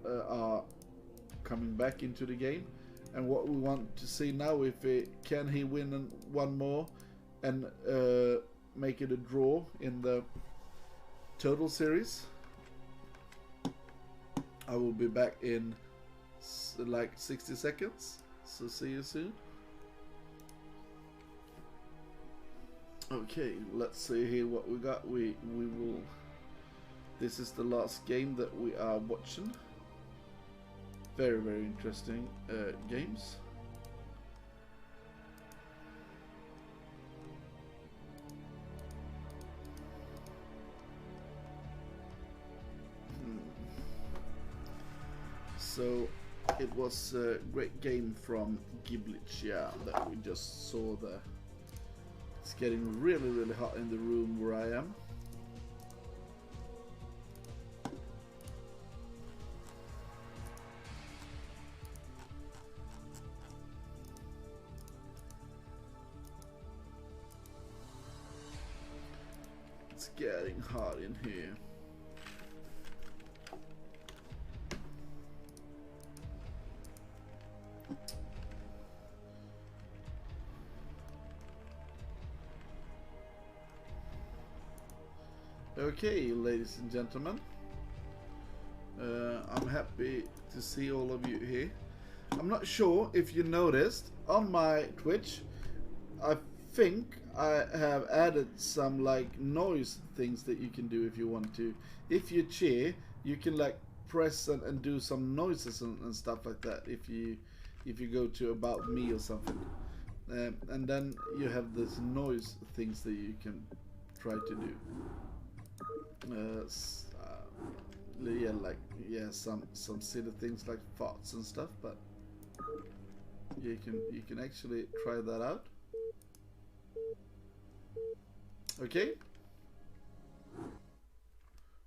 are coming back into the game, and what we want to see now, if can he win one more and make it a draw in the total series. I will be back in like 60 seconds, so see you soon. Okay, let's see here what we got. We will. This is the last game that we are watching. Very, very interesting games. So it was a great game from Giblich, yeah, that we just saw there. It's getting really, really hot in the room where I am. It's getting hot in here. Okay, ladies and gentlemen, I'm happy to see all of you here. I'm not sure if you noticed on my Twitch, I think I have added some like noise things that you can do if you want to. If you cheer, you can like press and do some noises and stuff like that if you go to about me or something, and then you have this noise things that you can try to do. Yeah, like some silly things like farts and stuff, but you can actually try that out. Okay,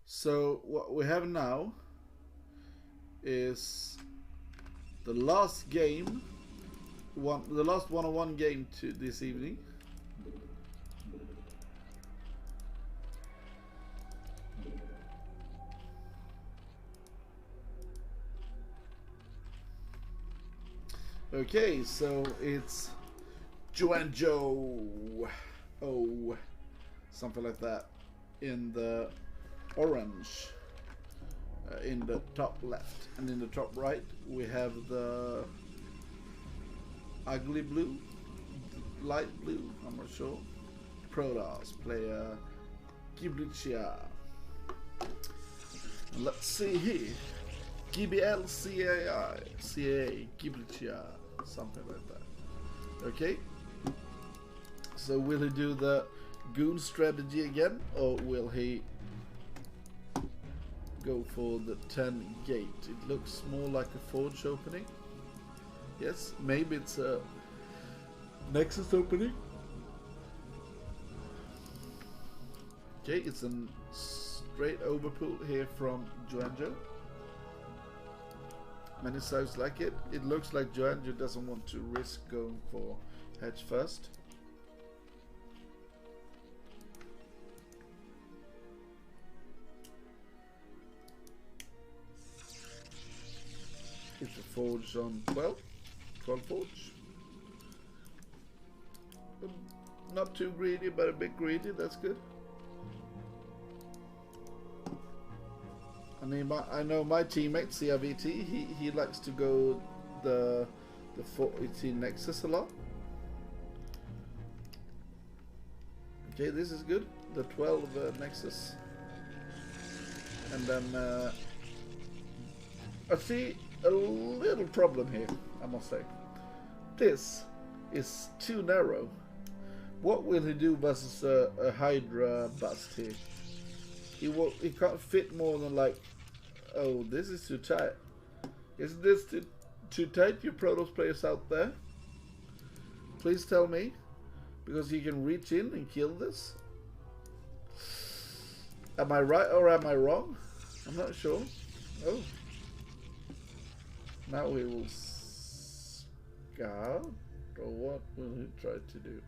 so what we have now is the last game, the last one-on-one game to this evening. Okay, so it's Joanjo, oh, something like that, in the orange, in the top left, and in the top right we have the ugly blue, light blue, I'm not sure, Protoss player Giblichia. Let's see here, GBL CA Giblichia, something like that. Okay, so will he do the goon strategy again, or will he go for the 10 gate? It looks more like a forge opening. Yes, maybe it's a Nexus opening. Okay, it's a straight overpull here from Joanjo. Many sides like it. It looks like Joanjo doesn't want to risk going for hedge first. It's a forge on 12 forge. Not too greedy, but a bit greedy. That's good. I know my teammate CRVT. He likes to go the 418 Nexus a lot. Okay, this is good. The 12 Nexus, and then I see a little problem here. I must say, this is too narrow. What will he do versus a Hydra bust here? He can't fit more than like. Oh, this is too tight. Isn't this too tight, you Protoss players out there? Please tell me, because he can reach in and kill this. Am I right or am I wrong? I'm not sure. Oh. Now he will scout, or what will he try to do?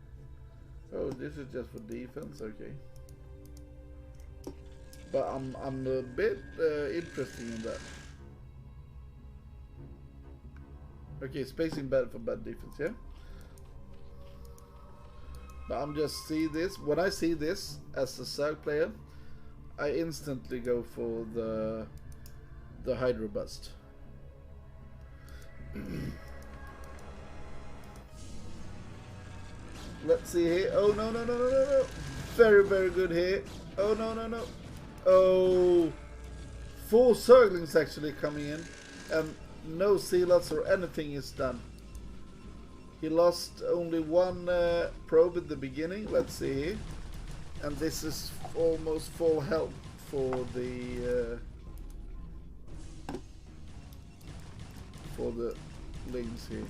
Oh, this is just for defense, okay. But I'm a bit interested in that. Okay, spacing bad for bad defense, yeah. But I'm just see this. When I see this as a Zerg player, I instantly go for the Hydra bust. Let's see here. Oh no no no no no no! Very very good here. Oh no no no! Oh, 4 Zerglings actually coming in, and no Zealots or anything is done. He lost only 1 probe in the beginning. Let's see here, and this is almost full health for the Lings here.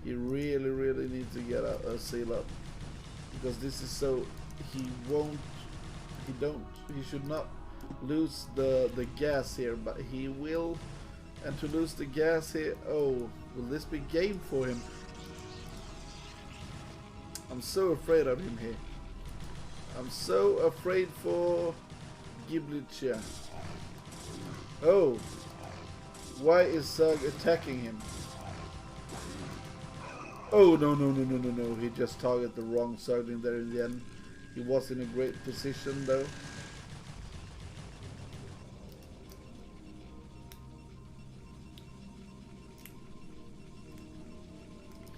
He really needs to get a seal up, because this is so he should not lose the gas here, but he will. And to lose the gas here, oh, will this be game for him? I'm so afraid of him here. I'm so afraid for Giblicha. Oh, why is Zerg attacking him? Oh no no no no no no! He just targeted the wrong Zergling there in the end. He was in a great position though.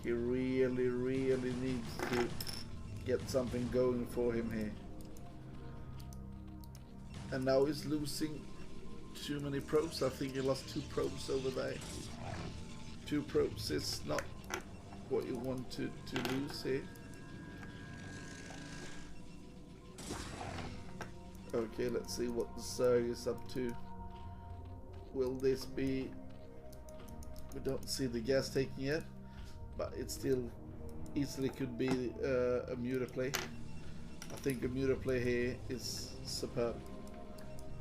He really needs to get something going for him here. And now he's losing too many probes. I think he lost 2 probes over there. 2 probes is not what you want to lose here. Okay, let's see what the Zerg is up to. Will this be... We don't see the gas taking yet, but it still easily could be a muta play. I think a muta play here is superb,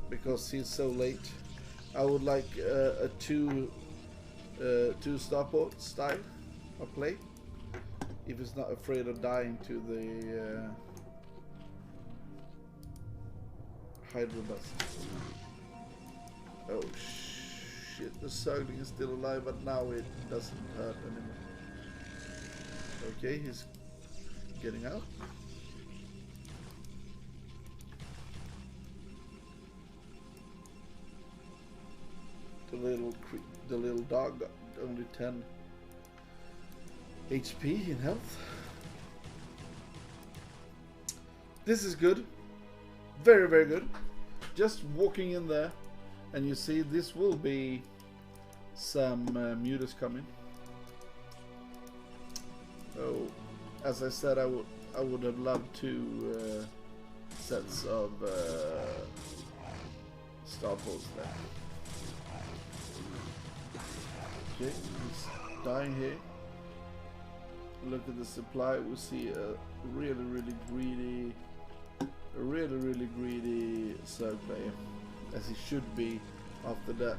because he's so late. I would like a 2 starport style of play, if he's not afraid of dying to the Hydra bust. Oh shit, the Zergling is still alive, but now it doesn't hurt anymore. Okay, he's getting out. The little dog got only 10 HP in health. This is good. Very good. Just walking in there, and you see this will be some mutas coming. Oh, as I said, I would have loved 2 sets of starports there. Okay, he's dying here. Look at the supply. We see a really greedy Zerg player, as he should be after that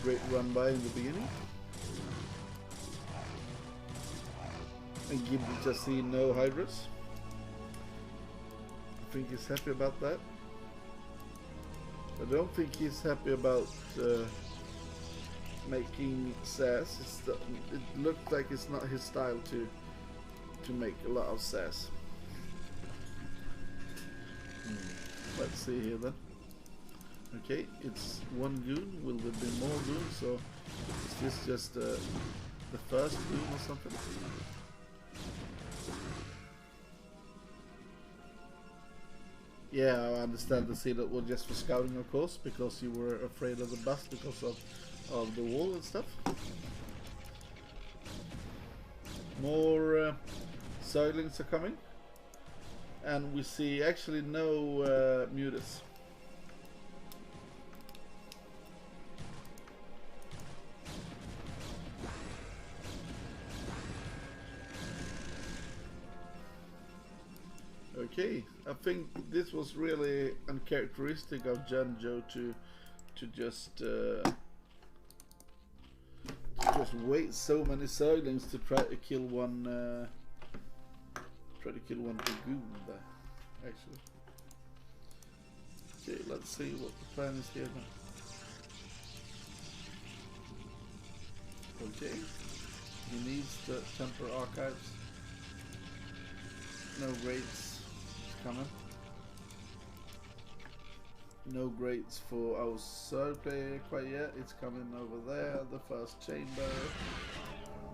great run by in the beginning. And Ghibli just see no Hydras. I think he's happy about that. I don't think he's happy about making sass. It looks like it's not his style to make a lot of sass. Let's see here then. Okay, it's one goon. Will there be more goons? So is this just the first goon or something? Yeah, I understand the Sealet was just for scouting, of course, because you were afraid of the bus because of the wall and stuff. More Zerglings are coming, and we see actually no Mutas. Okay, I think this was really uncharacteristic of Janjo to just wait so many Zerglings to try to kill one Dragoon there, actually. Okay, let's see what the plan is here now. Okay, he needs the Temper Archives. No raids coming. No grades for our third player quite yet. It's coming over there, the first chamber.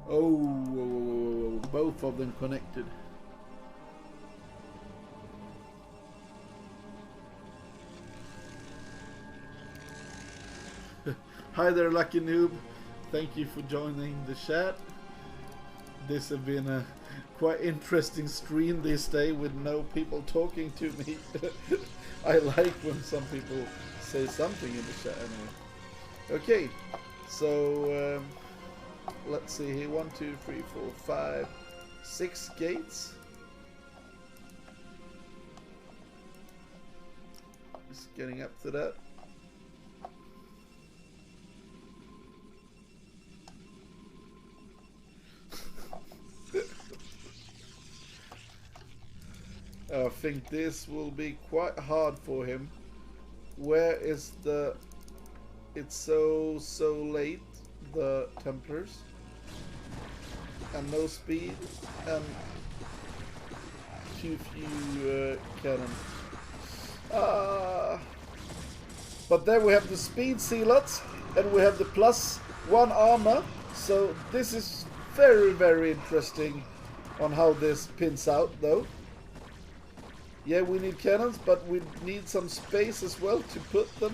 Oh, both of them connected. Hi there, Lucky Noob. Thank you for joining the chat. This has been a quite interesting stream this day with no people talking to me. I like when some people say something in the chat anyway. Okay, so let's see here. 1, 2, 3, 4, 5, 6 gates. Just getting up to that. I think this will be quite hard for him. Where is the... It's so late, the Templars. And no speed, and too few cannon. But then we have the speed Zealots, and we have the +1 armor. So this is very interesting on how this pins out though. Yeah, we need cannons, but we need some space as well to put them.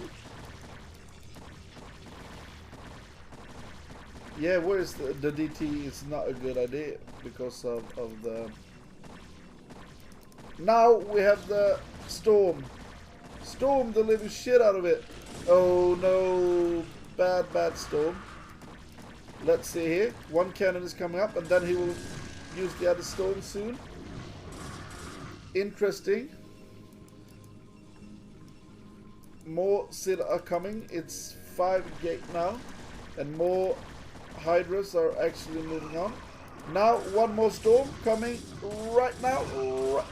Yeah, where is the DT is not a good idea because of the... Now we have the Storm. Storm the living shit out of it. Oh no, bad Storm. Let's see here. One cannon is coming up and then he will use the other Storm soon. Interesting. More Sid are coming. It's 5 gate now, and more Hydras are actually moving on. Now one more Storm coming right now.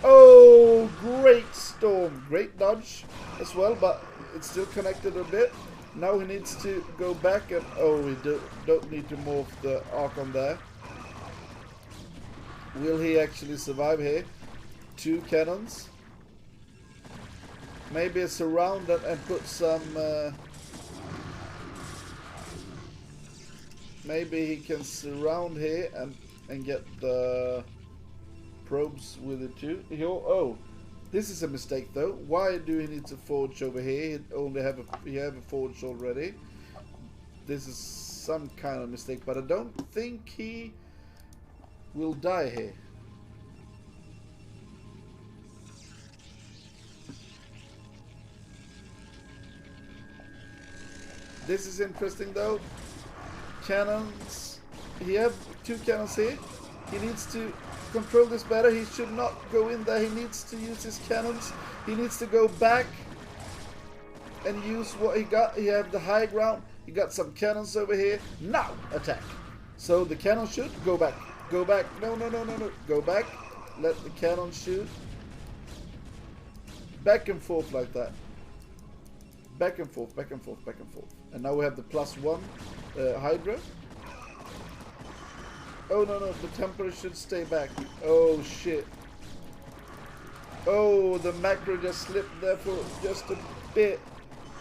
Oh, great Storm, great dodge as well, but it's still connected a bit. Now he needs to go back and we don't need to morph the Archon there. Will he actually survive here? 2 cannons. Maybe surround it and put some... maybe he can surround here and get the probes with it too. Oh, this is a mistake though. Why do he need to forge over here? He have a forge already. This is some kind of mistake, but I don't think he will die here. This is interesting though. Cannons. He have 2 cannons here. He needs to control this better. He should not go in there. He needs to use his cannons. He needs to go back and use what he got. He have the high ground. He got some cannons over here. Now attack. So the cannon shoot. Go back. Go back. No. Go back. Let the cannon shoot. Back and forth like that. Back and forth, back and forth, back and forth. And now we have the +1 Hydra. Oh no, no, the temper should stay back. Oh shit. Oh, the macro just slipped there for just a bit.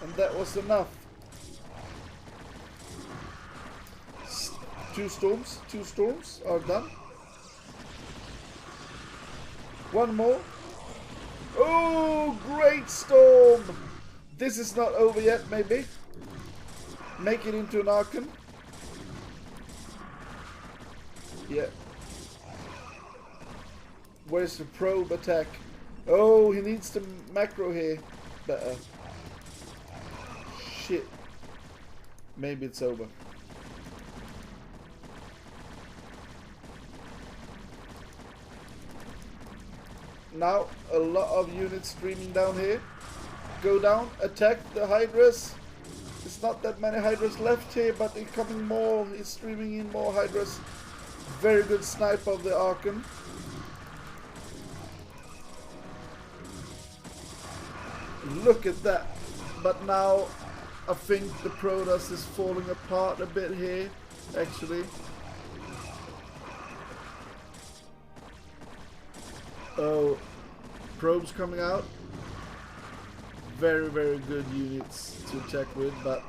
And that was enough. Two storms are done. One more. Oh, great storm. This is not over yet, maybe. Make it into an Archon. Yeah. Where's the probe attack? Oh, he needs the macro here. Better. Shit. Maybe it's over. Now, a lot of units streaming down here. Go down, attack the Hydras. It's not that many Hydras left here, but they're coming more. He's streaming in more Hydras. Very good snipe of the Archon. Look at that. But now, I think the Protoss is falling apart a bit here, actually. Oh, probes coming out. Very, very good units to attack with, but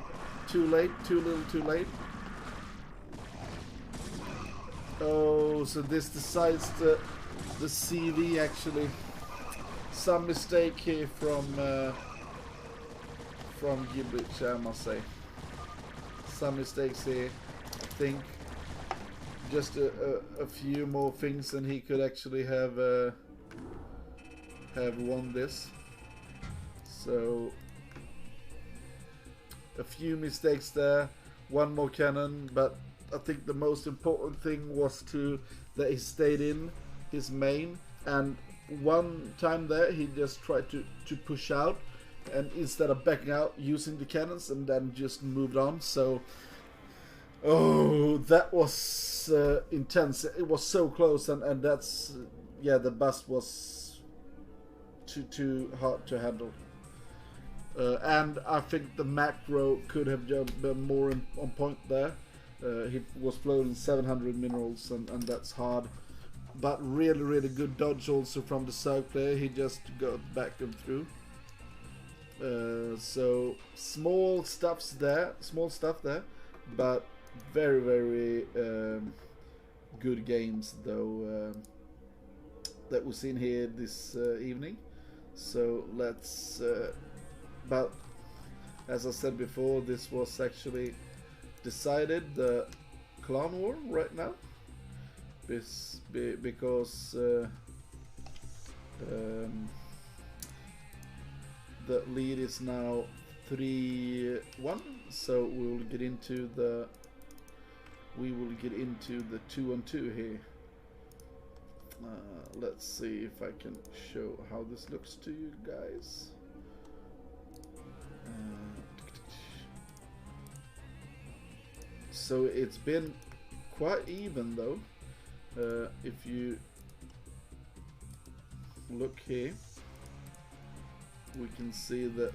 too late, too little, too late. Oh, so this decides the CV actually. Some mistake here from Gibbage, I must say. Some mistakes here. I think just a few more things and he could actually have won this. So a few mistakes there, one more cannon, but I think the most important thing was that he stayed in his main, and one time there he just tried to push out, and instead of backing out using the cannons, and then just moved on. So oh, that was intense. It was so close, and that's yeah, the bust was too hard to handle. And I think the macro could have been more on point there. He was floating 700 minerals, and that's hard. But really, really good dodge also from the Zerg player. He just got back and through. So small stuff there, but very, very good games though that we've seen here this evening. So let's. But as I said before, this was actually decided the clan war right now, because the lead is now 3-1. So we will get into the 2-on-2 here. Let's see if I can show how this looks to you guys. So it's been quite even though. If you look here, we can see that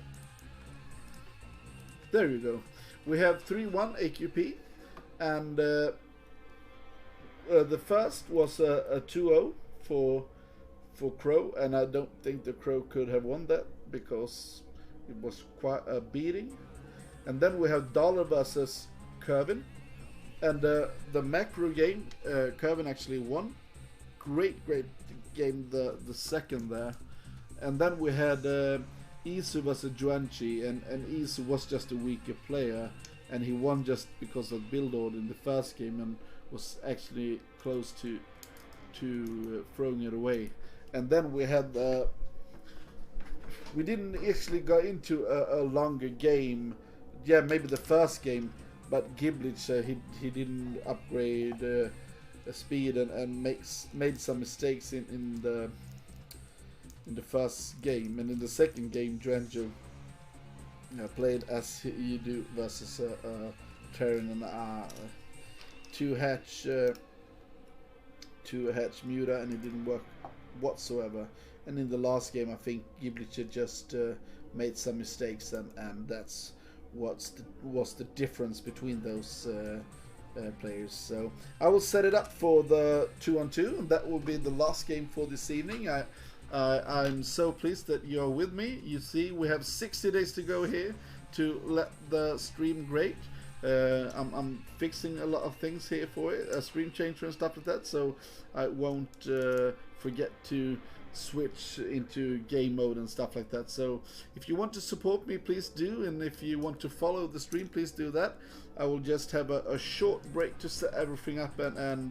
there you go. We have 3-1 aQp, and the first was a 2-0 for Crow, and I don't think the Crow could have won that because it was quite a beating. And then we have Dollar versus Kervin, and the macro game, Kervin actually won. Great game, the second there. And then we had Isu versus Juanchi, and Isu was just a weaker player, and he won just because of build order in the first game, and was actually close to throwing it away. And then we had we didn't actually go into a longer game. Yeah, maybe the first game, but Gibblich he didn't upgrade speed and made some mistakes in the first game, and in the second game Dranjo played as you do versus Terran and two hatch Muta, and it didn't work whatsoever. And in the last game I think Gibblich just made some mistakes, and that's was the difference between those players. So I will set it up for the 2-on-2, and that will be the last game for this evening. I'm so pleased that you're with me. You see, we have 60 days to go here to let the stream great. I'm fixing a lot of things here for it, a stream changer and stuff like that, so I won't forget to switch into game mode and stuff like that. So if you want to support me, please do, and if you want to follow the stream, please do that. I will just have a short break to set everything up and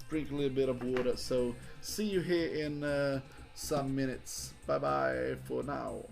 drink a little bit of water. So see you here in some minutes. Bye bye for now.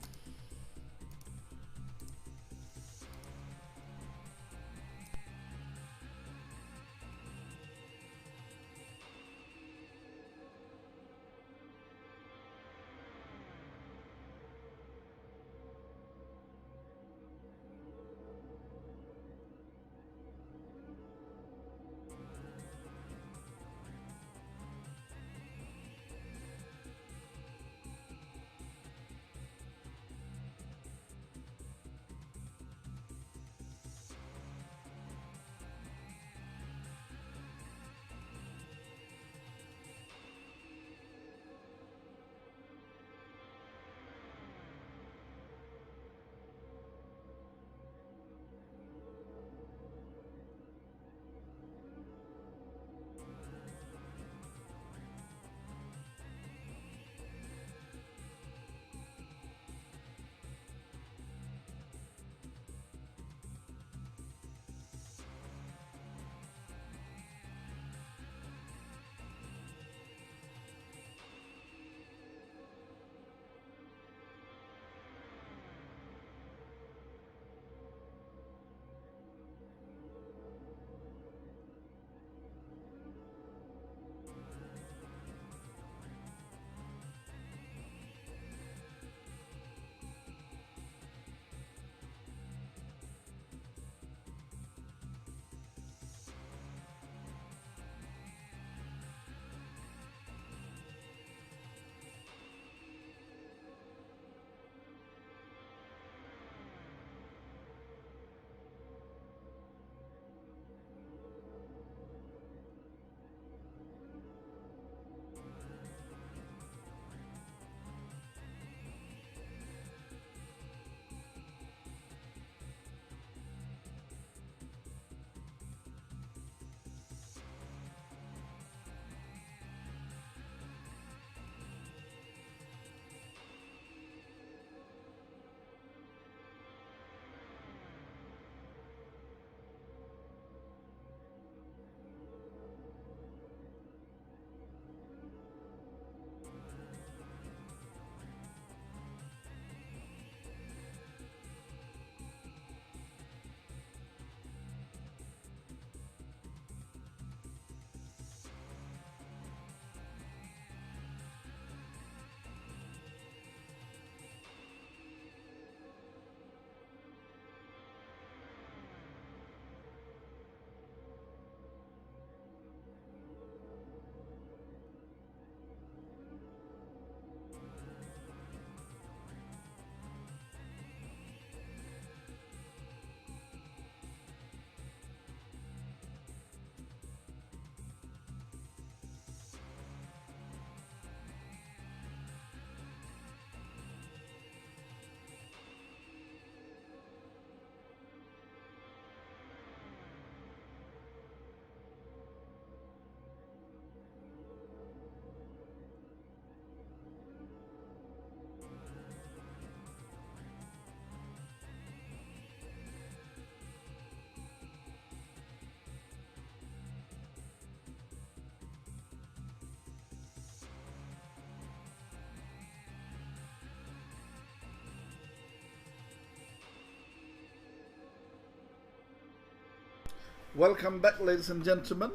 Welcome back, ladies and gentlemen.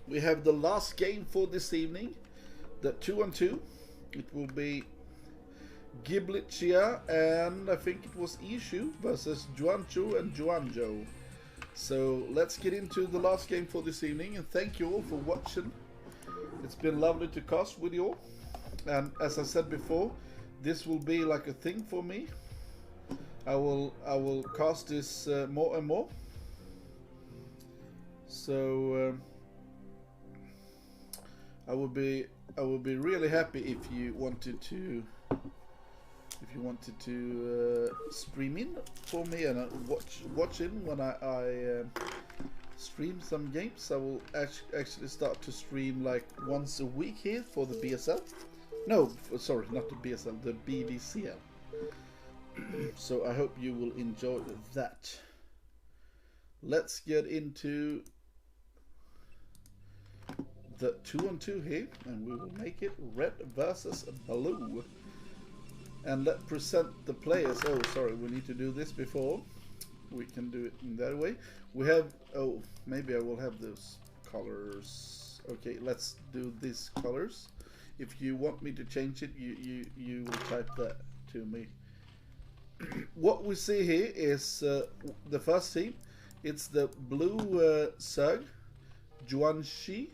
We have the last game for this evening, the 2-on-2. It will be Giblicia and I think it was Ishu versus Juancho and Juanjo. So let's get into the last game for this evening, and thank you all for watching. It's been lovely to cast with you all, and as I said before, this will be like a thing for me I will cast this more and more. So I would be really happy if you wanted to stream in for me and watch in when I stream some games. I will actually start to stream like once a week here for the BSL. No, sorry, not the BSL, the BWCL. So I hope you will enjoy that. Let's get into the 2-on-2 here, and we will make it red versus blue. And let's present the players. Oh, sorry, we need to do this before we can do it in that way. We have, oh, maybe I will have those colors. Okay, let's do these colors. If you want me to change it, you will type that to me. What we see here is the first team. It's the blue Zerg, Juanxi,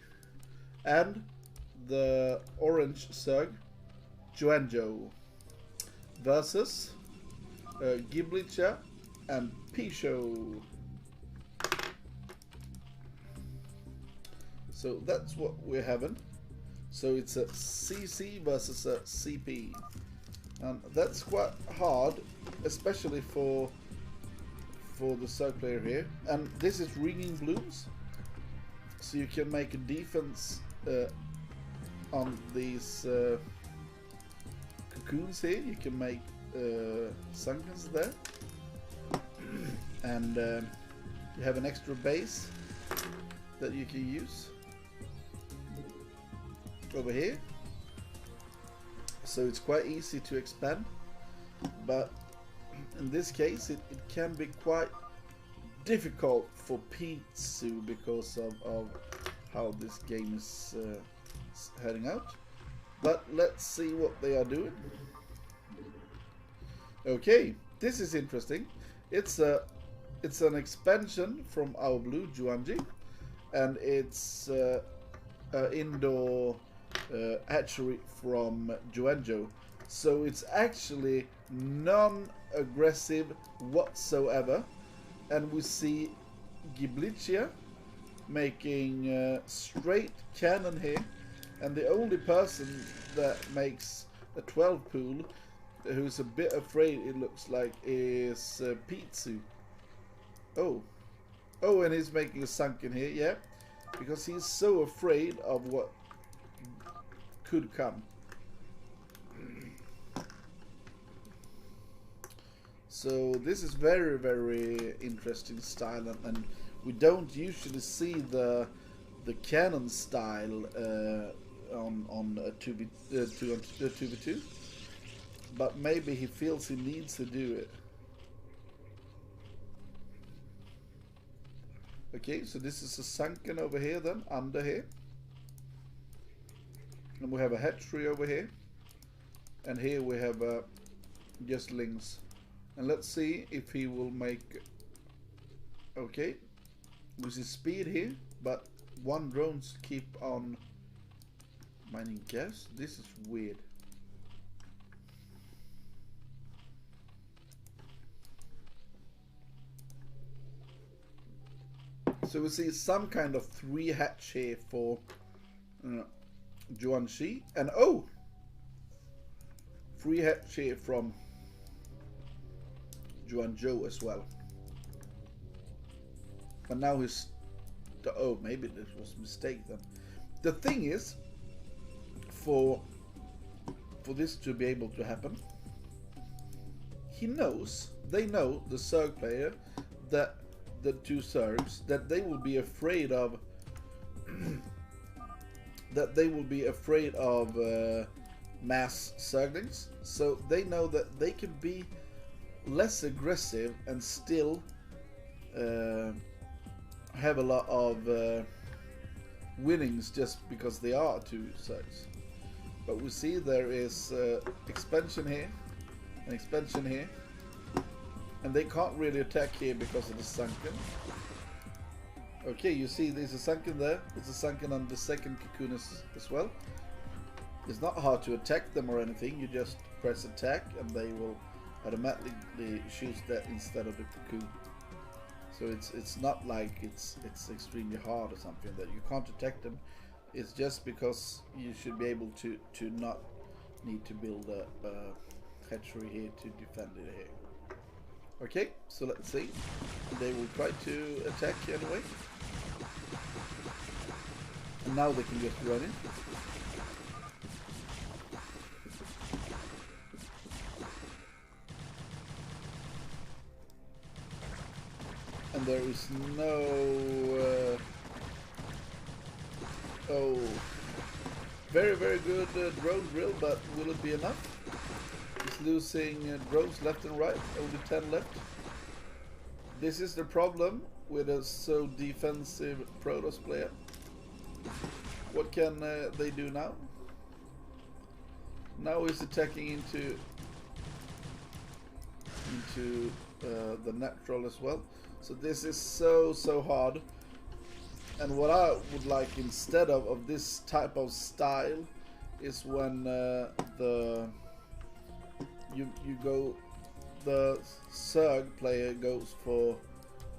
and the orange Zerg, Juanzhou, versus Giblicha and Pisho. So that's what we're having. So it's a CC versus a CP. And that's quite hard, especially for the Zerg player here. And this is ringing blooms, so you can make a defense on these cocoons here. You can make sunkens there, and you have an extra base that you can use over here. So it's quite easy to expand, but in this case it can be quite difficult for Pizzu because of how this game is heading out. But let's see what they are doing. Okay, this is interesting. It's an expansion from our blue Juanji, and it's indoor hatchery from Juanzhou. So it's actually non-aggressive whatsoever, and we see Giblicha making straight cannon here, and the only person that makes a 12 pool who's a bit afraid, it looks like, is Pizzu. Oh, and he's making a sunken here, yeah, because he's so afraid of what could come. So this is very, very interesting style, and we don't usually see the cannon style on a 2v2, but maybe he feels he needs to do it. Okay, so this is a sunken over here then, under here. And we have a hatchery over here. And here we have just lings. And let's see if he will make... Okay, we see speed here, but one drones keep on mining gas. This is weird. So we see some kind of 3 hatch here for Juanxi, and oh, 3 hatch here from Juanzhou as well. But now he's... Oh, maybe this was a mistake then. The thing is, for this to be able to happen, he knows, they know, the Zerg player, that the 2 Zergs, that they will be afraid of mass Zerglings. So they know that they can be less aggressive and still have a lot of winnings just because they are 2 Zergs. But we see there is expansion here, an expansion here, and they can't really attack here because of the sunken. Okay, you see there's a sunken there. There's a sunken on the second cocoon as well. It's not hard to attack them or anything. You just press attack and they will automatically shoots that instead of the cocoon. So it's not like it's extremely hard or something that you can't detect them. It's just because you should be able to not need to build a hatchery here to defend it here. Okay, so let's see. They will try to attack anyway. And now they can just run in. And there is no... oh, very good drone drill, but will it be enough? He's losing drones left and right, only 10 left. This is the problem with a so defensive Protoss player. What can they do now? Now he's attacking into the natural as well. So this is so hard. And what I would like instead of this type of style is when the Zerg player goes for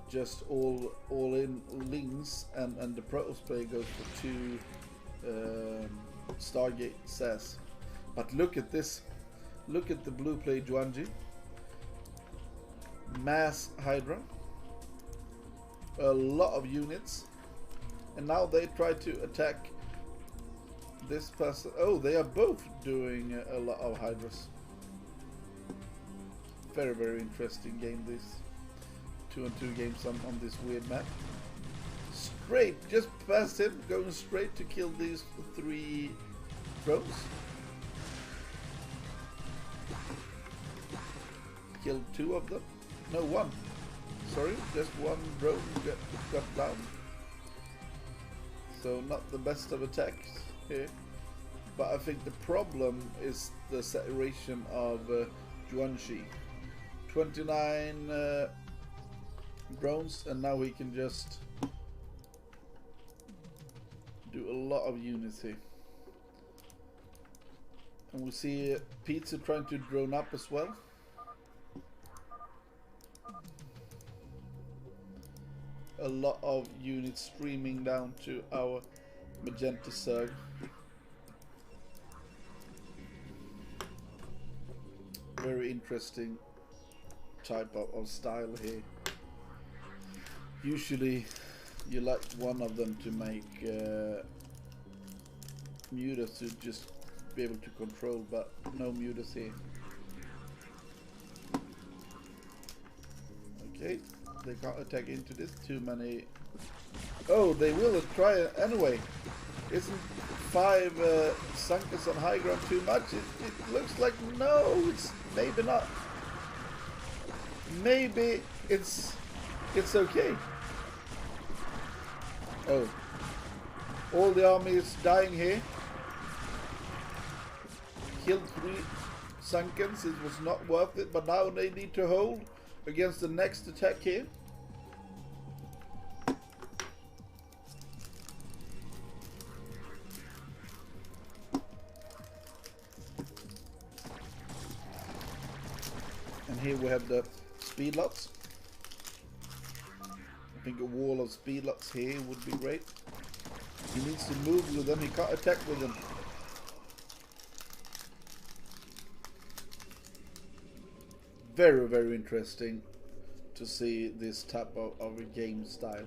just all in links, and the Protoss player goes for 2 Stargate SAS. But look at this, look at the blue play Juanji, mass Hydra, a lot of units. And now they try to attack this person. Oh, they are both doing a lot of Hydras. Very interesting game, this 2-on-2 games on this weird map. Straight, just past him, going straight to kill these 3 drones. Killed 2 of them. No, 1. Sorry, just 1 drone got down. So not the best of attacks here, but I think the problem is the saturation of Juanji. 29 drones, and now he can just do a lot of units here. And we see Pizza trying to drone up as well. A lot of units streaming down to our magenta Zerg. Very interesting type of style here. Usually you like one of them to make mutas to just be able to control, but no mutas here. Okay. They can't attack into this, too many. Oh, they will try anyway. Isn't 5 Sunkers on high ground too much? It looks like no, it's maybe not. Maybe it's okay. Oh, all the army is dying here. Killed 3 Sunkens, it was not worth it, but now they need to hold against the next attack here. And here we have the speed lots. I think a wall of speed lots here would be great. He needs to move with them, he can't attack with them. Very interesting to see this type of a game style.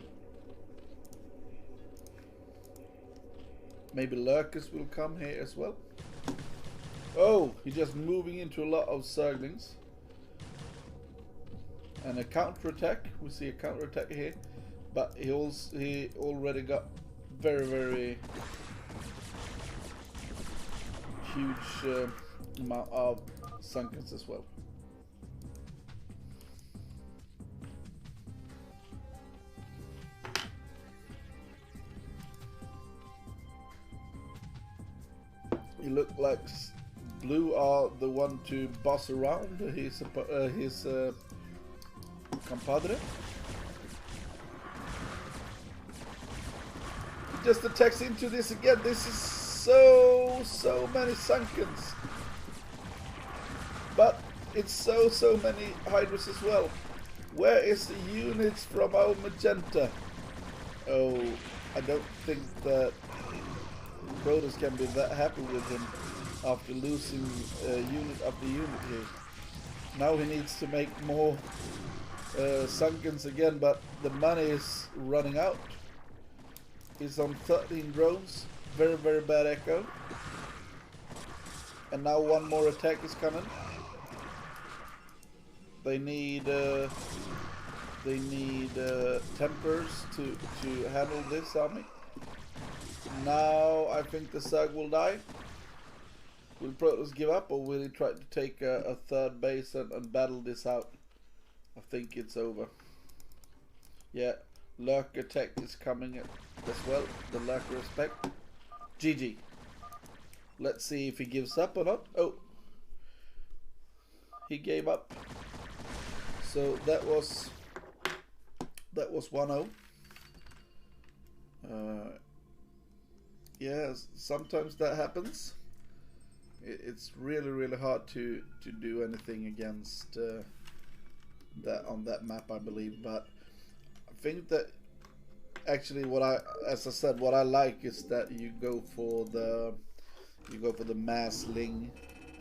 Maybe Lurkers will come here as well. Oh, he's just moving into a lot of Zerglings. And a counter attack. We see a counter attack here, but he already got very huge amount of Sunkens as well. It looked like blue are the one to boss around his compadre. He just attacks into this again. This is so many Sunkens. But It's so many Hydras as well. Where is the units from our Magenta? Oh, I don't think that Protoss can be that happy with him after losing unit after unit here. Now he needs to make more Sunkens again, but the money is running out. He's on 13 drones. Very bad echo. And now one more attack is coming. They need tempers to handle this army. Now I think the Zerg will die. Will Protoss give up, or will he try to take a third base and battle this out? I think it's over. Yeah, Lurker tech is coming as well. The Lurker respect. GG. Let's see if he gives up or not. Oh, he gave up. So that was 1-0. Yeah, sometimes that happens. It's really hard to do anything against that on that map, I believe. But I think that actually as I said, what I like is that you go for the mass ling,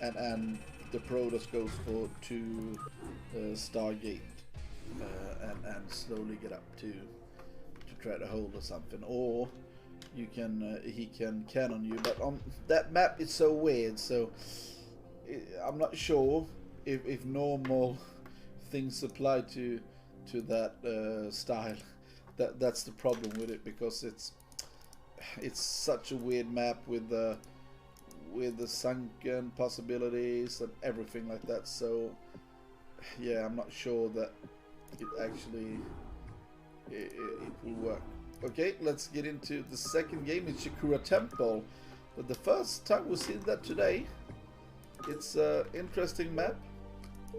and the Protoss goes for 2 Stargate and slowly get up to try to hold or something, or you can he can cannon you. But on that map it's so weird, so I'm not sure if normal things apply to that style. That's the problem with it, because it's such a weird map with the sunken possibilities and everything like that. So yeah, I'm not sure that it actually it will work. Okay, let's get into the second game. It's Shakura Temple, but the first time we've seen that today. It's an interesting map.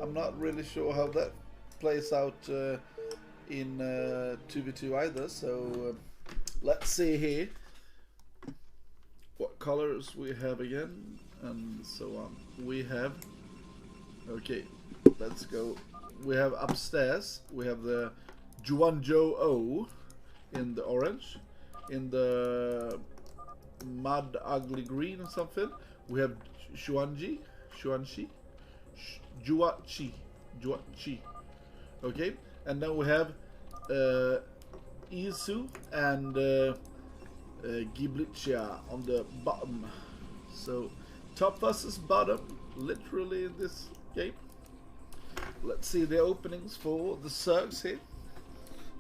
I'm not really sure how that plays out in 2v2 either, so let's see here what colors we have again and so on. We have, okay, let's go. We have upstairs, we have the Juanzhou O in the orange, in the mud ugly green or something. We have Juachi. Okay, and then we have Isu and Giblicia on the bottom. So top versus bottom, literally in this game. Let's see the openings for the Zergs here.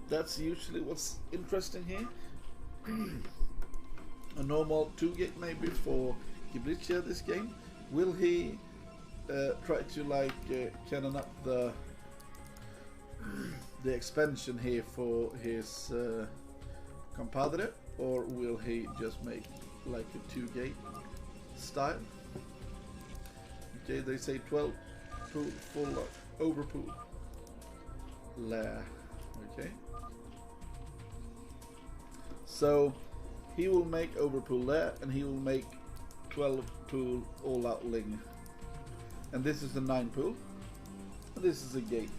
That's usually what's interesting here. A normal 2-gate maybe for Giblicia this game. Will he try to like cannon up the expansion here for his compadre, or will he just make like a 2-gate style? Okay, they say 12 pool full overpool lair. Okay, so he will make overpool lair and he will make 12 pool all out ling, and this is the 9 pool, and this is a gate.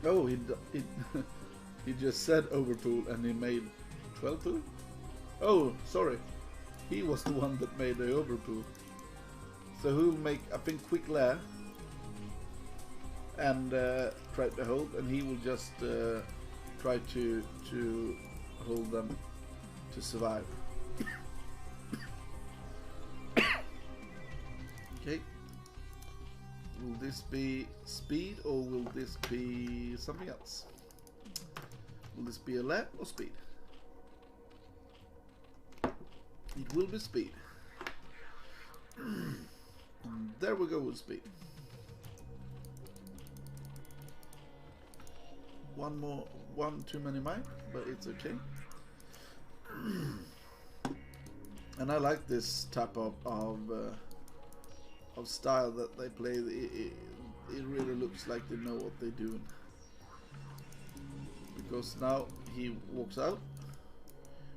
Oh, he just said overpool and he made 12 pool. Oh, sorry, he was the one that made the overpool. So he'll make, I think, quick lair and try to hold, and he will just try to hold them to survive. Okay. Will this be speed, or will this be something else? Will this be a lap or speed? It will be speed. There we go with speed. One too many mine, but it's okay. And I like this type of style that they play. It really looks like they know what they're doing, because now he walks out,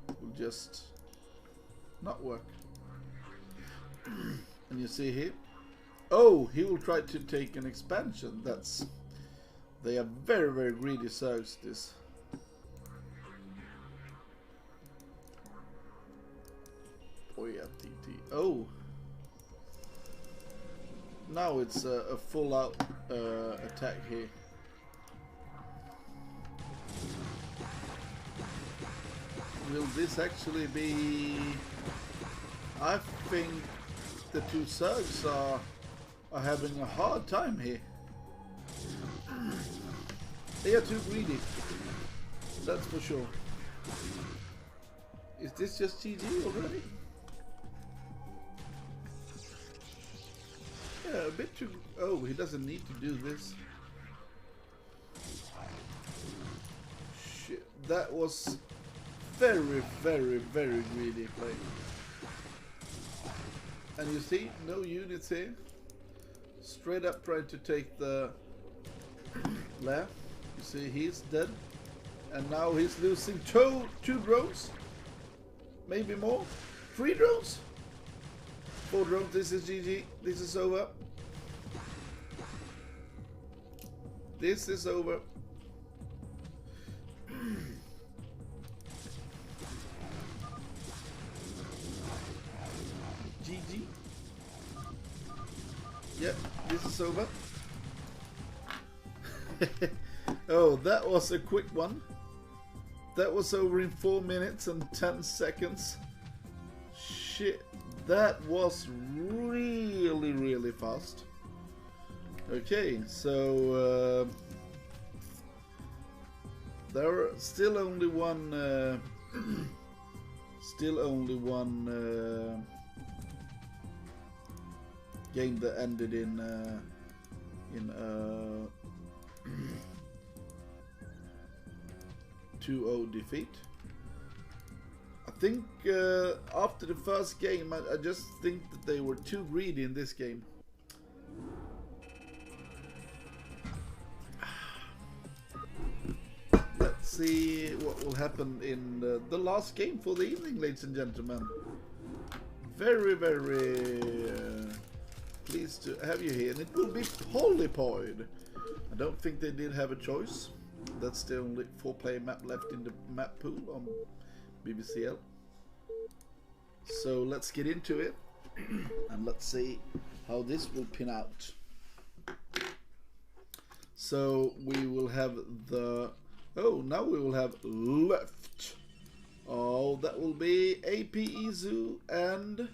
will just not work. And you see here, oh, he will try to take an expansion. They are very, very greedy Zergs, this. Oh yeah, TT. Oh, now it's a full out attack here. Will this actually be? I think the two Zergs are having a hard time here. They are too greedy. That's for sure. Is this just GG already? Yeah, a bit too... Oh, he doesn't need to do this. Shit, that was very, very, very greedy play. And you see, no units here. Straight up trying to take the left. You see, he's dead. And now he's losing two drones. Maybe more. 3 drones. 4 drones. This is GG. This is over. This is over. GG. Yep, this is over. Oh, that was a quick one. That was over in 4 minutes and 10 seconds. Shit, that was really, really fast. Okay, so there are still only one game that ended in 2-0 defeat. I think after the first game, I just think that they were too greedy in this game. Let's see what will happen in the last game for the evening, ladies and gentlemen. Very, very pleased to have you here, and it will be Polypoid. I don't think they did have a choice. That's the only 4-player map left in the map pool on BWCL. So let's get into it and let's see how this will pin out. So we will have the... Oh, now we will have left. Oh, that will be aPizu and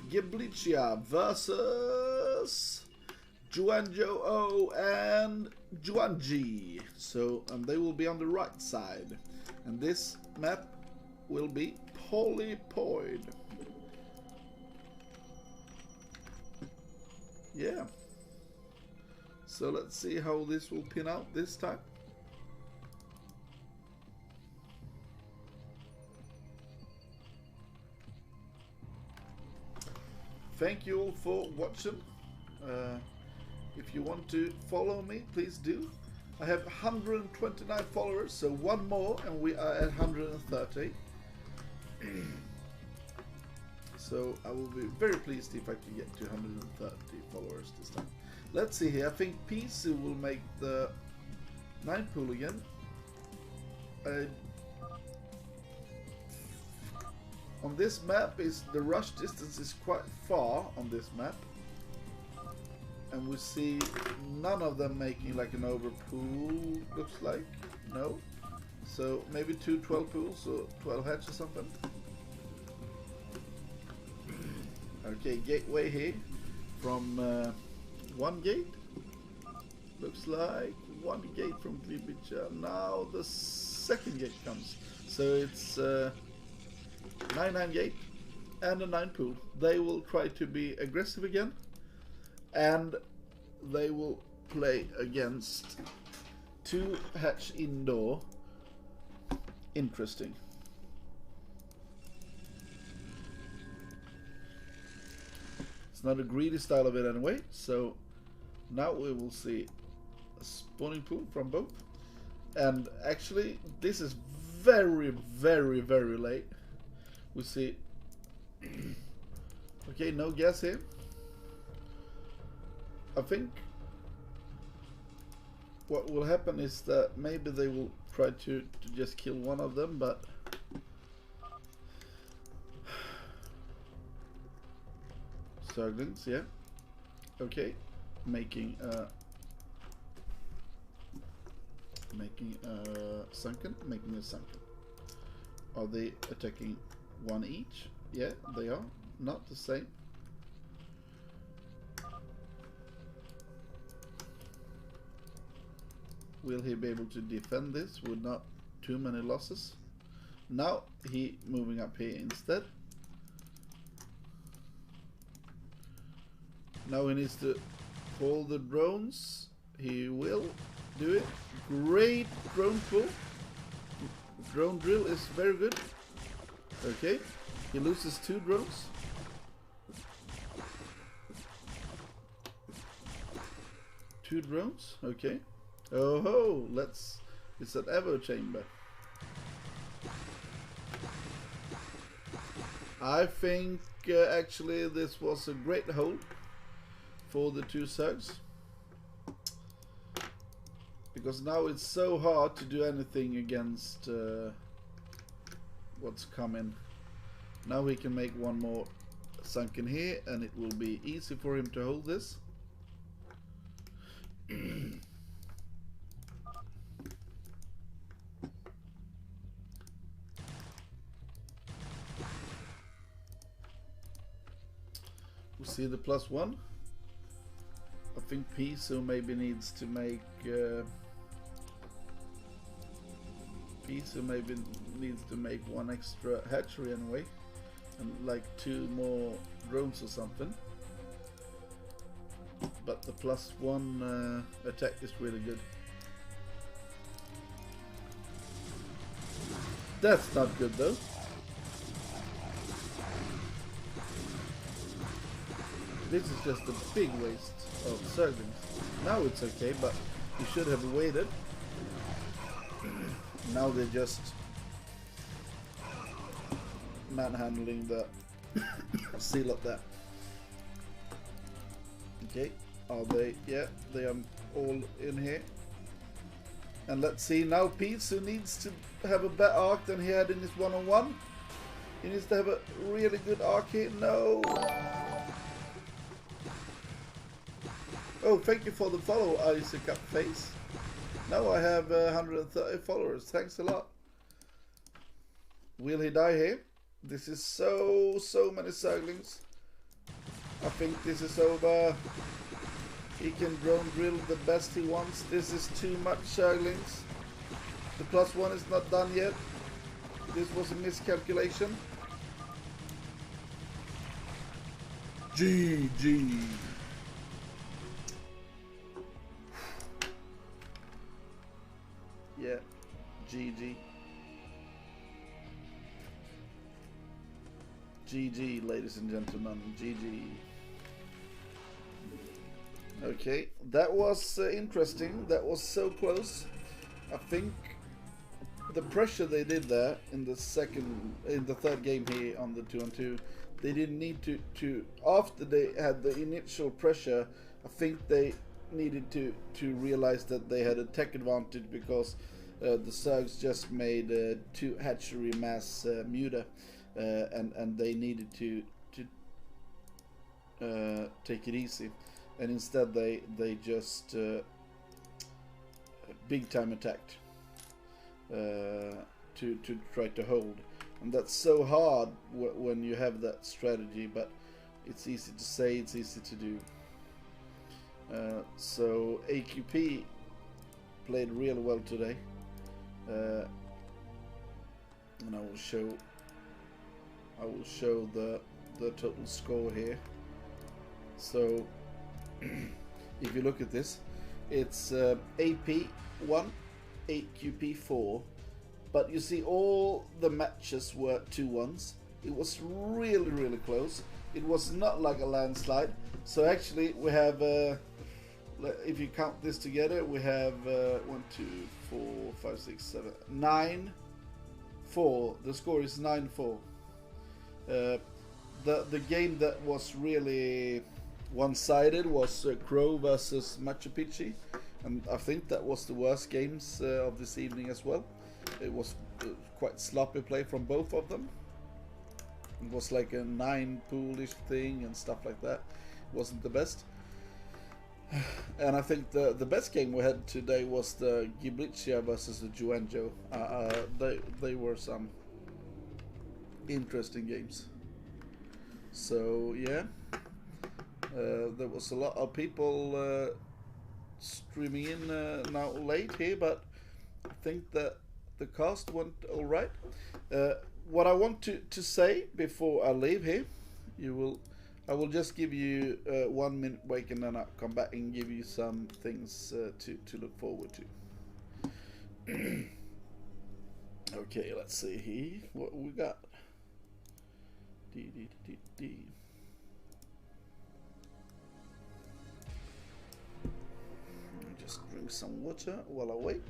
Giblicia versus Juanjo O and Juanji. So, and they will be on the right side. And this map will be Polypoid. Yeah. So let's see how this will pin out this time. Thank you all for watching. If you want to follow me, please do. I have 129 followers, so one more and we are at 130. So I will be very pleased if I can get to 130 followers this time. Let's see here. I think Pisu will make the 9 pool again. On this map, the rush distance is quite far on this map. And we see none of them making like an over pool, looks like. No. So maybe 2 12 pools or 12 hatch or something. Okay, gateway here from 1 gate. Looks like 1 gate from Glibicha. Now the 2nd gate comes. So it's 9-9 gate and a 9 pool. They will try to be aggressive again. And they will play against 2 hatch indoor. Interesting. It's not a greedy style of it anyway. So now we will see a spawning pool from both. And actually this is very, very, very late. We see Okay, no gas here. I think what will happen is that maybe they will try to just kill one of them, but Zerglings, yeah. Okay, making a sunken. Are they attacking one each? Yeah, they are. Not the same. Will he be able to defend this with not too many losses? Now he moving up here instead. Now he needs to call the drones. He will do it. Great drone pull. Drone drill is very good. Okay, he loses 2 drones. Two drones. Okay. Oh ho! It's an echo chamber. I think actually this was a great hold for the 2 Zergs, because now it's so hard to do anything against what's coming. Now we can make one more sunken here, and it will be easy for him to hold this. We see the +1. I think Piso maybe needs to make one extra hatchery anyway, and like 2 more drones or something. But the +1 attack is really good. That's not good though. This is just a big waste of Zerglings. Now it's okay, but you should have waited. Now they're just manhandling the seal up there. Okay, are they? Yeah, they are all in here. And let's see now, Pizza needs to have a better arc than he had in his one-on-one. He needs to have a really good arc here. No. Oh, thank you for the follow, aQp Face. Now I have 130 followers. Thanks a lot. Will he die here? This is so many Zerglings. I think this is over. He can drone drill the best he wants. This is too much Zerglings. The +1 is not done yet. This was a miscalculation. GG. Yeah, GG. GG, ladies and gentlemen, GG. Okay, that was interesting. That was so close. I think the pressure they did there in the third game here on the 2-on-2, they didn't need to after they had the initial pressure, I think they needed to realize that they had a tech advantage, because the Zergs just made 2 hatchery mass muta, and they needed to take it easy, and instead they just big time attacked to try to hold, and that's so hard when you have that strategy, but it's easy to say, it's easy to do. So aQp played really well today, and I will show the total score here. So if you look at this, it's AP1, aQp4, but you see all the matches were 2-1s. It was really close. It was not like a landslide. So actually we have if you count this together, we have 1, 2, 4, 5, 6, 7, 9, 4. The score is 9-4. the game that was really one-sided was Crow versus Machu Picchu, and I think that was the worst games of this evening as well. It was quite sloppy play from both of them. It was like a 9 poolish thing and stuff like that. It wasn't the best. And I think the best game we had today was the BWCL versus the Juanjo. They were some interesting games. So yeah, there was a lot of people streaming in now late here, but I think that the cast went all right. What I want to say before I leave here, I will just give you 1 minute break, and then I'll come back and give you some things to look forward to. Okay, let's see here what we got. Just drink some water while I wait.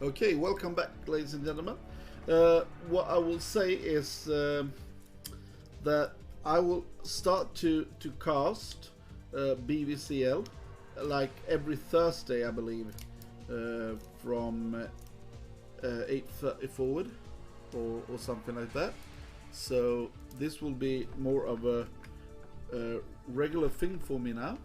Okay, welcome back, ladies and gentlemen. What I will say is that I will start to cast BWCL like every Thursday, I believe, from 8:30 forward or something like that. So this will be more of a regular thing for me now.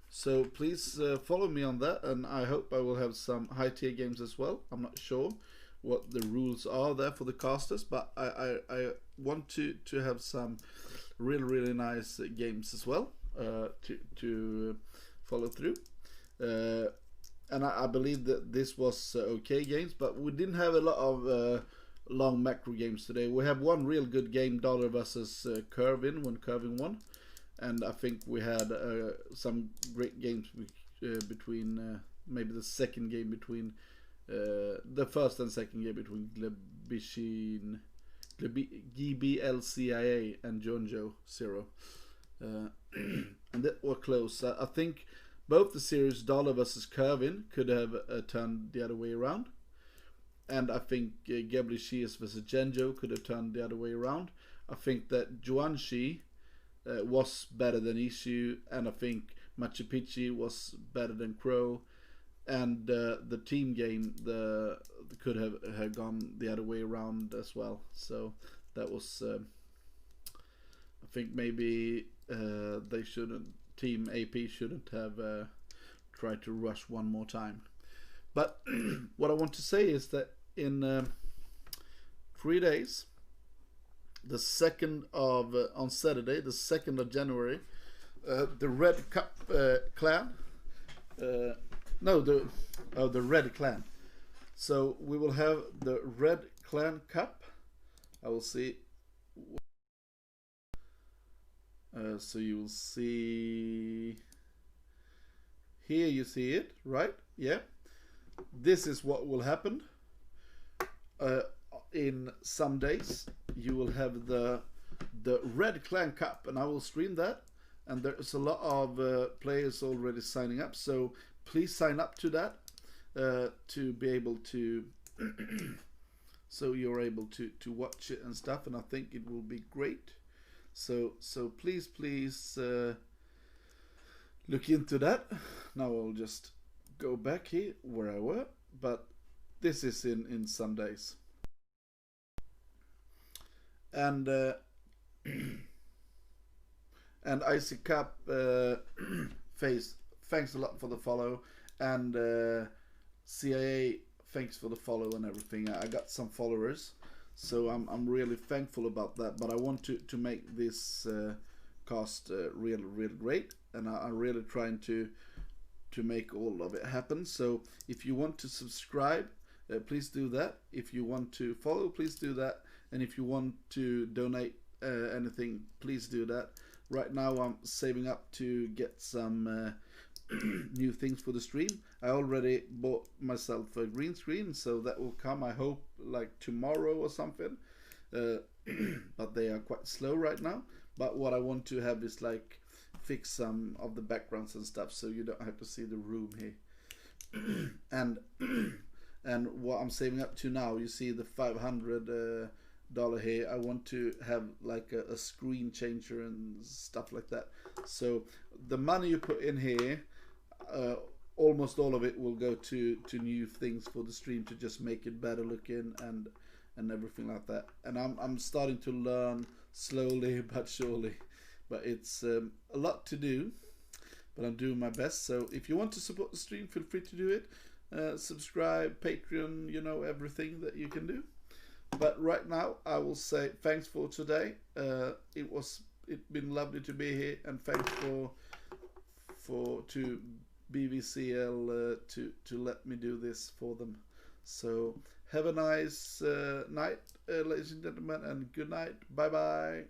So please follow me on that, and I hope I will have some high tier games as well. I'm not sure what the rules are there for the casters, but I want to have some really nice games as well to follow through. And I believe that this was okay games, but we didn't have a lot of long macro games today. We have one real good game, Dollar versus Curvin, when Curvin won. And I think we had some great games between maybe the second game between the first and second game between BWCL and Jonjo Zero, and that were close. I think both the series Dollar versus Curvin could have turned the other way around, and I think BWCL versus Genjo could have turned the other way around. I think that Juanshi was better than Issue, and I think Machu Picchu was better than Crow, and the team game could have gone the other way around as well. So that was I think maybe they shouldn't, Team AP shouldn't have tried to rush one more time. But what I want to say is that in 3 days, the 2nd of on Saturday, the 2nd of January, the Red Cup clan. No, the Red Clan. So we will have the Red Clan Cup. I will see. So you will see here. You see it, right? Yeah. This is what will happen. In some days you will have the Red Clan Cup, and I will stream that, and there's a lot of players already signing up, so please sign up to that to be able to so you're able to watch it and stuff, and I think it will be great. So please look into that. Now I'll just go back here where I were, but this is in some days. And and Icy Cup face, thanks a lot for the follow, and CIA, thanks for the follow and everything. I got some followers, So I'm really thankful about that. But I want to make this cast real great, and I'm really trying to make all of it happen. So if you want to subscribe, please do that. If you want to follow, please do that. And if you want to donate anything, please do that. Right now I'm saving up to get some new things for the stream. I already bought myself a green screen, so that will come, I hope, like tomorrow or something. But they are quite slow right now. But what I want to have is like fix some of the backgrounds and stuff, so you don't have to see the room here. And what I'm saving up to now, you see the $500 here. I want to have like a screen changer and stuff like that. So the money you put in here, almost all of it will go to new things for the stream, to just make it better looking and everything like that. And I'm starting to learn slowly but surely. But it's a lot to do, but I'm doing my best. So if you want to support the stream, feel free to do it. Subscribe, Patreon, you know, everything that you can do. But right now, I will say thanks for today. It's been lovely to be here, and thanks to BWCL to let me do this for them. So have a nice night, ladies and gentlemen, and good night. Bye bye.